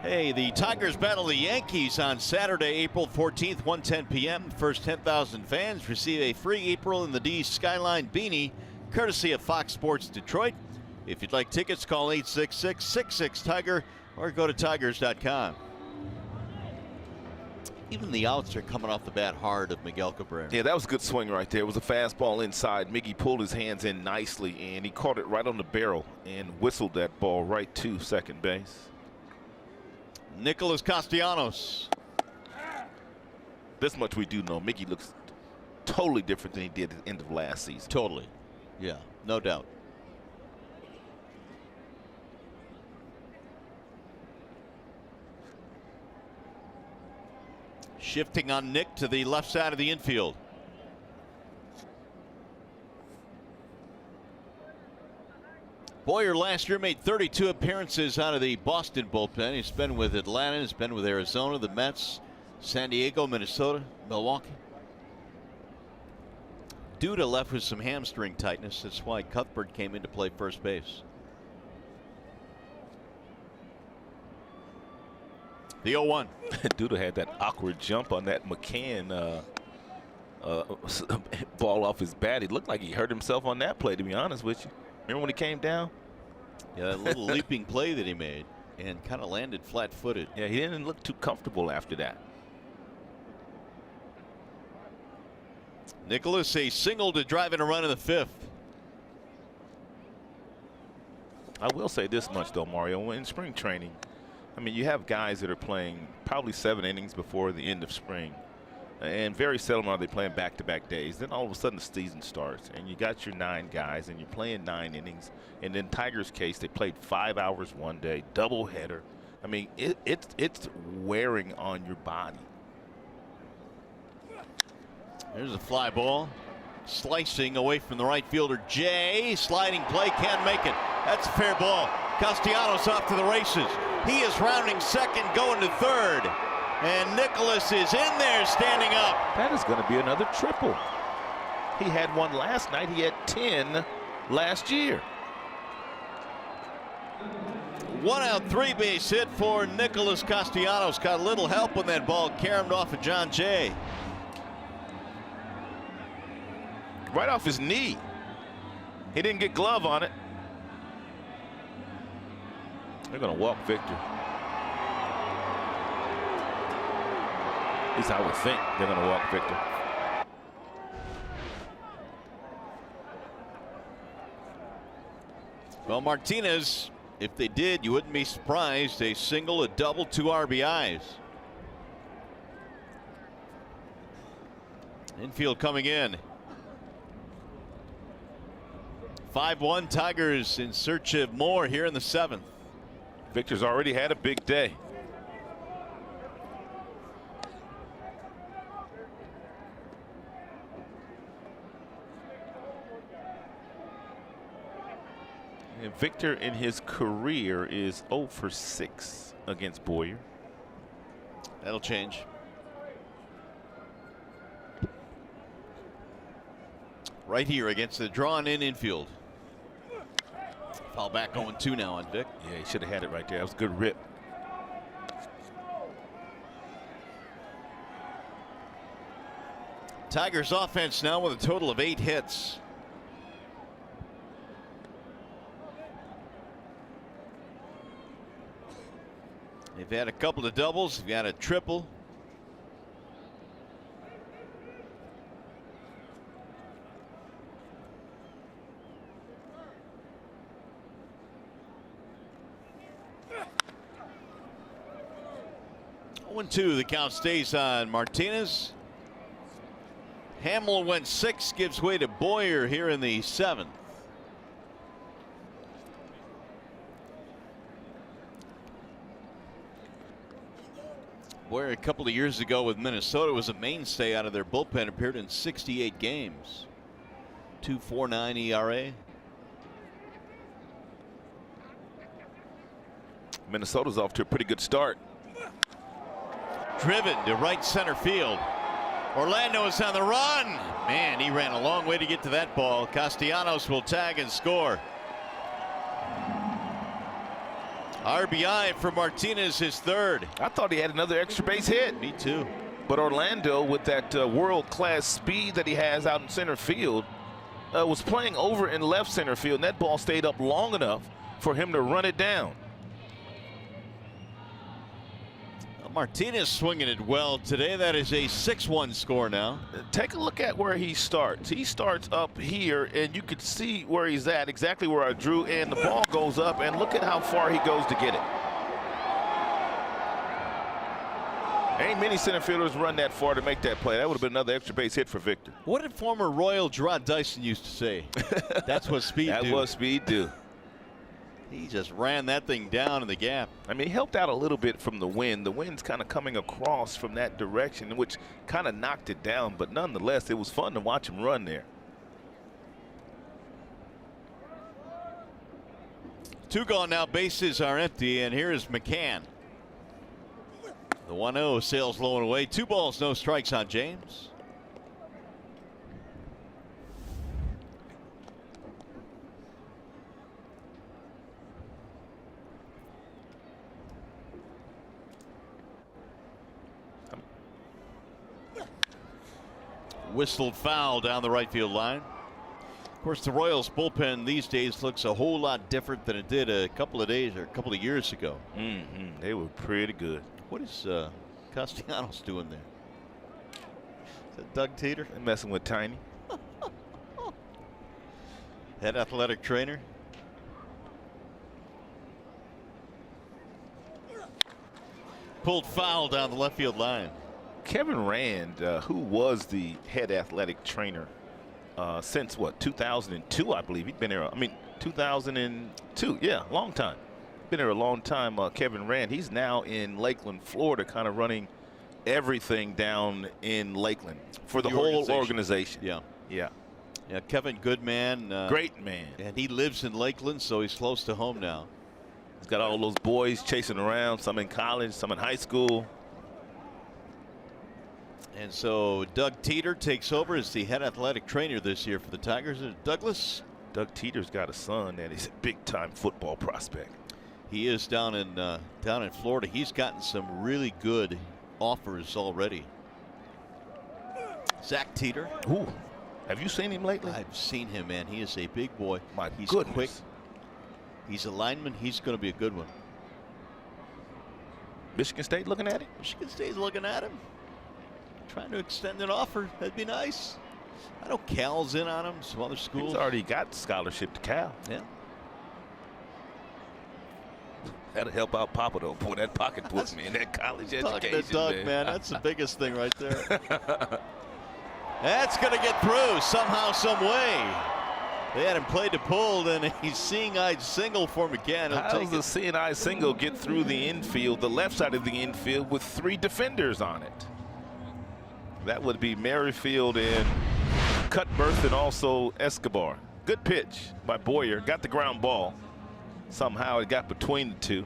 Hey, the Tigers battle the Yankees on Saturday, April 14th, 1:10 p.m. First 10,000 fans receive a free April in the D Skyline beanie, courtesy of Fox Sports Detroit. If you'd like tickets, call 866-66-TIGER or go to tigers.com. Even the outs are coming off the bat hard of Miguel Cabrera. Yeah, that was a good swing right there. It was a fastball inside. Miggy pulled his hands in nicely, and he caught it right on the barrel and whistled that ball right to second base. Nicholas Castellanos. This much we do know. Miggy looks totally different than he did at the end of last season. Totally. Yeah, no doubt. Shifting on Nick to the left side of the infield. Boyer last year made 32 appearances out of the Boston bullpen. He's been with Atlanta, he's been with Arizona, the Mets, San Diego, Minnesota, Milwaukee. Duda left with some hamstring tightness. That's why Cuthbert came in to play first base. The 0-1. Duda had that awkward jump on that McCann ball off his bat. He looked like he hurt himself on that play, to be honest with you. Remember when he came down? Yeah, that little leaping play that he made and kind of landed flat-footed. Yeah, he didn't look too comfortable after that. Nicholas, a single to drive in a run in the fifth. I will say this much, though, Mario. In spring training, I mean, you have guys that are playing probably 7 innings before the end of spring. And very seldom are they playing back-to-back days. Then all of a sudden the season starts, and you got your 9 guys, and you're playing 9 innings. And in Tigers' case, they played 5 hours one day, doubleheader. I mean, it's wearing on your body. There's a fly ball. Slicing away from the right fielder, Jay. Sliding play, can't make it. That's a fair ball. Castellanos off to the races. He is rounding second, going to third. And Nicholas is in there standing up. That is going to be another triple. He had one last night. He had 10 last year. 1 out, 3 base hit for Nicholas Castellanos. Got a little help when that ball caromed off of John Jay. Right off his knee. He didn't get glove on it. They're going to walk Victor. At least I would think they're going to walk Victor. Well, Martinez, if they did, you wouldn't be surprised. A single, a double, 2 RBIs. Infield coming in. 5-1 Tigers in search of more here in the 7th. Victor's already had a big day. And Victor in his career is 0 for 6 against Boyer. That'll change. Right here against the drawn-in infield. Foul back 0-2 now on Vic. Yeah, he should have had it right there. That was a good rip. Tigers offense now with a total of 8 hits. They've had a couple of doubles. They've got a triple. Two, the count stays on Martinez. Hamill went 6, gives way to Boyer here in the 7th. Boyer a couple of years ago with Minnesota was a mainstay out of their bullpen, appeared in 68 games. 2.49 ERA. Minnesota's off to a pretty good start. Driven to right center field. Orlando is on the run. Man, he ran a long way to get to that ball. Castellanos will tag and score. RBI for Martinez, his third. I thought he had another extra base hit. Me too. But Orlando, with that world-class speed that he has out in center field, was playing over in left center field, and that ball stayed up long enough for him to run it down. Martinez swinging it well today. That is a 6-1 score now. Take a look at where he starts. He starts up here, and you could see where he's at, exactly where I drew, and the ball goes up, and look at how far he goes to get it. Ain't many center fielders run that far to make that play. That would have been another extra base hit for Victor. What did former Royal Gerard Dyson used to say? That's what speed do. That was speed do. He just ran that thing down in the gap. I mean, he helped out a little bit from the wind. The wind's kind of coming across from that direction, which kind of knocked it down. But nonetheless, it was fun to watch him run there. 2 gone now. Bases are empty, and here is McCann. The 1-0 sails low and away. 2 balls, no strikes on James. Whistled foul down the right field line. Of course, the Royals bullpen these days looks a whole lot different than it did a couple of days or a couple of years ago. They were pretty good. What is Castellanos doing there? Is that Doug Teeter? They're messing with Tiny. Head athletic trainer. Pulled foul down the left field line. Kevin Rand, who was the head athletic trainer since what, 2002, I believe. He'd been there, 2002, yeah, long time. Been there a long time. Kevin Rand, he's now in Lakeland, Florida, kind of running everything down in Lakeland for the whole organization. Yeah, Kevin, good man. Great man. And he lives in Lakeland, so he's close to home now. He's got all those boys chasing around, some in college, some in high school. And so Doug Teeter takes over as the head athletic trainer this year for the Tigers. Douglas? Doug Teeter's got a son that is a big-time football prospect. He is down in Florida. He's gotten some really good offers already. Zach Teeter. Ooh. Have you seen him lately? I've seen him, man. He is a big boy. He's quick. He's a lineman. He's going to be a good one. Michigan State looking at him? Michigan State's looking at him. Trying to extend an offer. That'd be nice. I know Cal's in on him. Some other schools. He's already got scholarship to Cal. Yeah. That'll help out Papa, though. Boy, that pocketbook, man. That college education. Talking to Doug, man. That's the biggest thing right there. That's going to get through somehow, some way. They had him played to pulled, and he's seeing-eye single for McCann. How does the seeing-eye single get through the infield, the left side of the infield, with 3 defenders on it? That would be Merrifield and Cutbirth and also Escobar. Good pitch by Boyer. Got the ground ball. Somehow it got between the two.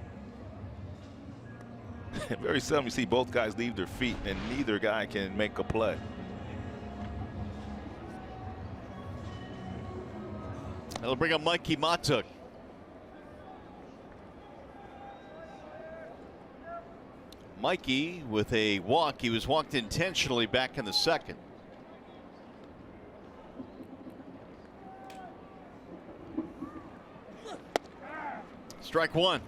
Very seldom you see both guys leave their feet and neither guy can make a play. That'll bring up Mikey Matuk. Mikey with a walk. He was walked intentionally back in the second. Strike 1.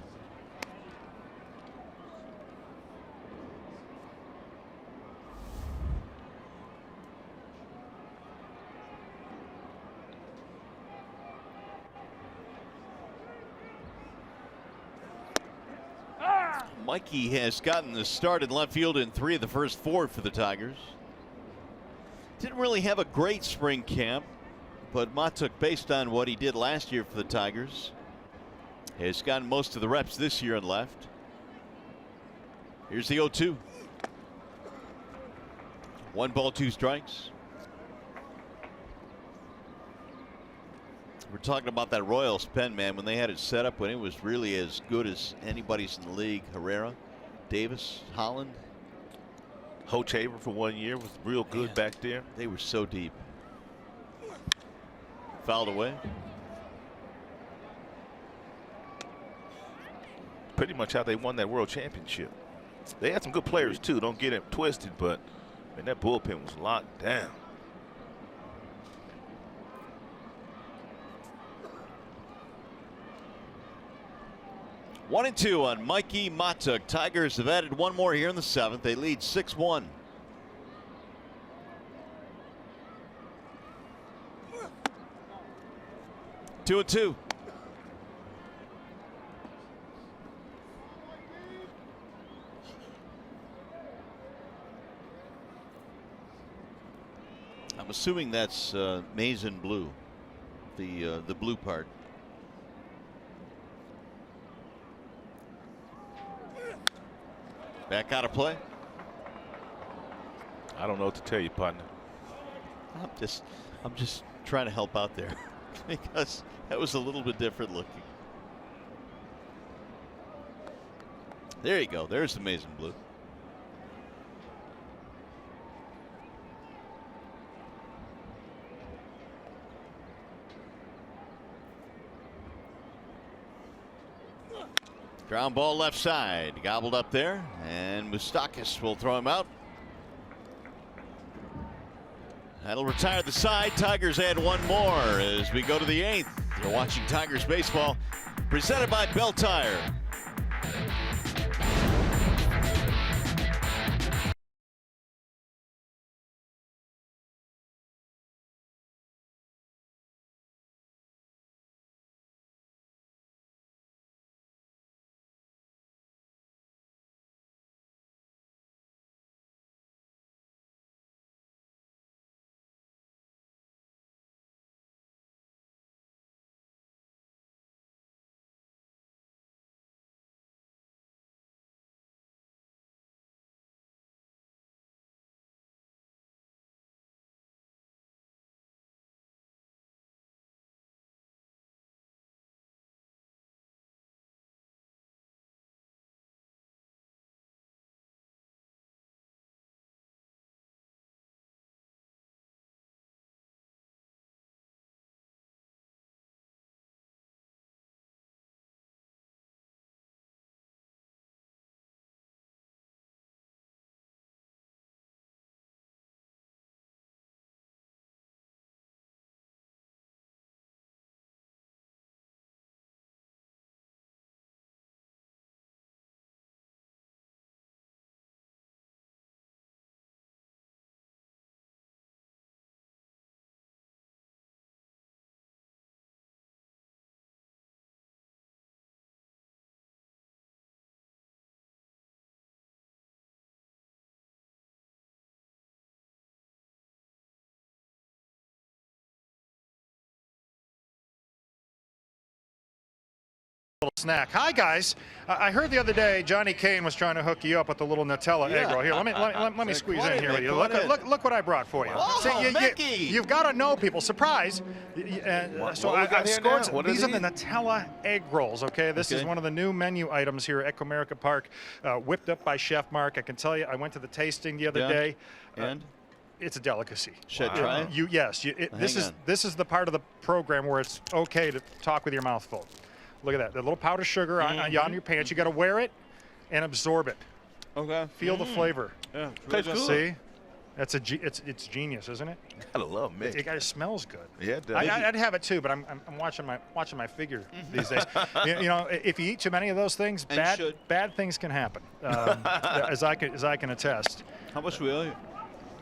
Mikey has gotten the start in left field in 3 of the first 4 for the Tigers. Didn't really have a great spring camp, but Matuk, based on what he did last year for the Tigers, has gotten most of the reps this year in left. Here's the 0-2. 1 ball, 2 strikes. We're talking about that Royals pen, man, when they had it set up when it was really as good as anybody's in the league. Herrera, Davis, Holland. Hochaver for 1 year was real good back there. They were so deep. Fouled away. pretty much how they won that world championship. They had some good players too, don't get it twisted, but man, that bullpen was locked down. One and two on Mikey Matuk. Tigers have added one more here in the 7th. They lead 6-1. Two and two. I'm assuming that's maize and blue, the blue part. Back out of play. I don't know what to tell you, partner. I'm just trying to help out there because that was a little bit different looking. There you go. There's the maize and blue. Ground ball left side, gobbled up there, and Moustakas will throw him out. That'll retire the side. Tigers add one more as we go to the 8th. You're watching Tigers baseball, presented by Bell Tire. Snack. Hi guys. I heard the other day Johnny Kane was trying to hook you up with the the Nutella egg roll. Here, let me squeeze in here with you. Look what I brought for you. Oh, You've got to know people. Surprise! So I've scored. These are the Nutella egg rolls. Okay, this is one of the new menu items here at Comerica Park, whipped up by Chef Mark. I can tell you, I went to the tasting the other day. And it's a delicacy. Should I try it? This is the part of the program where it's okay to talk with your mouth full. Look at that. The little powdered sugar on your pants. You got to wear it and absorb it. Okay. Feel the flavor. Yeah. Tastes good. See? It's genius, isn't it? I love Mick. It smells good. Yeah, it does. I'd have it too, but I'm watching my figure these days. You know, if you eat too many of those things, bad things can happen. As I can attest. How much will you?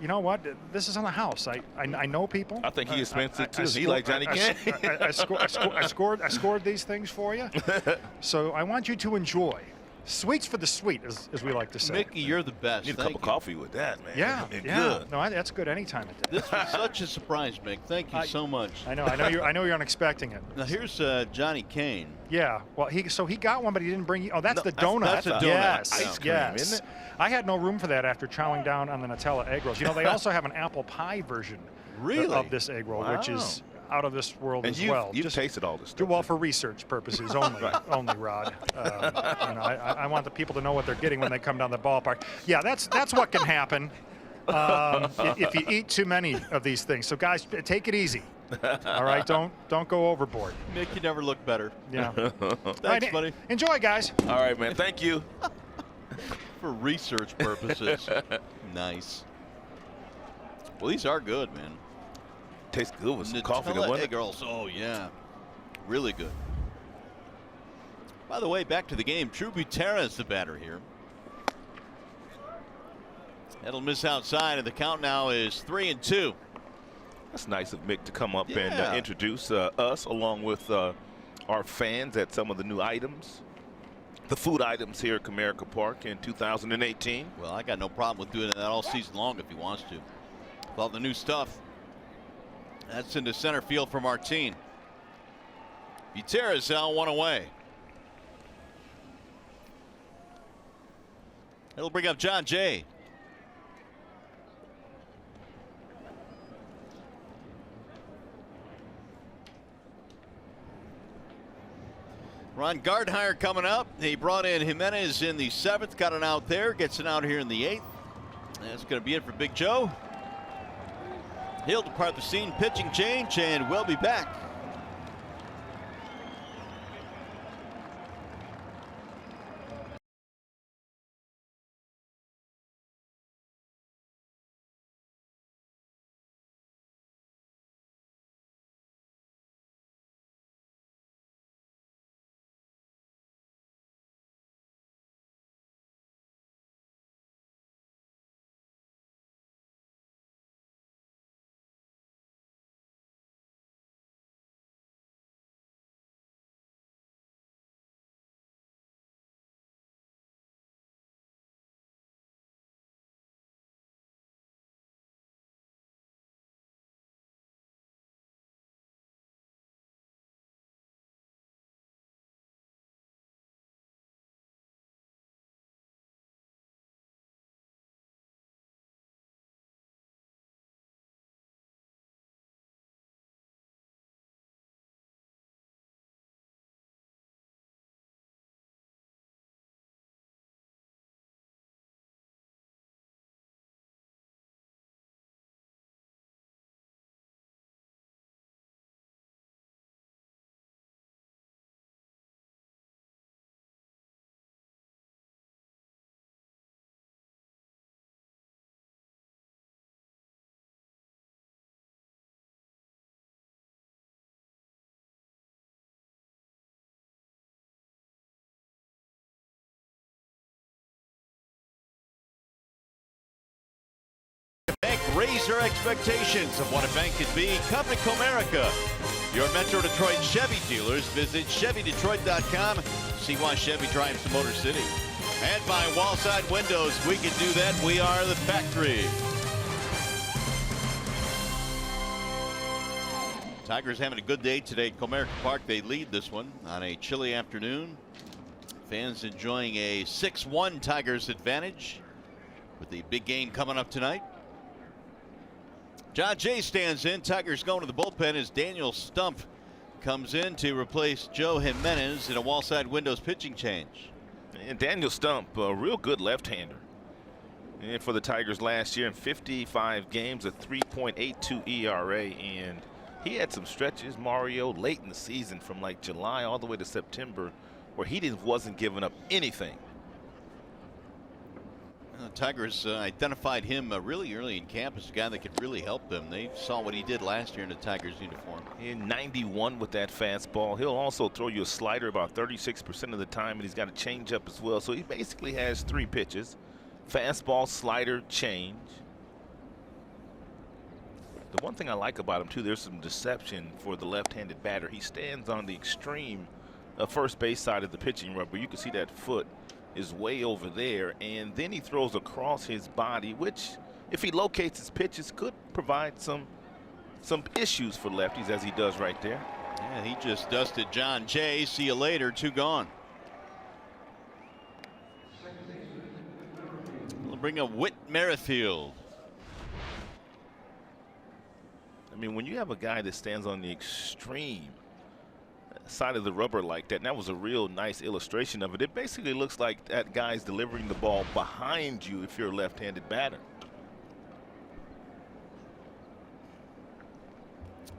You know what? This is on the house. I know people. I think he expensive too. He like Johnny Kane. I scored these things for you. So I want you to enjoy. Sweets for the sweet, as we like to say. Mickey, you're the best. Need a cup of coffee with that, man. Yeah, Good. No, that's good any time of day. This was such a surprise, Mick. Thank you so much. I know you're unexpecting it. Now here's Johnny Kane. Yeah, well, he got one, but he didn't bring you. Oh, that's the donut. That's a donut. Yes, Ice cream, yes. isn't it? I had no room for that after chowing down on the Nutella egg rolls. You know, they also have an apple pie version of this egg roll, which is out of this world as well. You've tasted all this stuff. Well, for research purposes only, only, Rod. I want the people to know what they're getting when they come down the ballpark. Yeah, that's what can happen if you eat too many of these things. So, guys, take it easy. All right, don't go overboard. Nick, you never look better. Yeah. Thanks, buddy. Enjoy, guys. All right, man. Thank you. For research purposes. Nice. Well, these are good, man. Tastes good with some coffee. Nutella egg rolls. Oh, yeah. Really good. By the way, back to the game. True Butera is the batter here. That'll miss outside, and the count now is 3-2. That's nice of Mick to come up and introduce us along with our fans at some of the new items, the food items here at Comerica Park in 2018. Well, I got no problem with doing that all season long if he wants to. With all the new stuff. That's into center field for Martin. Butera's now 1 away. It'll bring up John Jay. Ron Gardhire coming up. He brought in Jimenez in the 7th, got an out there, gets an out here in the 8th. That's going to be it for Big Joe. He'll depart the scene, pitching change, and we'll be back. Raise your expectations of what a bank could be. Come to Comerica, your Metro Detroit Chevy dealers. Visit ChevyDetroit.com. See why Chevy drives the Motor City. And by Wallside Windows, we can do that. We are the factory. Tigers having a good day today at Comerica Park. They lead this one on a chilly afternoon. Fans enjoying a 6-1 Tigers advantage with the big game coming up tonight. John Jay stands in. Tigers going to the bullpen as Daniel Stump comes in to replace Joe Jimenez in a Wallside Windows pitching change. And Daniel Stump, a real good left-hander. And for the Tigers last year in 55 games, a 3.82 ERA. And he had some stretches, Mario, late in the season from like July all the way to September where he wasn't giving up anything. Tigers identified him really early in camp as a guy that could really help them. They saw what he did last year in the Tigers uniform. In 91 with that fastball. He'll also throw you a slider about 36% of the time, and he's got a changeup as well. So he basically has 3 pitches: fastball, slider, change. The one thing I like about him too, there's some deception for the left-handed batter. He stands on the extreme first base side of the pitching rubber. You can see that foot is way over there, and then he throws across his body, which if he locates his pitches could provide some issues for lefties, as he does right there. Yeah, he just dusted John Jay. See you later. 2 gone. We'll bring up Whit Merrifield. I mean, when you have a guy that stands on the extreme side of the rubber like that, and that was a real nice illustration of it. It basically looks like that guy's delivering the ball behind you if you're a left-handed batter.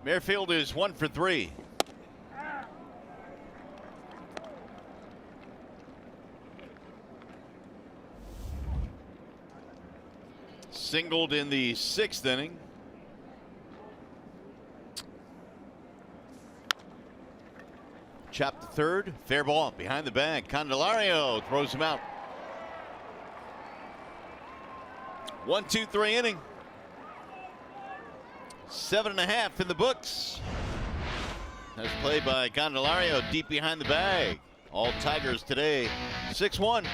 Merrifield is 1 for 3. Singled in the 6th inning. Chopped the 3rd. Fair ball behind the bag. Candelario throws him out. 1, 2, 3 inning. 7.5 in the books. That's played by Candelario deep behind the bag. All Tigers today, 6-1.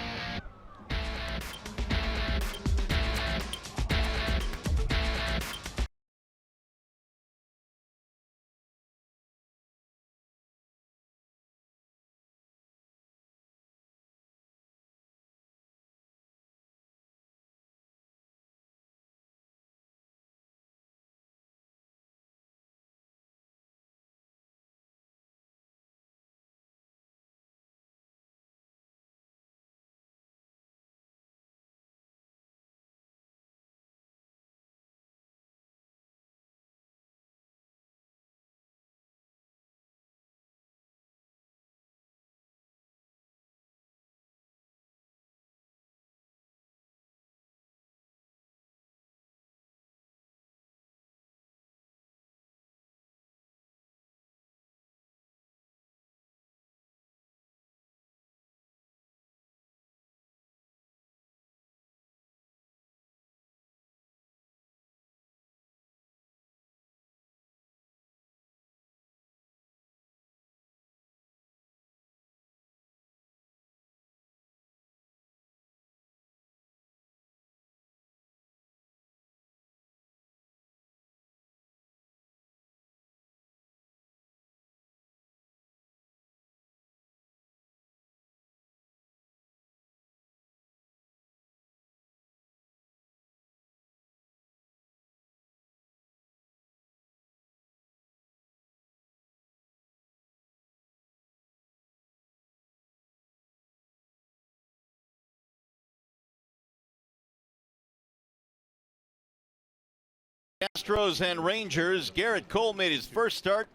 Astros and Rangers. Garrett Cole made his first start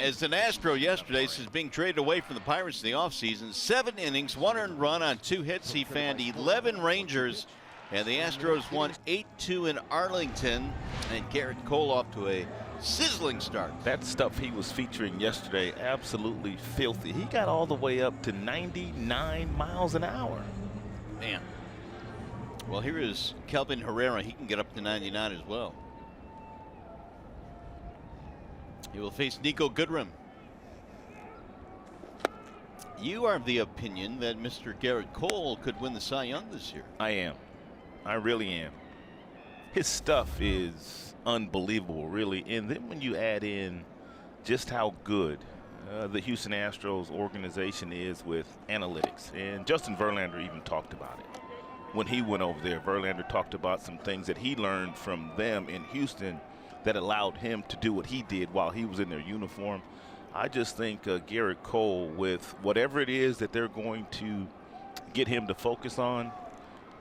as an Astro yesterday since being traded away from the Pirates in the offseason. 7 innings, 1 earned run on 2 hits. He fanned 11 Rangers, and the Astros won 8-2 in Arlington. And Garrett Cole off to a sizzling start. That stuff he was featuring yesterday, absolutely filthy. He got all the way up to 99 miles an hour. Man. Well, here is Kelvin Herrera. He can get up to 99 as well. He will face Nico Goodrum. You are of the opinion that Mr. Garrett Cole could win the Cy Young this year. I am. I really am. His stuff is unbelievable, really. And then when you add in just how good the Houston Astros organization is with analytics, and Justin Verlander even talked about it. When he went over there, Verlander talked about some things that he learned from them in Houston that allowed him to do what he did while he was in their uniform. I just think Garrett Cole, with whatever it is that they're going to get him to focus on,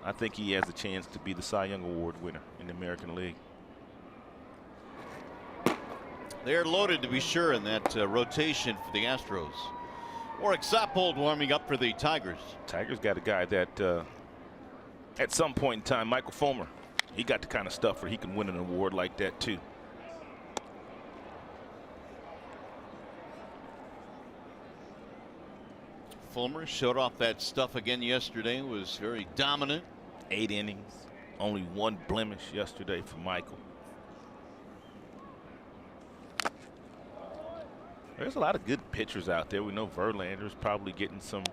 I think he has a chance to be the Cy Young Award winner in the American League. They're loaded, to be sure, in that rotation for the Astros. Warwick Soppold warming up for the Tigers. Tigers got a guy that at some point in time, Michael Fulmer, he got the kind of stuff where he can win an award like that too. Fulmer showed off that stuff again yesterday, was very dominant. 8 innings, only 1 blemish yesterday for Michael. There's a lot of good pitchers out there. We know Verlander's probably getting some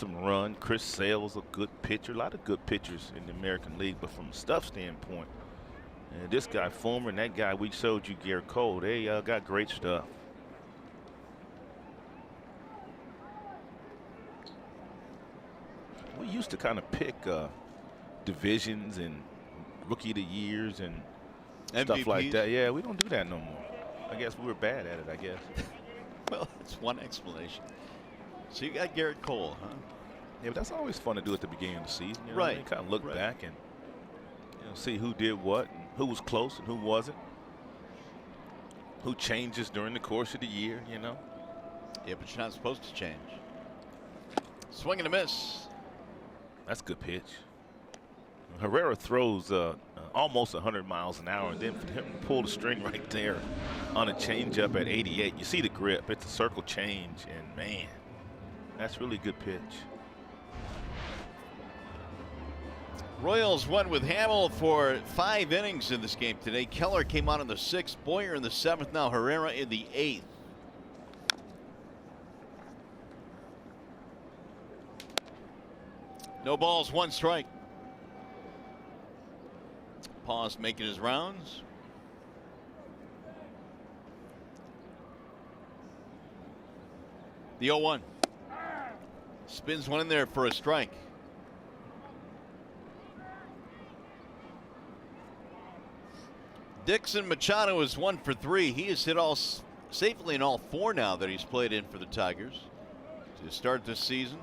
run. Chris Sale's a good pitcher. A lot of good pitchers in the American League, but from a stuff standpoint, this guy Fulmer and that guy we showed you, Garrett Cole, they got great stuff. We used to kind of pick divisions and rookie of the years and stuff MVPs. like that. Yeah, we don't do that no more. I guess we were bad at it, I guess. Well, that's one explanation. So you got Garrett Cole, huh? Yeah, but that's always fun to do at the beginning of the season. You know, Right. You kind of look back and see who did what and who was close and who wasn't. who changes during the course of the year, you know. Yeah, but you're not supposed to change. Swing and a miss. That's a good pitch. Herrera throws almost 100 miles an hour, and then for him to pull the string right there on a changeup at 88, you see the grip. It's a circle change, and man, that's really good pitch. Royals went with Hamill for 5 innings in this game today. Keller came on in the 6th, Boyer in the 7th, now Herrera in the 8th. No balls, 1 strike. Pause making his rounds. The 0-1. Spins one in there for a strike. Dixon Machado is 1 for 3. He has hit all safely in all 4 now that he's played in for the Tigers to start this season.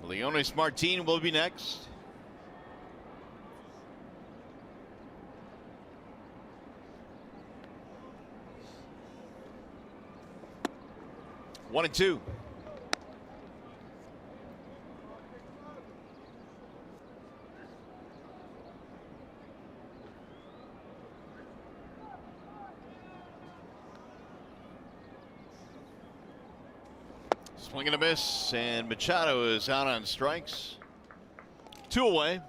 Leonis Martin will be next. One and two. Swing and a miss, and Machado is out on strikes. 2 away.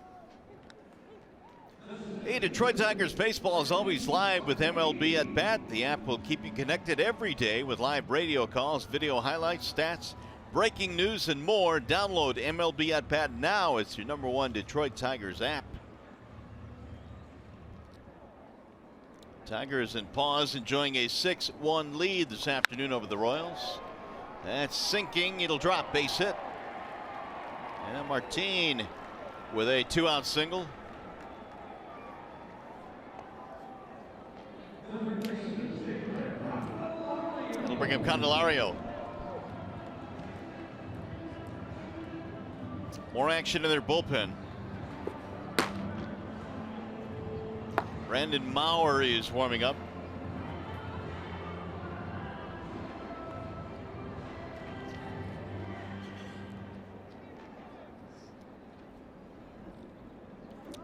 Hey, Detroit Tigers baseball is always live with MLB at Bat. The app will keep you connected every day with live radio calls, video highlights, stats, breaking news, and more. Download MLB at Bat now. It's your #1 Detroit Tigers app. Tigers in pause, enjoying a 6-1 lead this afternoon over the Royals. That's sinking. It'll drop. Base hit. And Martin with a 2-out single. It'll bring up Candelario. More action in their bullpen. Brandon Maurer is warming up.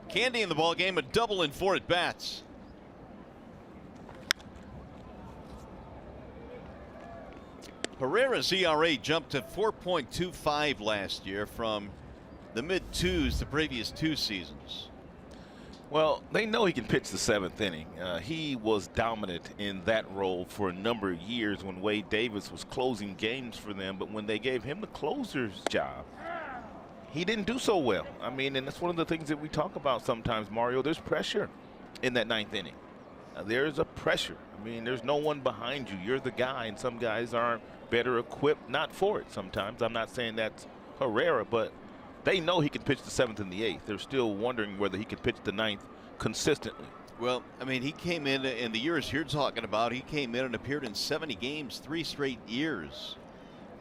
Candy in the ball game, a double in 4 at bats. Herrera's ERA jumped to 4.25 last year from the mid-2s the previous 2 seasons. Well, they know he can pitch the 7th inning. He was dominant in that role for a number of years when Wade Davis was closing games for them, but when they gave him the closer's job, he didn't do so well. I mean, and that's one of the things that we talk about sometimes, Mario. There's pressure in that 9th inning. There's a pressure. I mean, there's no one behind you. You're the guy, and some guys aren't better equipped, not for it sometimes. I'm not saying that's Herrera, but they know he can pitch the 7th and the 8th. They're still wondering whether he can pitch the 9th consistently. Well, I mean, he came in the years you're talking about. He came in and appeared in 70 games 3 straight years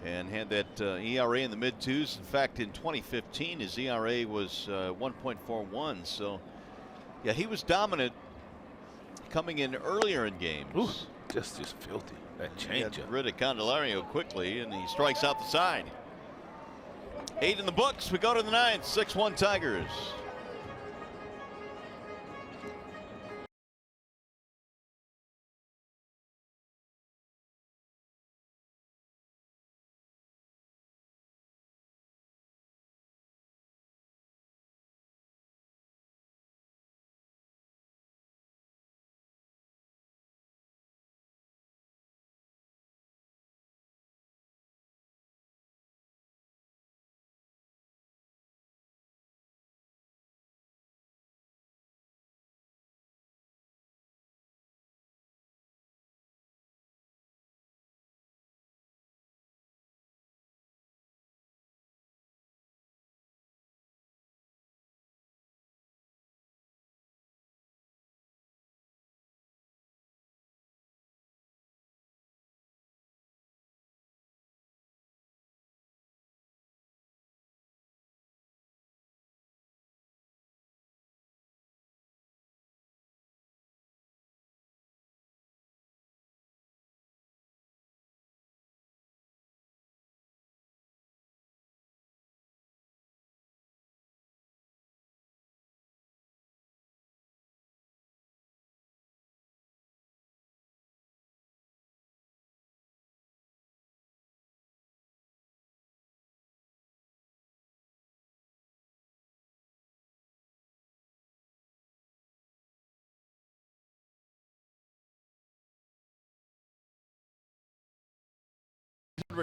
and had that ERA in the mid-2s. In fact, in 2015, his ERA was 1.41. So, yeah, he was dominant coming in earlier in games. Ooh, just filthy. That change. Got rid of Candelario quickly, and he strikes out the side. 8 in the books. We go to the 9th. 6-1 Tigers.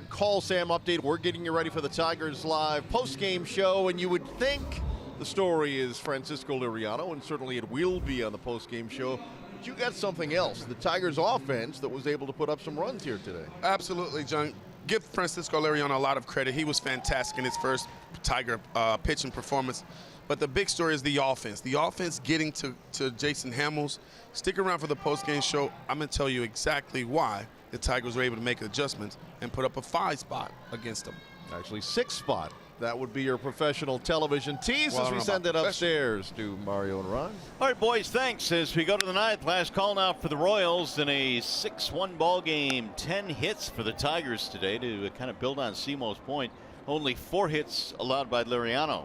Call Sam update. We're getting you ready for the Tigers Live post-game show, and you would think the story is Francisco Liriano, and certainly it will be on the post-game show. But you got something else, the Tigers offense that was able to put up some runs here today. Absolutely, John. Give Francisco Liriano a lot of credit. He was fantastic in his first Tiger pitching performance. But the big story is the offense. The offense getting to Jason Hamels. Stick around for the post-game show. I'm going to tell you exactly why the Tigers were able to make adjustments and put up a 5 spot against them. Actually, 6 spot. That would be your professional television tease as we send it upstairs to Mario and Ron. All right, boys, thanks. As we go to the 9th, last call now for the Royals in a 6-1 ball game. 10 hits for the Tigers today to kind of build on Simo's point. Only 4 hits allowed by Liriano.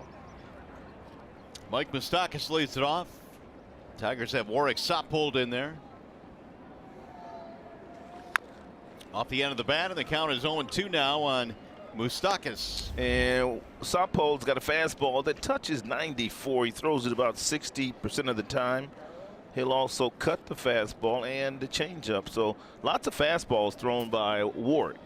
Mike Moustakas leads it off. Tigers have Warwick Saupold in there. Off the end of the bat, and the count is 0-2 now on Moustakas. And Saupold's got a fastball that touches 94. He throws it about 60% of the time. He'll also cut the fastball and the changeup. So lots of fastballs thrown by Warwick.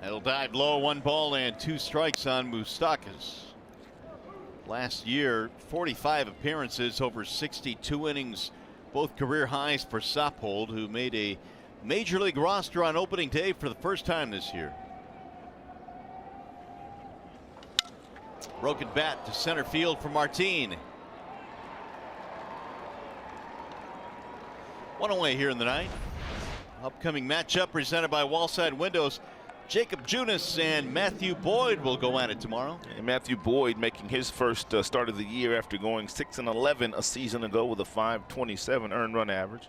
That'll dive low, 1 ball and 2 strikes on Moustakas. Last year, 45 appearances, over 62 innings, both career highs for Saupold, who made a major league roster on opening day for the first time this year. Broken bat to center field for Martin. 1 away here in the 9th. Upcoming matchup presented by Wallside Windows. Jacob Junis and Matthew Boyd will go at it tomorrow. And Matthew Boyd making his first start of the year after going 6-11 a season ago with a .527 earned run average.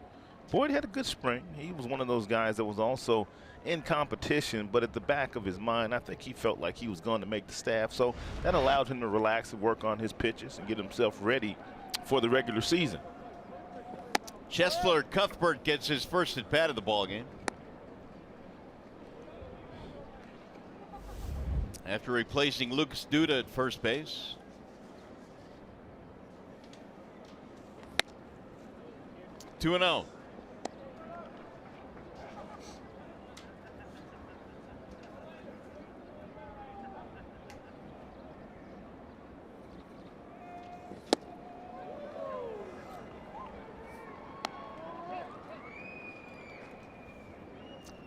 Boyd had a good spring. He was one of those guys that was also in competition, but at the back of his mind, I think he felt like he was going to make the staff. So that allowed him to relax and work on his pitches and get himself ready for the regular season. Chesler Cuthbert gets his first at bat of the ballgame. After replacing Lucas Duda at first base. Two and 0.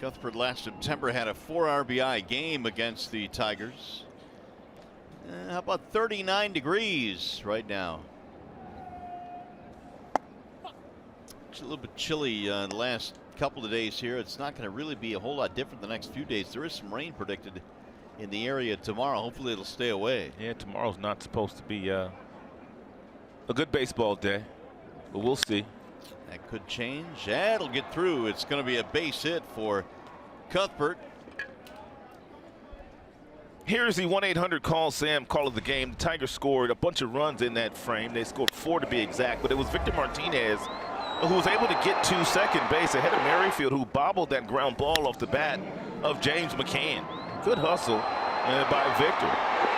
Cuthbert last September had a 4 RBI game against the Tigers. How about 39 degrees right now? It's a little bit chilly the last couple of days here. It's not going to really be a whole lot different the next few days. There is some rain predicted in the area tomorrow. Hopefully it'll stay away. Yeah, tomorrow's not supposed to be a good baseball day, but we'll see. That could change. That'll get through. It's going to be a base hit for Cuthbert. Here's the 1-800 call Sam call of the game. The Tigers scored a bunch of runs in that frame. They scored 4 to be exact, but it was Victor Martinez who was able to get to second base ahead of Merrifield, who bobbled that ground ball off the bat of James McCann. Good hustle by Victor.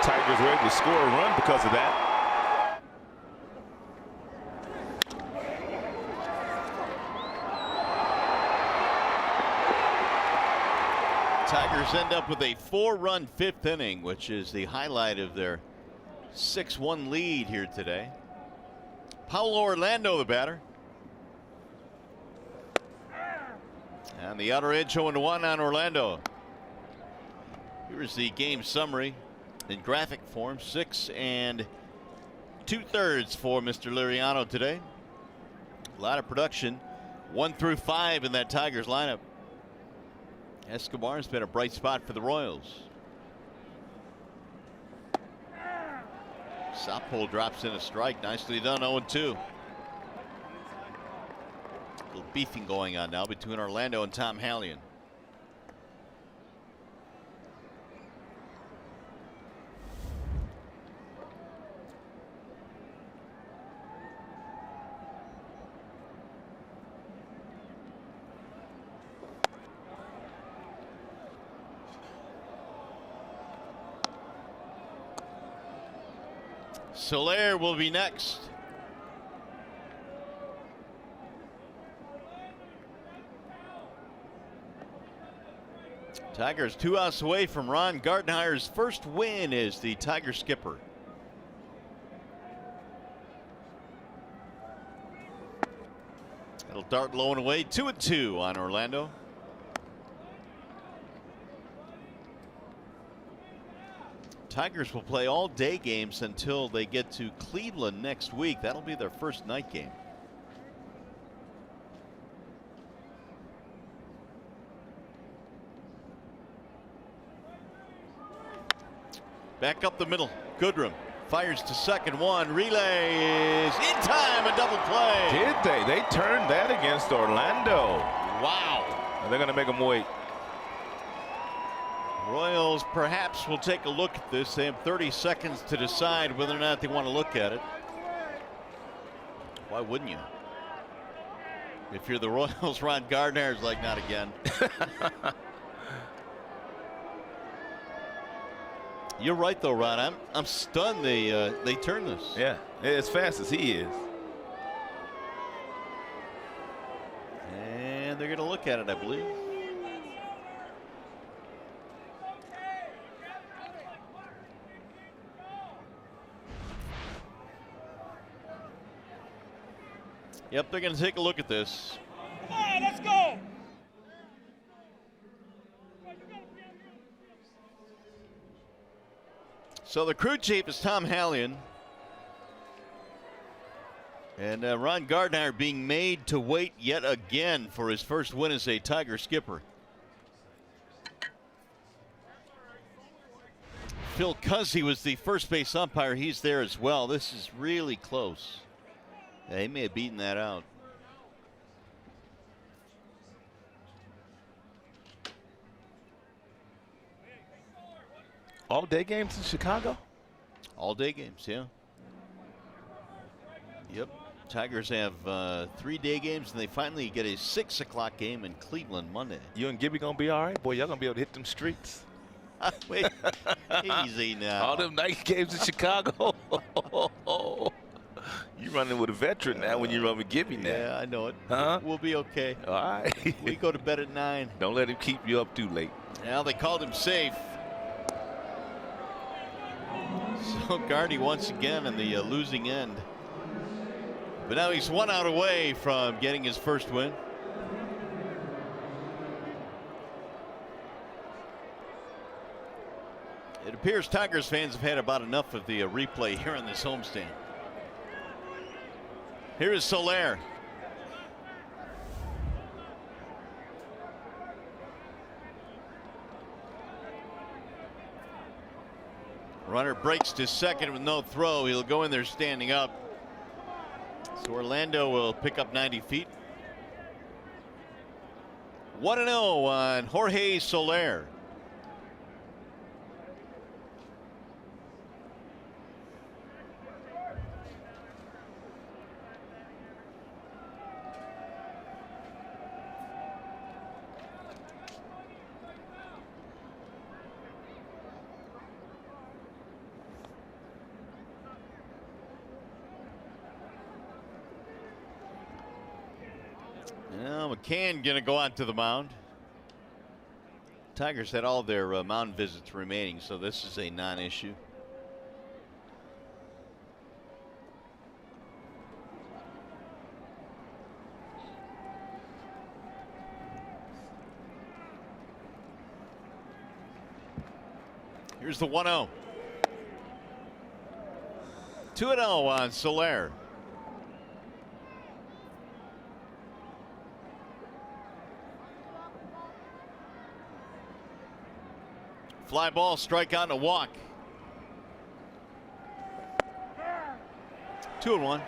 Tigers were able to score a run because of that. Tigers end up with a 4-run 5th inning, which is the highlight of their 6-1 lead here today. Paulo Orlando, the batter. And the outer edge 0-1 on Orlando. Here's the game summary in graphic form. 6 2/3 for Mr. Liriano today. A lot of production. 1 through 5 in that Tigers lineup. Escobar's been a bright spot for the Royals. Saupold drops in a strike. Nicely done, 0-2. A little beefing going on now between Orlando and Tom Hallion. Soler will be next. Tigers 2 outs away from Ron Gardenhire's first win as the Tiger skipper. It'll dart low and away, 2-2 on Orlando. Tigers will play all day games until they get to Cleveland next week. That'll be their first night game. Back up the middle. Goodrum fires to second. One relay is in time. A double play. Did they? They turned that against Orlando. Wow. And they're going to make them wait. Royals perhaps will take a look at this. They have 30 seconds to decide whether or not they want to look at it. Why wouldn't you? If you're the Royals, Ron Gardner's like, not again. You're right, though, Ron. I'm stunned they turned this. Yeah, as fast as he is. And they're going to look at it, I believe. Yep, they're going to take a look at this. Come on, let's go. So the crew chief is Tom Hallion. And Ron Gardner being made to wait yet again for his first win as a Tiger skipper. Phil Cuzzy was the first base umpire. He's there as well. This is really close. Yeah, he may have beaten that out. All day games in Chicago? All day games, yeah. Yep. Tigers have 3 day games, and they finally get a 6 o'clock game in Cleveland Monday. You and Gibby gonna be all right? Boy, y'all gonna be able to hit them streets. Wait, easy now. All them night games in Chicago. You running with a veteran now when you run with Gibby now. Yeah, I know it. Huh? We'll be okay. All right. We go to bed at 9. Don't let him keep you up too late. Now they called him safe. So Gardy once again in the losing end. But now he's 1 out away from getting his first win. It appears Tigers fans have had about enough of the replay here on this homestand. Here is Soler. Runner breaks to second with no throw. He'll go in there standing up. So Orlando will pick up 90 feet. 1-0 on Jorge Soler. Now McCann going to go out to the mound. Tigers had all their mound visits remaining, so this is a non-issue. Here's the 1-0. 2-0 on Soler. Fly ball, strike out and a walk. 2-1.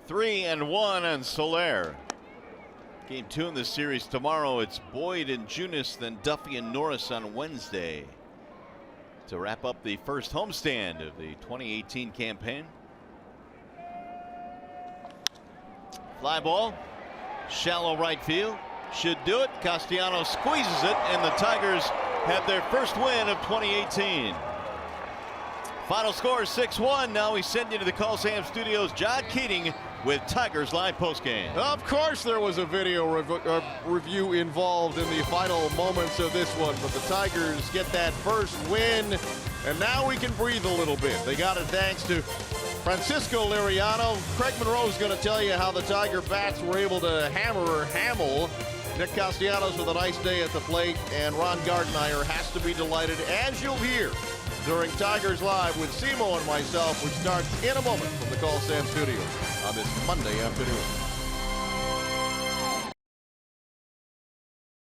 Three and one on Soler. Game 2 in this series tomorrow. It's Boyd and Junis, then Duffy and Norris on Wednesday to wrap up the first homestand of the 2018 campaign. Fly ball, shallow right field. should do it. Castellanos squeezes it, and the Tigers have their first win of 2018. Final score is 6-1. Now we send you to the Call Sam Studios. John Keating with Tigers Live postgame. Of course there was a video review involved in the final moments of this one, but the Tigers get that first win, and now we can breathe a little bit. They got it thanks to Francisco Liriano. Craig Monroe's going to tell you how the Tiger bats were able to hammer Nick Castellanos with a nice day at the plate, and Ron Gardenhire has to be delighted, as you'll hear during Tigers Live with Simo and myself, which starts in a moment from the Call Sam Studios on this Monday afternoon.